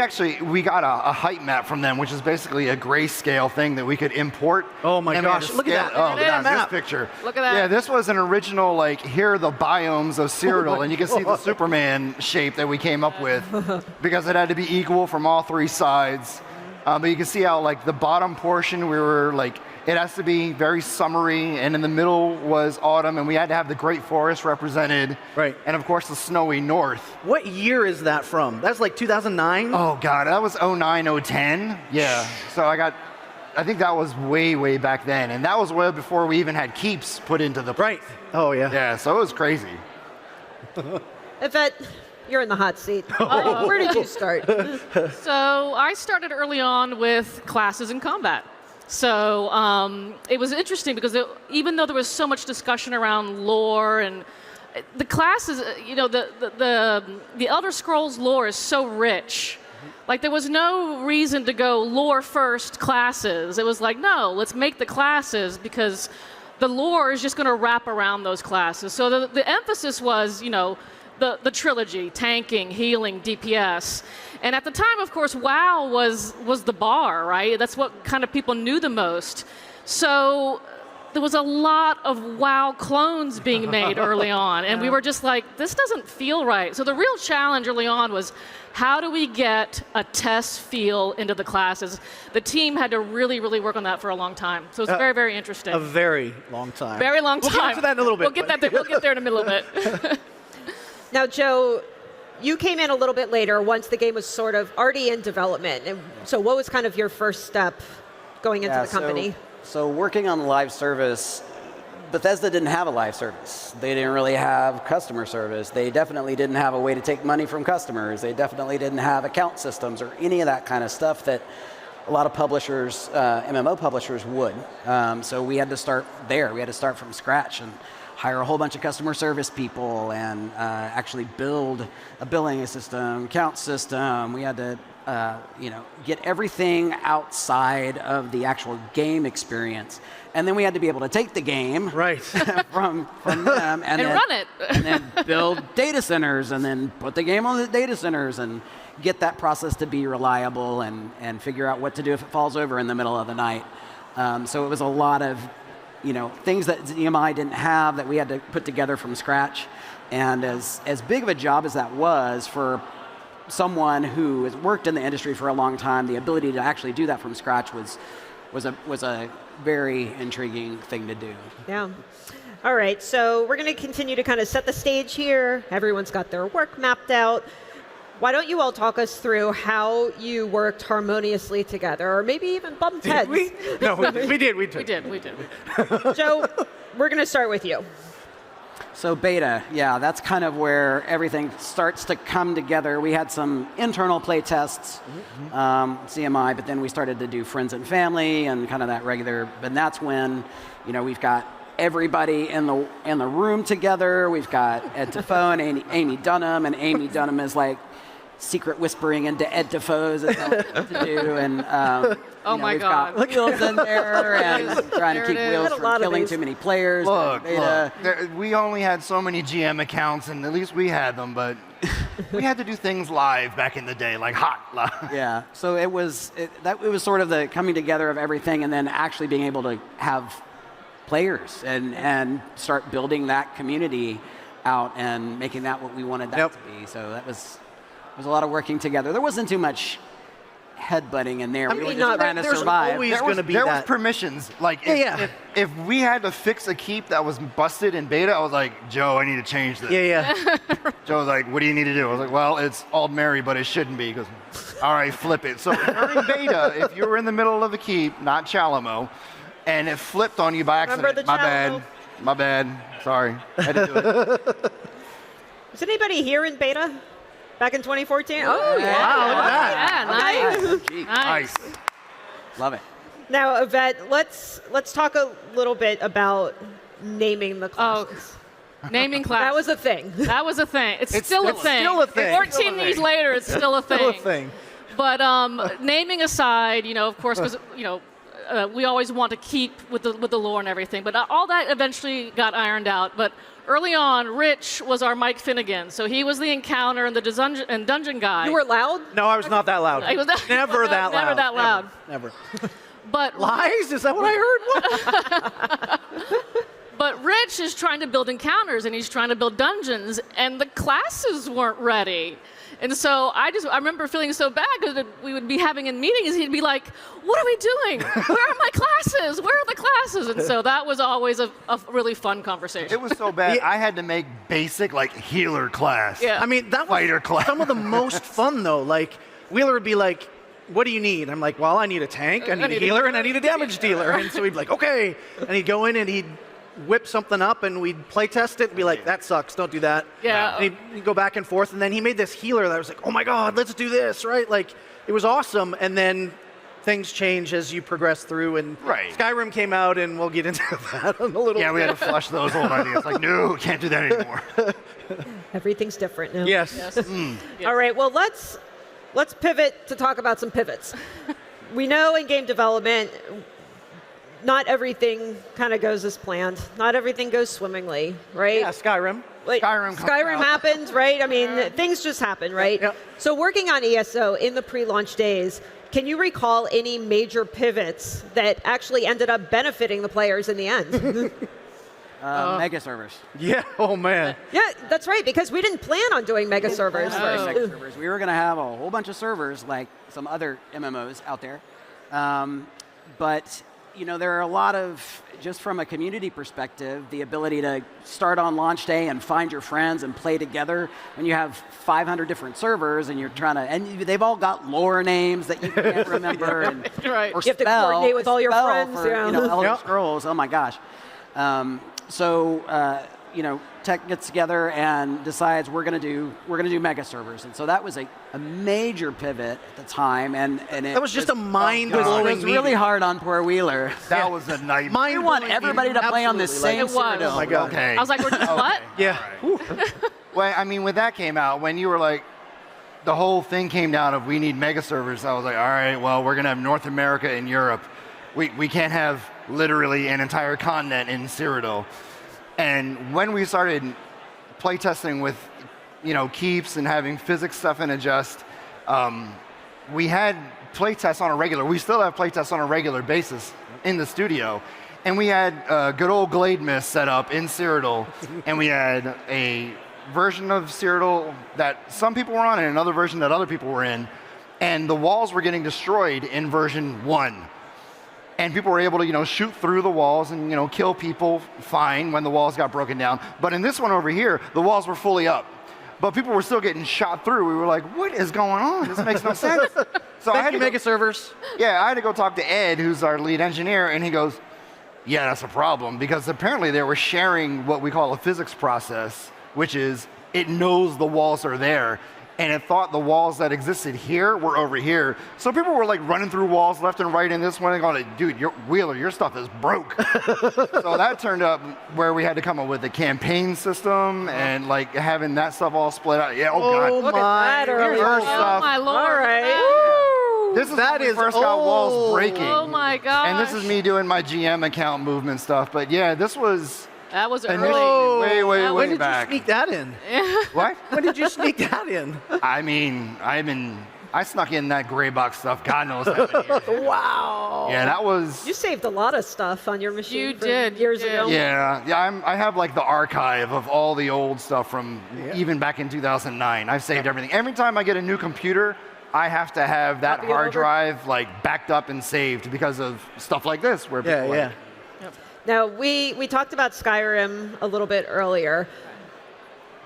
got a height map from them, which is basically a grayscale thing that we could import. Oh my gosh, look at that. Oh, God, this picture. Look at that. Yeah, this was an original, here are the biomes of Citadel, and you can see the Superman shape that we came up with, because it had to be equal from all three sides. But you can see how, the bottom portion, we were, it has to be very summery, and in the middle was autumn, and we had to have the Great Forest represented. Right. And, of course, the snowy north. What year is that from? That's 2009? Oh, God, that was 09, 010. Yeah. So I think that was way, way back then. And that was way before we even had keeps put into the... Right. Oh, yeah. Yeah, so it was crazy. Yvette, you're in the hot seat. Where did you start? So I started early on with classes and combat. So it was interesting because even though there was so much discussion around lore and the classes, the Elder Scrolls lore is so rich. Like there was no reason to go lore first, classes. It was like, no, let's make the classes because the lore is just going to wrap around those classes. So the emphasis was, the trilogy, tanking, healing, DPS. And at the time, of course, WoW was the bar, right? That's what kind of people knew the most. So there was a lot of WoW clones being made early on. And we were just like, this doesn't feel right. So the real challenge early on was, how do we get a test feel into the classes? The team had to really, really work on that for a long time. So it's very, very interesting. A very long time. Very long time. We'll get to that in a little bit. We'll get there in a little bit. Now, Joe, you came in a little bit later once the game was sort of already in development. And so what was kind of your first step going into the company? So working on the live service, Bethesda didn't have a live service. They didn't really have customer service. They definitely didn't have a way to take money from customers. They definitely didn't have account systems or any of that kind of stuff that a lot of publishers, MMO publishers would. So we had to start there. We had to start from scratch and hire a whole bunch of customer service people and actually build a billing system, account system. We had to get everything outside of the actual game experience. And then we had to be able to take the game from them and then run it. and then build data centers and then put the game on the data centers and get that process to be reliable and figure out what to do if it falls over in the middle of the night. So it was a lot of things that ZMI didn't have that we had to put together from scratch. And as big of a job as that was for someone who has worked in the industry for a long time, the ability to actually do that from scratch was a very intriguing thing to do. Yeah. All right, so we're going to continue to kind of set the stage here. Everyone's got their work mapped out. Why don't you all talk us through how you worked harmoniously together, or maybe even bumped heads? No, we did. We did. Joe, we're going to start with you. So beta, yeah, that's kind of where everything starts to come together. We had some internal play tests, CMI, but then we started to do friends and family and kind of that regular. And that's when, we've got everybody in the room together. We've got Ed Defoe and Amy Dunham, and Amy Dunham is like secret whispering into Ed Defoe's to do, and oh my we've God, got Wheels in there and trying to keep Wheels from killing too many players. Look, we only had so many GM accounts, and at least we had them, but we had to do things live back in the day, like hot live. Yeah, so it was sort of the coming together of everything, and then actually being able to have players and start building that community out and making that what we wanted that to be. So that was a lot of working together. There wasn't too much headbutting in there. We were just trying to survive. There was permissions. Like if we had to fix a keep that was busted in beta, I was like, Joe, I need to change this. Joe was like, what do you need to do? I was like, well, it's Old Mary, but it shouldn't be. He goes, all right, flip it. So during beta, if you were in the middle of a keep, not Chalamo, and it flipped on you by accident, my bad, sorry, I had to do it. Is anybody here in beta? Back in 2014? Oh, yeah. Wow, look Yeah, at nice. Nice. Love it. Now, Yvette, let's talk a little bit about naming the classes. Naming classes. That was a thing. That was a thing. It's still a thing. Still a thing. 14 years later, it's still a thing. Still a thing. But naming aside, of course, because we always want to keep with the lore and everything. But all that eventually got ironed out. But early on, Rich was our Mike Finnegan. So he was the encounter and the dungeon guy. You were loud? No, I was not that loud. I was never that loud. Never that loud. Never. But lies? Is that what I heard? But Rich is trying to build encounters and he's trying to build dungeons, and the classes weren't ready. And so I remember feeling so bad because we would be having in meetings, he'd be like, what are we doing? Where are my classes? Where are the classes? And so that was always a really fun conversation. It was so bad, I had to make basic, healer class. Yeah. I mean, that Fighter was class. some of the most fun, though. Like, Wheeler would be like, what do you need? I'm like, well, I need a tank, I need a healer, and I need a damage dealer. And so he'd be like, okay. And he'd go in and he'd whip something up and we'd play test it and be like, that sucks, don't do that. Yeah. And he'd go back and forth, and then he made this healer that was like, oh my God, let's do this, right? Like, it was awesome, and then things change as you progress through, and Skyrim came out, and we'll get into that in a little bit. Yeah, we had to flush those old ideas. Like, no, can't do that anymore. Everything's different now. Yes. All right, well, let's pivot to talk about some pivots. We know in game development, not everything kind of goes as planned. Not everything goes swimmingly, right? Yeah, Skyrim. Skyrim happens, right? I mean, things just happen, right? Yep. So working on ESO in the pre-launch days, can you recall any major pivots that actually ended up benefiting the players in the end? Mega servers. Yeah, oh man. Yeah, that's right, because we didn't plan on doing mega servers first. Mega servers. We were going to have a whole bunch of servers like some other MMOs out there. But there are a lot of, just from a community perspective, the ability to start on launch day and find your friends and play together when you have 500 different servers and you're trying to, and they've all got lore names that you can't remember. And, right. Or you have to coordinate with all your friends. For, Elder Scrolls, oh my gosh. Tech gets together and decides we're gonna do mega servers, and so that was a major pivot at the time, and that was just a mind-blowing. It was really hard on poor Wheeler. That was a nightmare. We want everybody to play on the same server. Oh my God. Okay. I was like, we're doing what? Yeah. Well, I mean, when that came out, when you were like, the whole thing came down of we need mega servers. I was like, all right, well, we're going to have North America and Europe. We can't have literally an entire continent in Citadel. And when we started playtesting with, keeps and having physics stuff in adjust, we had playtests on a regular. We still have playtests on a regular basis in the studio. And we had good old Glade Mist set up in Citadel, and we had a version of Citadel that some people were on and another version that other people were in, and the walls were getting destroyed in version 1. And people were able to, shoot through the walls and, kill people fine when the walls got broken down. But in this one over here, the walls were fully up. But people were still getting shot through. We were like, what is going on? This makes no sense. So I had to mega servers. Yeah, I had to go talk to Ed, who's our lead engineer, and he goes, yeah, that's a problem. Because apparently they were sharing what we call a physics process, which is it knows the walls are there. And it thought the walls that existed here were over here. So people were like running through walls left and right in this one and going, dude, Wheeler, your stuff is broke. So that turned up where we had to come up with a campaign system and like having that stuff all split out. Yeah, God. Look at that early. Oh my Lord. All right. This is when we first got walls breaking. Oh my gosh. And this is me doing my GM account movement stuff. But yeah, this was... That was early. way When did back. you sneak that in? What? When did you sneak that in? I mean, I snuck in that gray box stuff. God knows how many years. Wow. Yeah, that was. You saved a lot of stuff on your machine. You did. Years ago. Yeah. I have like the archive of all the old stuff from even back in 2009. I've saved everything. Every time I get a new computer, I have to have that hard drive like backed up and saved because of stuff like this, where people like, Now, we talked about Skyrim a little bit earlier.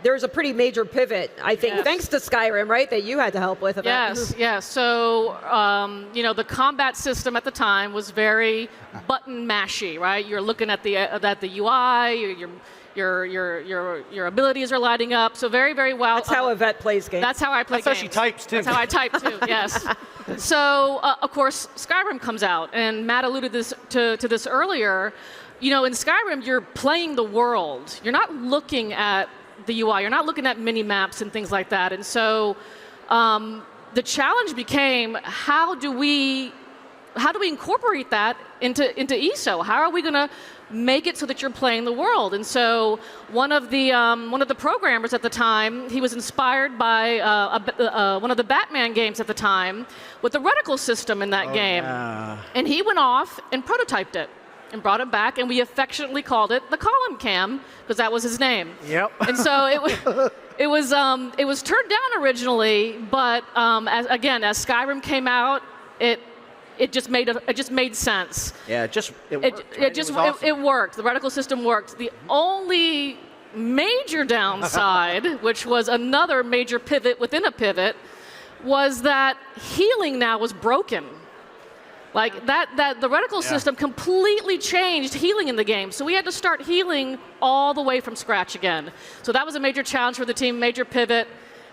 There's a pretty major pivot, I think, thanks to Skyrim, right, that you had to help with. Yes. So, the combat system at the time was very button mashy, right? You're looking at the UI, your abilities are lighting up. So very, very well. That's how a vet plays games. That's how I play games. That's how she types, too. That's how I type, too, yes. So, of course, Skyrim comes out, and Matt alluded to this earlier. In Skyrim, you're playing the world. You're not looking at the UI. You're not looking at mini maps and things like that. And so the challenge became, how do we incorporate that into ESO? How are we going to make it so that you're playing the world? And so one of the programmers at the time, he was inspired by one of the Batman games at the time with the reticle system in that game. Yeah. And he went off and prototyped it and brought it back, and we affectionately called it the Column Cam because that was his name. Yep. And so it was turned down originally, but as Skyrim came out, it just made sense. Yeah, it worked. It worked. The reticle system worked. The only major downside, which was another major pivot within a pivot, was that healing now was broken. Like that the reticle system completely changed healing in the game. So we had to start healing all the way from scratch again. So that was a major challenge for the team, major pivot,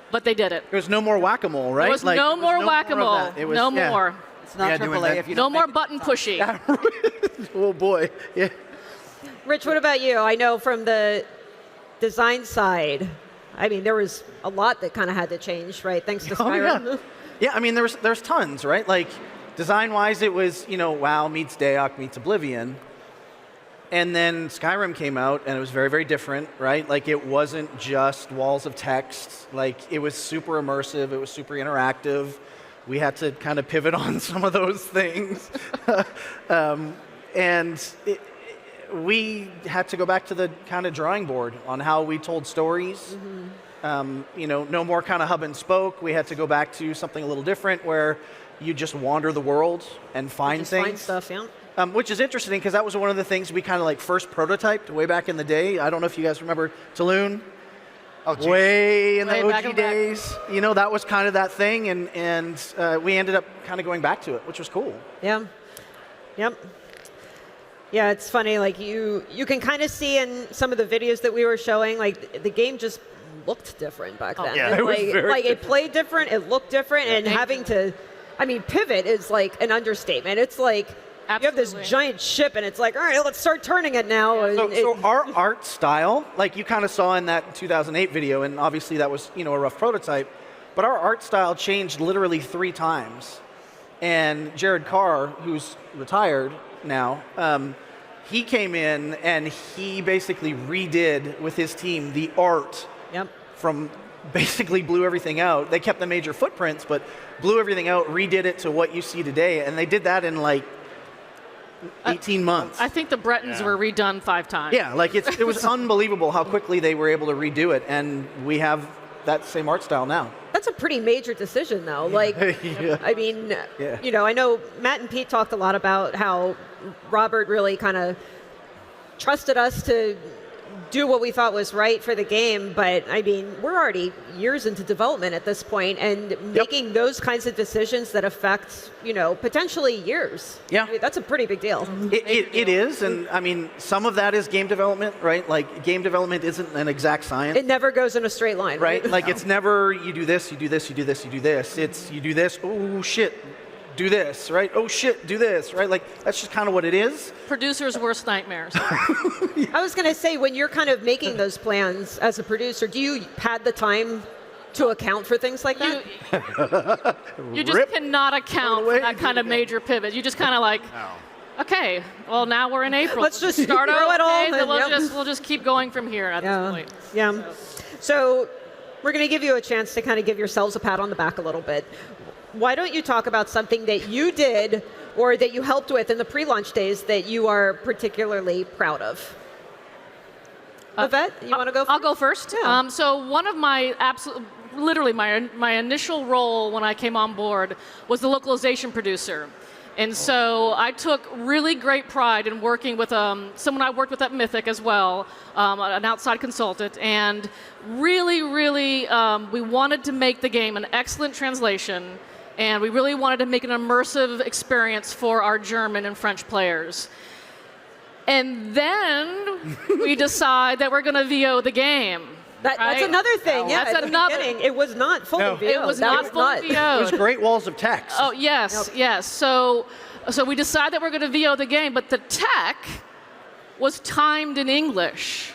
but they did it. There was no more whack-a-mole, right? There was no more whack-a-mole. No more. It's not AAA if you no don't more button pushy. Oh boy. Yeah. Rich, what about you? I know from the design side, I mean, there was a lot that kind of had to change, right? Thanks to Skyrim. Yeah, I mean, there's tons, right? Like, design-wise, it was, WoW meets Daeok meets Oblivion. And then Skyrim came out, and it was very, very different, right? Like, it wasn't just walls of text. Like, it was super immersive. It was super interactive. We had to kind of pivot on some of those things. We had to go back to the kind of drawing board on how we told stories. Mm-hmm. No more kind of hub and spoke. We had to go back to something a little different where you just wander the world and find things. Find stuff, yeah. Which is interesting because that was one of the things we kind of like first prototyped way back in the day. I don't know if you guys remember Tulun. Oh, geez. Way in the OG days. That was kind of that thing, and we ended up kind of going back to it, which was cool. Yeah. Yep. Yeah, it's funny. Like you can kind of see in some of the videos that we were showing, like the game just looked different back then. Yeah, it was very it played different, it looked different, and having to, pivot is like an understatement. It's like you have this giant ship, and it's like, all right, let's start turning it now. Yeah. So our art style, like you kind of saw in that 2008 video, and obviously that was a rough prototype, But our art style changed literally 3 times. And Jared Carr, who's retired now, he came in and he basically redid with his team the art from basically blew everything out. They kept the major footprints, but blew everything out, redid it to what you see today. And they did that in like 18 months. I think the Bretons were redone 5 times. Yeah, like it was unbelievable how quickly they were able to redo it. And we have that same art style now. That's a pretty major decision, though. Like, I mean, you know, I know Matt and Pete talked a lot about how Robert really kind of trusted us to do what we thought was right for the game, but I mean, we're already years into development at this point, and making those kinds of decisions that affect, you know, potentially years. Yeah. I mean, that's a pretty big deal. It is, and I mean, some of that is game development, right? Like, game development isn't an exact science. It never goes in a straight line, right? Like, it's never you do this, you do this, you do this, you do this. It's you do this, oh shit, do this, right? Oh shit, do this, right? Like, that's just kind of what it is. Producers' worst nightmares. I was going to say, when you're kind of making those plans as a producer, do you pad the time to account for things like that? You just cannot account for that kind of major pivot. You just kind of like, okay, well, now we're in April. Let's just start throw over. it all Okay, then in, we'll just keep going from here at this point. Yeah. So we're going to give you a chance to kind of give yourselves a pat on the back a little bit. Why don't you talk about something that you did or that you helped with in the pre-launch days that you are particularly proud of? Yvette, you want to go first? I'll go first. Yeah. So one of my literally my initial role when I came on board was the localization producer. And so I took really great pride in working with someone I worked with at Mythic as well, an outside consultant, and really, we wanted to make the game an excellent translation, and we really wanted to make an immersive experience for our German and French players. And then we decide that we're going to VO the game. That's another thing. Yeah, that's at the beginning, it was not fully VO. It was not fully VO. It was great walls of text. Oh yes, yes. So we decided that we're going to VO the game, but the tech was timed in English.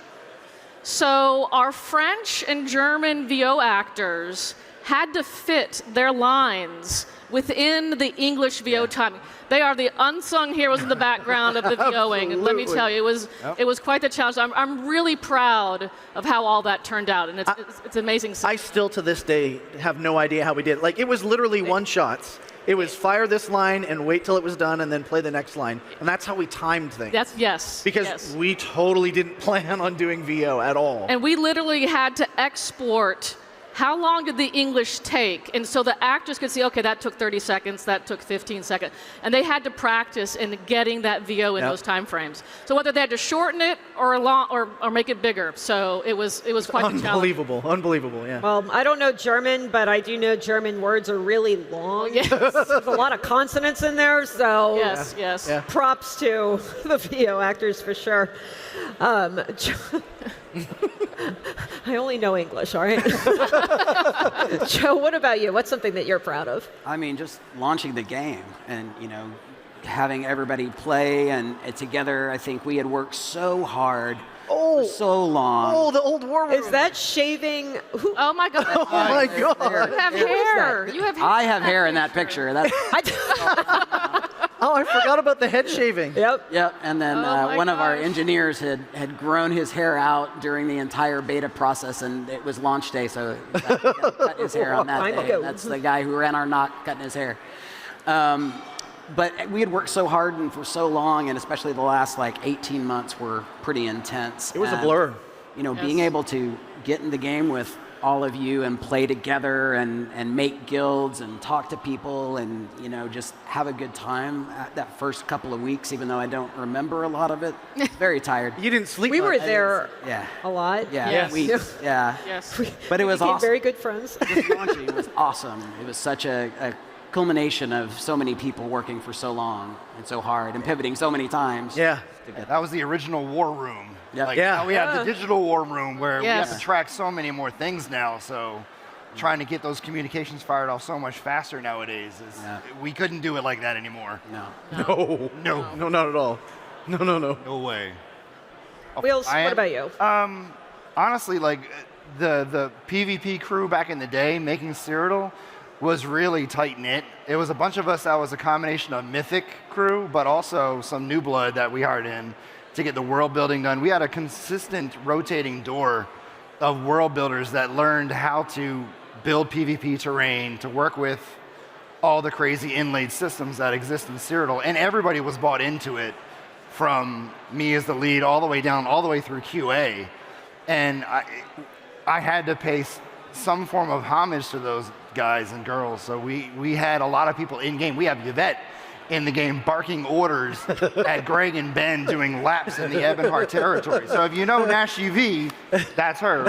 So our French and German VO actors had to fit their lines within the English VO timing. They are the unsung heroes in the background of the VOing. And let me tell you, it was quite the challenge. I'm really proud of how all that turned out, and it's amazing. I still, to this day, have no idea how we did it. Like, it was literally one-shots. It was fire this line and wait till it was done and then play the next line. And that's how we timed things. Because we totally didn't plan on doing VO at all. And we literally had to export how long did the English take? And so the actors could see, okay, that took 30 seconds, that took 15 seconds. And they had to practice in getting that VO in those time frames. So whether they had to shorten it or make it bigger. So it was quite the challenge. Unbelievable, yeah. Well, I don't know German, but I do know German words are really long. Yes. There's a lot of consonants in there, so yes. Props to the VO actors for sure. I only know English, all right? Joe, what about you? What's something that you're proud of? I mean, just launching the game and, having everybody play and together. I think we had worked so hard for so long. Oh, the old war room. Is that shaving? Oh, my God. Oh, my God. You have hair. You have hair. I have hair in that picture. Oh, I forgot about the head shaving. Yep, and then one of our engineers had grown his hair out during the entire beta process, and it was launch day, so he cut his hair on that day. That's the guy who ran our knock cutting his hair. But we had worked so hard and for so long, and especially the last 18 months were pretty intense. It was a blur. Being able to get in the game with all of you and play together and make guilds and talk to people and just have a good time that first couple of weeks, even though I don't remember a lot of it. Very tired. You didn't sleep We much. were there a lot. Yes. Yes. But it was became awesome. very good friends. Just launching was awesome. It was such a culmination of so many people working for so long and so hard and pivoting so many times. Yeah, that was the original war room. Now we have the digital war room where we have to track so many more things now. So trying to get those communications fired off so much faster nowadays we couldn't do it like that anymore. No, not at all. No. No way. Wheels, what about you? Honestly, the PvP crew back in the day making Citadel was really tight-knit. It was a bunch of us that was a combination of Mythic crew, but also some new blood that we hired in to get the world building done. We had a consistent rotating door of world builders that learned how to build PvP terrain, to work with all the crazy inlaid systems that exist in Citadel, and everybody was bought into it, from me as the lead all the way down, all the way through QA. And I had to pay some form of homage to those guys and girls. So we had a lot of people in game. We have Yvette in the game barking orders at Greg and Ben doing laps in the Ebonheart territory. So if you know Nash UV, that's her.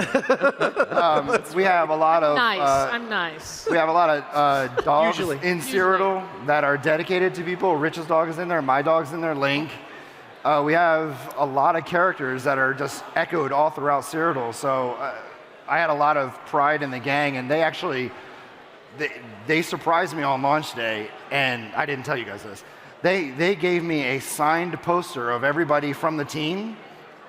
We have a lot of I'm nice. We have a lot of dogs in Citadel that are dedicated to people. Rich's dog is in there. My dog's in there. Link. We have a lot of characters that are just echoed all throughout Citadel. So I had a lot of pride in the gang, and they actually. They surprised me on launch day, and I didn't tell you guys this. They gave me a signed poster of everybody from the team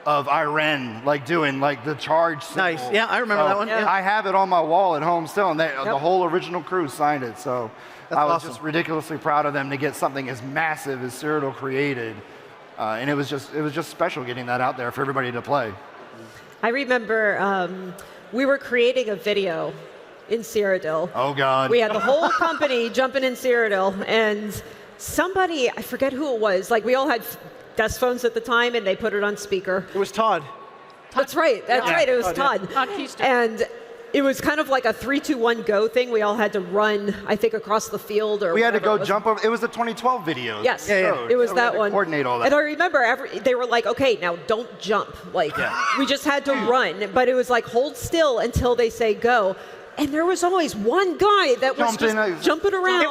of Iren, like doing like the charge symbol. Nice. Yeah, I remember that one. Yeah. I have it on my wall at home still, and the whole original crew signed it. So I was just ridiculously proud of them to get something as massive as Citadel created, and it was just special getting that out there for everybody to play. I remember we were creating a video in Citadel. Oh, God. We had the whole company jumping in Citadel, and somebody, I forget who it was, like we all had desk phones at the time, and they put it on speaker. It was Todd. That's right, right, it was Todd. Todd Keystone. And it was kind of like a 3, 2, 1, go thing. We all had to run, I think, across the field. Or we had to go jump over. It was the 2012 video. Yes, it was that one. Coordinate all that. And I remember they were like, okay, now don't jump. Like, we just had to run, but it was like, hold still until they say go. And there was always one guy that was just jumping around.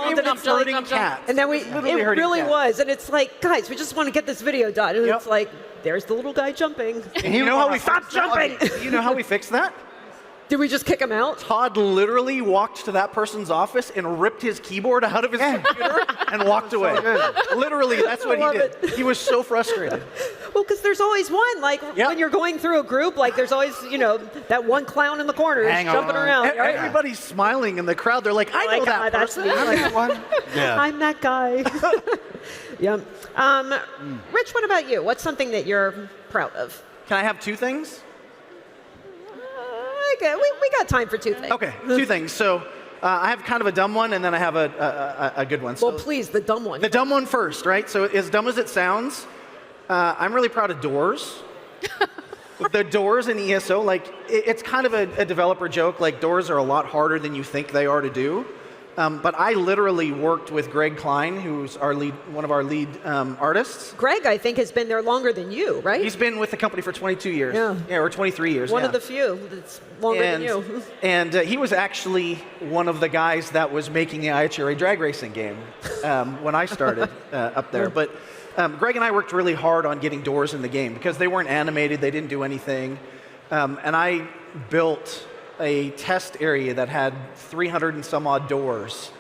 And then it really was. And it's like, guys, we just want to get this video done. And it's like, there's the little guy jumping. And you know how we stop jumping? You know how we fixed that? Did we just kick him out? Todd literally walked to that person's office and ripped his keyboard out of his computer and walked away. Literally, that's what he did. He was so frustrated. Well, because there's always one. Like, when you're going through a group, like, there's always, that one clown in the corner who's jumping around. Right? Everybody's smiling in the crowd. They're like, I know that person. I'm that one. I'm that guy. Rich, what about you? What's something that you're proud of? Can I have two things? Okay, we got time for two things. Okay, two things. So I have kind of a dumb one, and then I have a good one. Well, please, the dumb one. The dumb one first, right? So as dumb as it sounds, I'm really proud of doors. The doors in ESO, like, it's kind of a developer joke. Like, doors are a lot harder than you think they are to do. But I literally worked with Greg Klein, who's one of our lead artists. Greg, I think, has been there longer than you, right? He's been with the company for 22 years. Yeah, or 23 years. One of the few that's longer than you. And he was actually one of the guys that was making the IHRA drag racing game when I started up there. But Greg and I worked really hard on getting doors in the game because they weren't animated, they didn't do anything. And I built a test area that had 300 and some odd doors.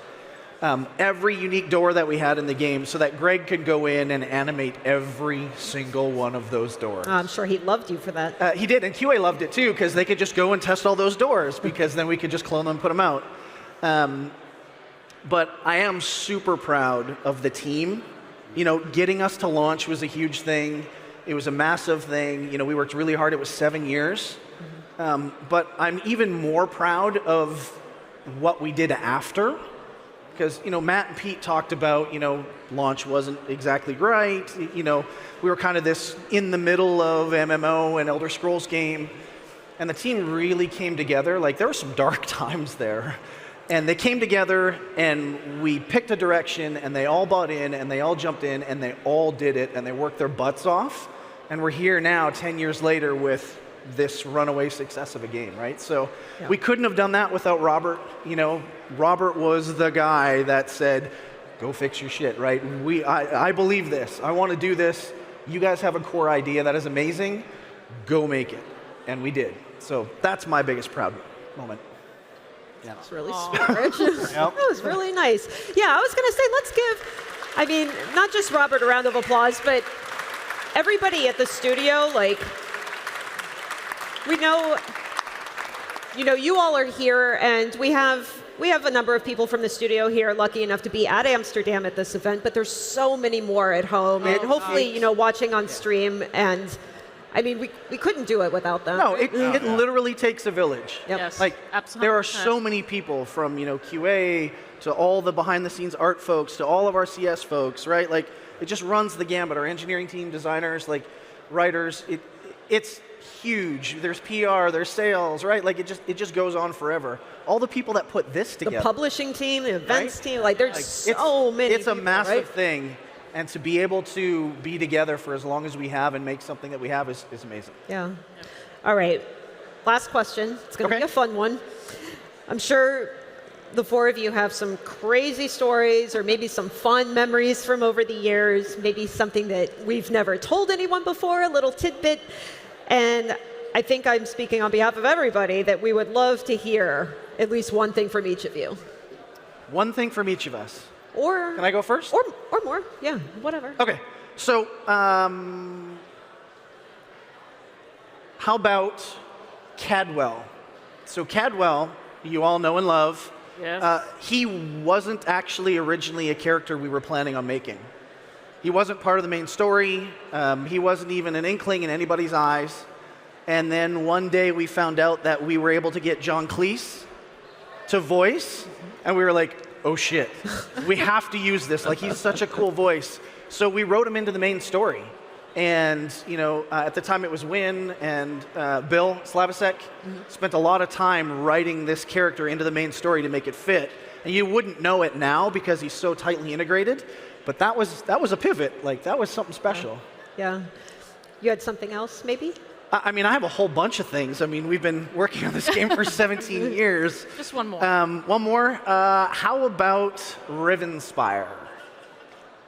Every unique door that we had in the game so that Greg could go in and animate every single one of those doors. I'm sure he loved you for that. He did, and QA loved it too because they could just go and test all those doors because then we could just clone them and put them out. But I am super proud of the team. Getting us to launch was a huge thing. It was a massive thing. We worked really hard. It was 7 years. But I'm even more proud of what we did after, because Matt and Pete talked about launch wasn't exactly right. We were kind of this in the middle of MMO and Elder Scrolls game, and the team really came together. Like, there were some dark times there, and they came together and we picked a direction, and they all bought in and they all jumped in and they all did it and they worked their butts off, and we're here now 10 years later with this runaway success of a game, right? So we couldn't have done that without Robert. Robert was the guy that said, go fix your shit, right? I believe this. I want to do this. You guys have a core idea that is amazing. Go make it. And we did. So that's my biggest proud moment. Yeah. That's really sweet, Rich. That was really nice. Yeah, I was going to say, let's give, not just Robert a round of applause, but everybody at the studio, like, we know you know, you all are here, and we have a number of people from the studio here lucky enough to be at Amsterdam at this event, but there's so many more at home, and hopefully, you know, watching on stream. And I mean, we couldn't do it without them. No, it literally takes a village. Yep. Yes, Like, absolutely. there are so many people from, you know, QA to all the behind-the-scenes art folks to all of our CS folks, right? Like, it just runs the gambit. Our engineering team, designers, like, writers, it's huge. There's PR, there's sales, right? Like, it just goes on forever. All the people that put this together. The publishing team, the events team, like, there's Like, so many It's a people, massive right? thing. And to be able to be together for as long as we have and make something that we have is amazing. Yeah. All right. Last question. It's going to be a fun one. I'm sure the four of you have some crazy stories or maybe some fun memories from over the years, maybe something that we've never told anyone before, a little tidbit. And I think I'm speaking on behalf of everybody that we would love to hear at least one thing from each of you. One thing from each of us. Or can I go first? Or more. Yeah, whatever. Okay. So, how about Cadwell? So Cadwell, you all know and love. Yes. He wasn't actually originally a character we were planning on making. He wasn't part of the main story. He wasn't even an inkling in anybody's eyes. And then one day we found out that we were able to get John Cleese to voice, and we were like, oh shit, we have to use this. Like, he's such a cool voice. So we wrote him into the main story. And, you know, at the time it was Win and Bill Slavisek spent a lot of time writing this character into the main story to make it fit. And you wouldn't know it now because he's so tightly integrated. But that was a pivot. Like, that was something special. Yeah. You had something else, maybe? I mean, I have a whole bunch of things. I mean, we've been working on this game for 17 years. Just one more. One more. How about Rivenspire?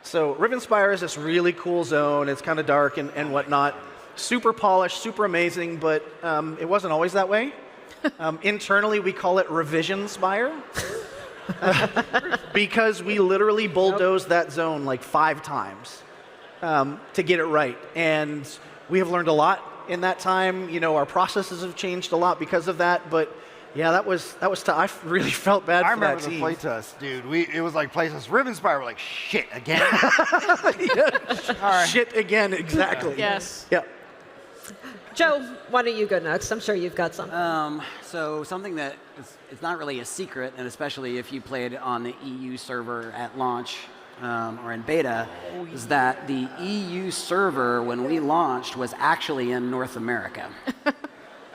So Rivenspire is this really cool zone. It's kind of dark and whatnot. Super polished, super amazing, but it wasn't always that way. Internally, we call it Revision Spire. Because we literally bulldozed that zone like 5 times to get it right. And we have learned a lot in that time. You know, our processes have changed a lot because of that, but yeah, that was tough. I really felt bad for that team. I remember the playtest, dude. It was like playtest Rivenspire. We're like, shit again. Shit again, exactly. Yes. Yeah. Joe, why don't you go next? I'm sure you've got something. So something that it's not really a secret, and especially if you played on the EU server at launch or in beta, is that the EU server, when we launched, was actually in North America.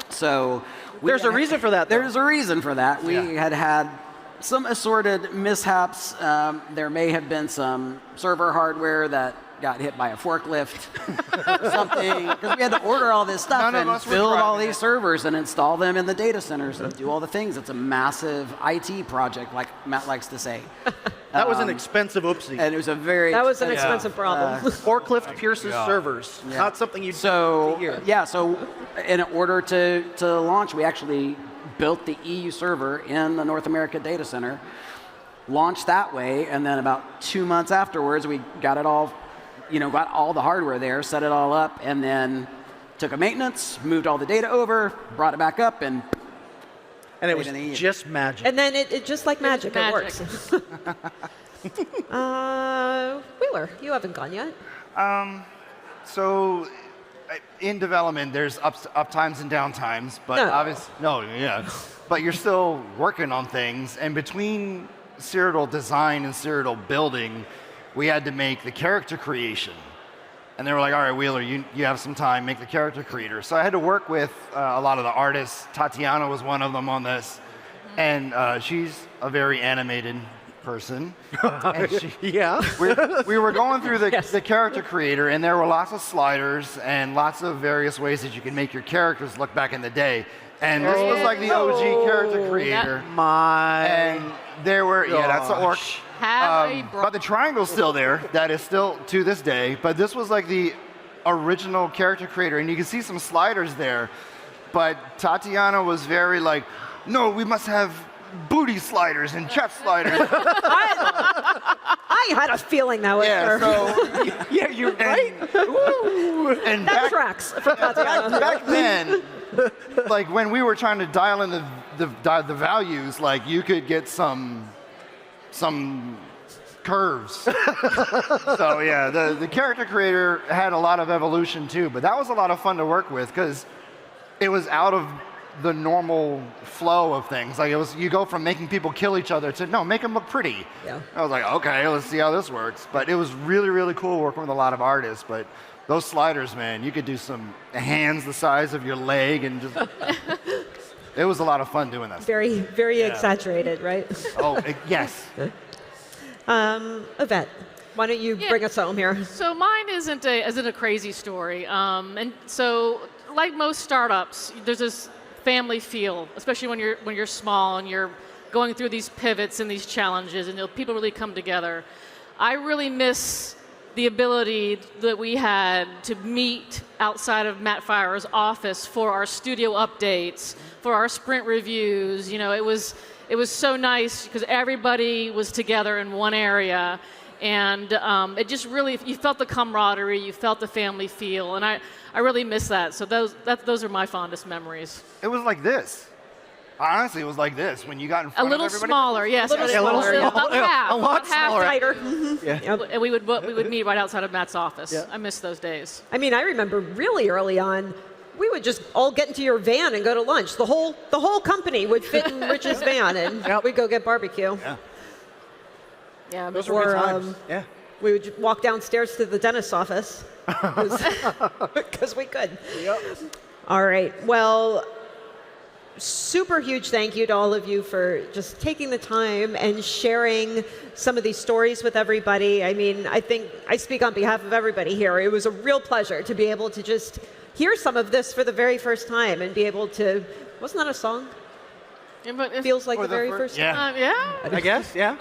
So there's a reason for that. There's a reason for that. We had some assorted mishaps. There may have been some server hardware that got hit by a forklift or something, because we had to order all this stuff and build all these servers and install them in the data centers and do all the things. It's a massive IT project, like Matt likes to say. That was an expensive oopsie. And it was a very expensive problem. Forklift pierces servers. Yeah. Not something you'd hear. Yeah, so in order to launch, we actually built the EU server in the North America data center, launched that way, and then about 2 months afterwards, we got it all, got all the hardware there, set it all up, and then took a maintenance, moved all the data over, brought it back up, and it was just magic. And then it just like magic, it works. Wheeler, you haven't gone yet. So in development, there's up times and down times, but but you're still working on things. And between Citadel design and Citadel building, we had to make the character creation. And they were like, all right, Wheeler, you have some time, make the character creator. So I had to work with a lot of the artists. Tatiana was one of them on this. And she's a very animated person. And we were going through the character creator, and there were lots of sliders and lots of various ways that you can make your characters look back in the day. And this was like the OG character creator. And there were, that's the orc. But the triangle's still there. That is still to this day. But this was like the original character creator. And you can see some sliders there. But Tatiana was very like, no, we must have booty sliders and chest sliders. I had a feeling that was her. Yeah, you're right. And that tracks for Tatiana. Back then, like when we were trying to dial in the values, like you could get some curves. So yeah, the character creator had a lot of evolution too, but that was a lot of fun to work with because it was out of the normal flow of things. Like you go from making people kill each other to no, make them look pretty. Yeah. I was like, okay, let's see how this works. But it was really, really cool working with a lot of artists. But those sliders, man, you could do some hands the size of your leg and just. It was a lot of fun doing that. Very, very exaggerated, right? Oh, yes. Yvette, why don't you bring us home here? So mine isn't a crazy story, and so like most startups, there's this family feel, especially when you're small and you're going through these pivots and these challenges, and people really come together. I really miss the ability that we had to meet outside of Matt Firor's office for our studio updates, for our sprint reviews. You know, it was so nice because everybody was together in one area, and it just really, you felt the camaraderie, you felt the family feel, and I really miss that. So those are my fondest memories. It was like this. Honestly, it was like this when you got in front of everybody. A little smaller, yes. A little smaller. About half. A lot smaller. Tighter. Yeah. And we would meet right outside of Matt's office. Yeah. I miss those days. I mean, I remember really early on, we would just all get into your van and go to lunch. The whole company would fit in Rich's van, and we'd go get barbecue. Yeah. Yeah. Those were good times. Yeah. We would just walk downstairs to the dentist's office because we could. Yep. All right. Well, super huge thank you to all of you for just taking the time and sharing some of these stories with everybody. I mean, I think I speak on behalf of everybody here. It was a real pleasure to be able to just hear some of this for the very first time and be able to, wasn't that a song? Yeah, but it feels like the very first time. Yeah. I guess, yeah.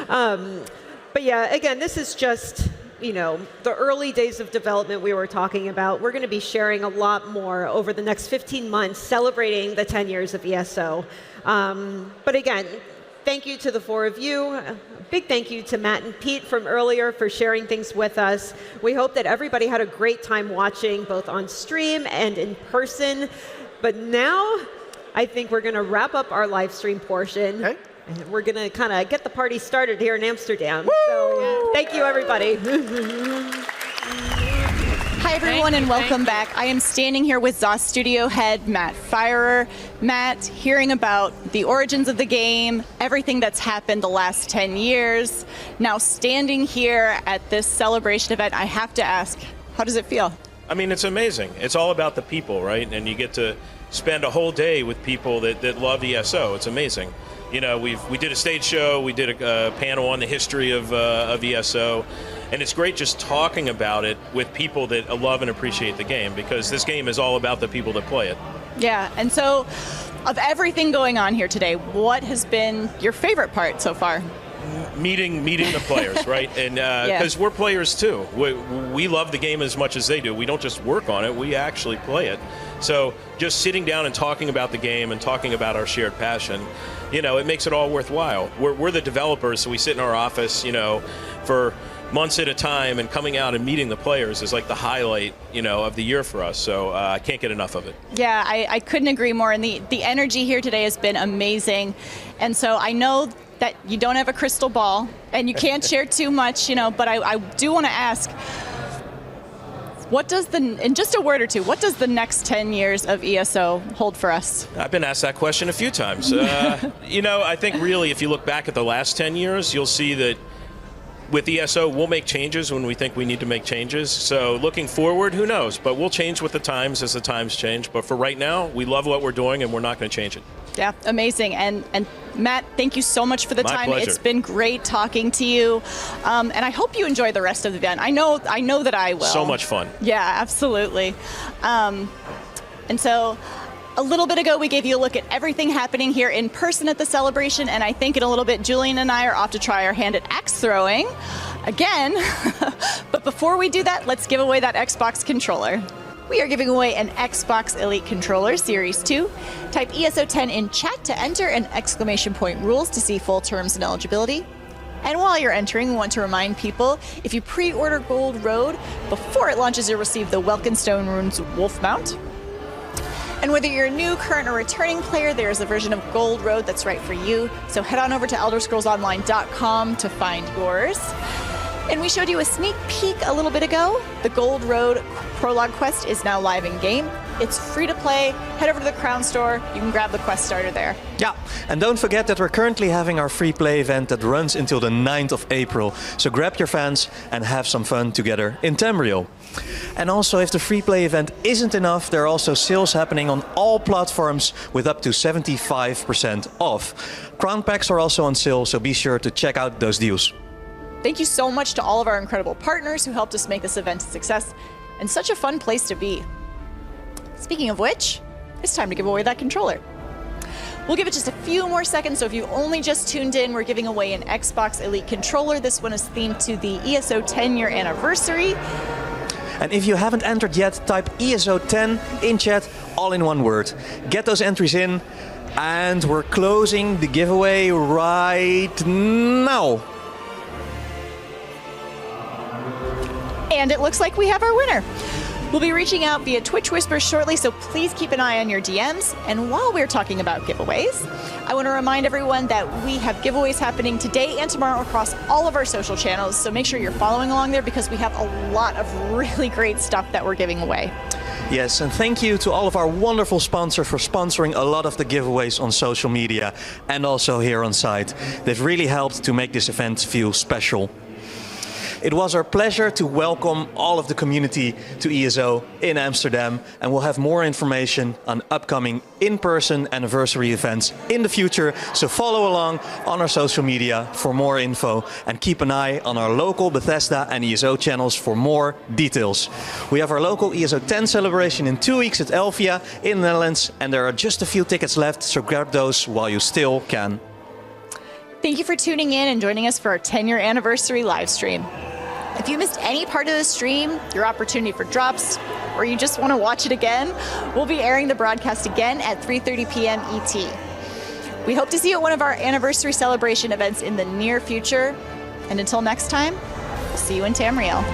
But yeah, again, this is just, you know, the early days of development we were talking about. We're going to be sharing a lot more over the next 15 months, celebrating the 10 years of ESO. But again, thank you to the four of you. A big thank you to Matt and Pete from earlier for sharing things with us. We hope that everybody had a great time watching, both on stream and in person. But now, I think we're going to wrap up our live stream portion. Okay. And we're going to kind of get the party started here in Amsterdam. Woo! So thank you, everybody. Hi, everyone, and welcome back. I am standing here with ZOS Studio Head Matt Firor. Matt, hearing about the origins of the game, everything that's happened the last 10 years. Now, standing here at this celebration event, I have to ask, how does it feel? I mean, it's amazing. It's all about the people, right? And you get to spend a whole day with people that love ESO. It's amazing. You know, we did a stage show, we did a panel on the history of ESO, and it's great just talking about it with people that love and appreciate the game, because this game is all about the people that play it. Yeah, and so of everything going on here today, what has been your favorite part so far? Meeting the players, right? And because we're players too. We love the game as much as they do. We don't just work on it, we actually play it. So just sitting down and talking about the game and talking about our shared passion, you know, it makes it all worthwhile. We're the developers, so we sit in our office, you know, for months at a time, and coming out and meeting the players is like the highlight, you know, of the year for us. So I can't get enough of it. Yeah, I couldn't agree more. And the energy here today has been amazing. And so I know that you don't have a crystal ball and you can't share too much, you know, but I do want to ask, what does in just a word or two, what does the next 10 years of ESO hold for us? I've been asked that question a few times. You know, I think really if you look back at the last 10 years, you'll see that with ESO, we'll make changes when we think we need to make changes. So looking forward, who knows? But we'll change with the times as the times change. But for right now, we love what we're doing and we're not going to change it. Yeah, amazing. And Matt, thank you so much for the time. Pleasure. It's been great talking to you. And I hope you enjoy the rest of the event. I know that I will. So much fun. Yeah, absolutely. And so a little bit ago, we gave you a look at everything happening here in person at the celebration. And I think in a little bit, Julian and I are off to try our hand at axe throwing again. But before we do that, let's give away that Xbox controller. We are giving away an Xbox Elite Controller Series 2. Type ESO10 in chat to enter and exclamation point rules to see full terms and eligibility. And while you're entering, we want to remind people, if you pre-order Gold Road, before it launches, you'll receive the Welkenstone Runes Wolf Mount. And whether you're a new, current, or returning player, there's a version of Gold Road that's right for you. So head on over to ElderScrollsOnline.com to find yours. And we showed you a sneak peek a little bit ago. The Gold Road Prologue Quest is now live in game. It's free to play. Head over to the Crown Store. You can grab the quest starter there. Yeah, and don't forget that we're currently having our free play event that runs until the 9th of April. So grab your fans and have some fun together in Tamriel. And also, if the free play event isn't enough, there are also sales happening on all platforms with up to 75% off. Crown packs are also on sale, so be sure to check out those deals. Thank you so much to all of our incredible partners who helped us make this event a success and such a fun place to be. Speaking of which, it's time to give away that controller. We'll give it just a few more seconds, so if you've only just tuned in, we're giving away an Xbox Elite controller. This one is themed to the ESO 10-year anniversary. And if you haven't entered yet, type ESO 10 in chat, all in one word. Get those entries in, and we're closing the giveaway right now. And it looks like we have our winner. We'll be reaching out via Twitch Whispers shortly, so please keep an eye on your DMs. And while we're talking about giveaways, I want to remind everyone that we have giveaways happening today and tomorrow across all of our social channels, so make sure you're following along there because we have a lot of really great stuff that we're giving away. Yes, and thank you to all of our wonderful sponsors for sponsoring a lot of the giveaways on social media and also here on site. They've really helped to make this event feel special. It was our pleasure to welcome all of the community to ESO in Amsterdam, and we'll have more information on upcoming in-person anniversary events in the future, so follow along on our social media for more info and keep an eye on our local Bethesda and ESO channels for more details. We have our local ESO 10 celebration in 2 weeks at Elvia in the Netherlands, and there are just a few tickets left, so grab those while you still can. Thank you for tuning in and joining us for our 10-year anniversary live stream. If you missed any part of the stream, your opportunity for drops, or you just want to watch it again, we'll be airing the broadcast again at 3:30 p.m. ET. We hope to see you at one of our anniversary celebration events in the near future. And until next time, we'll see you in Tamriel.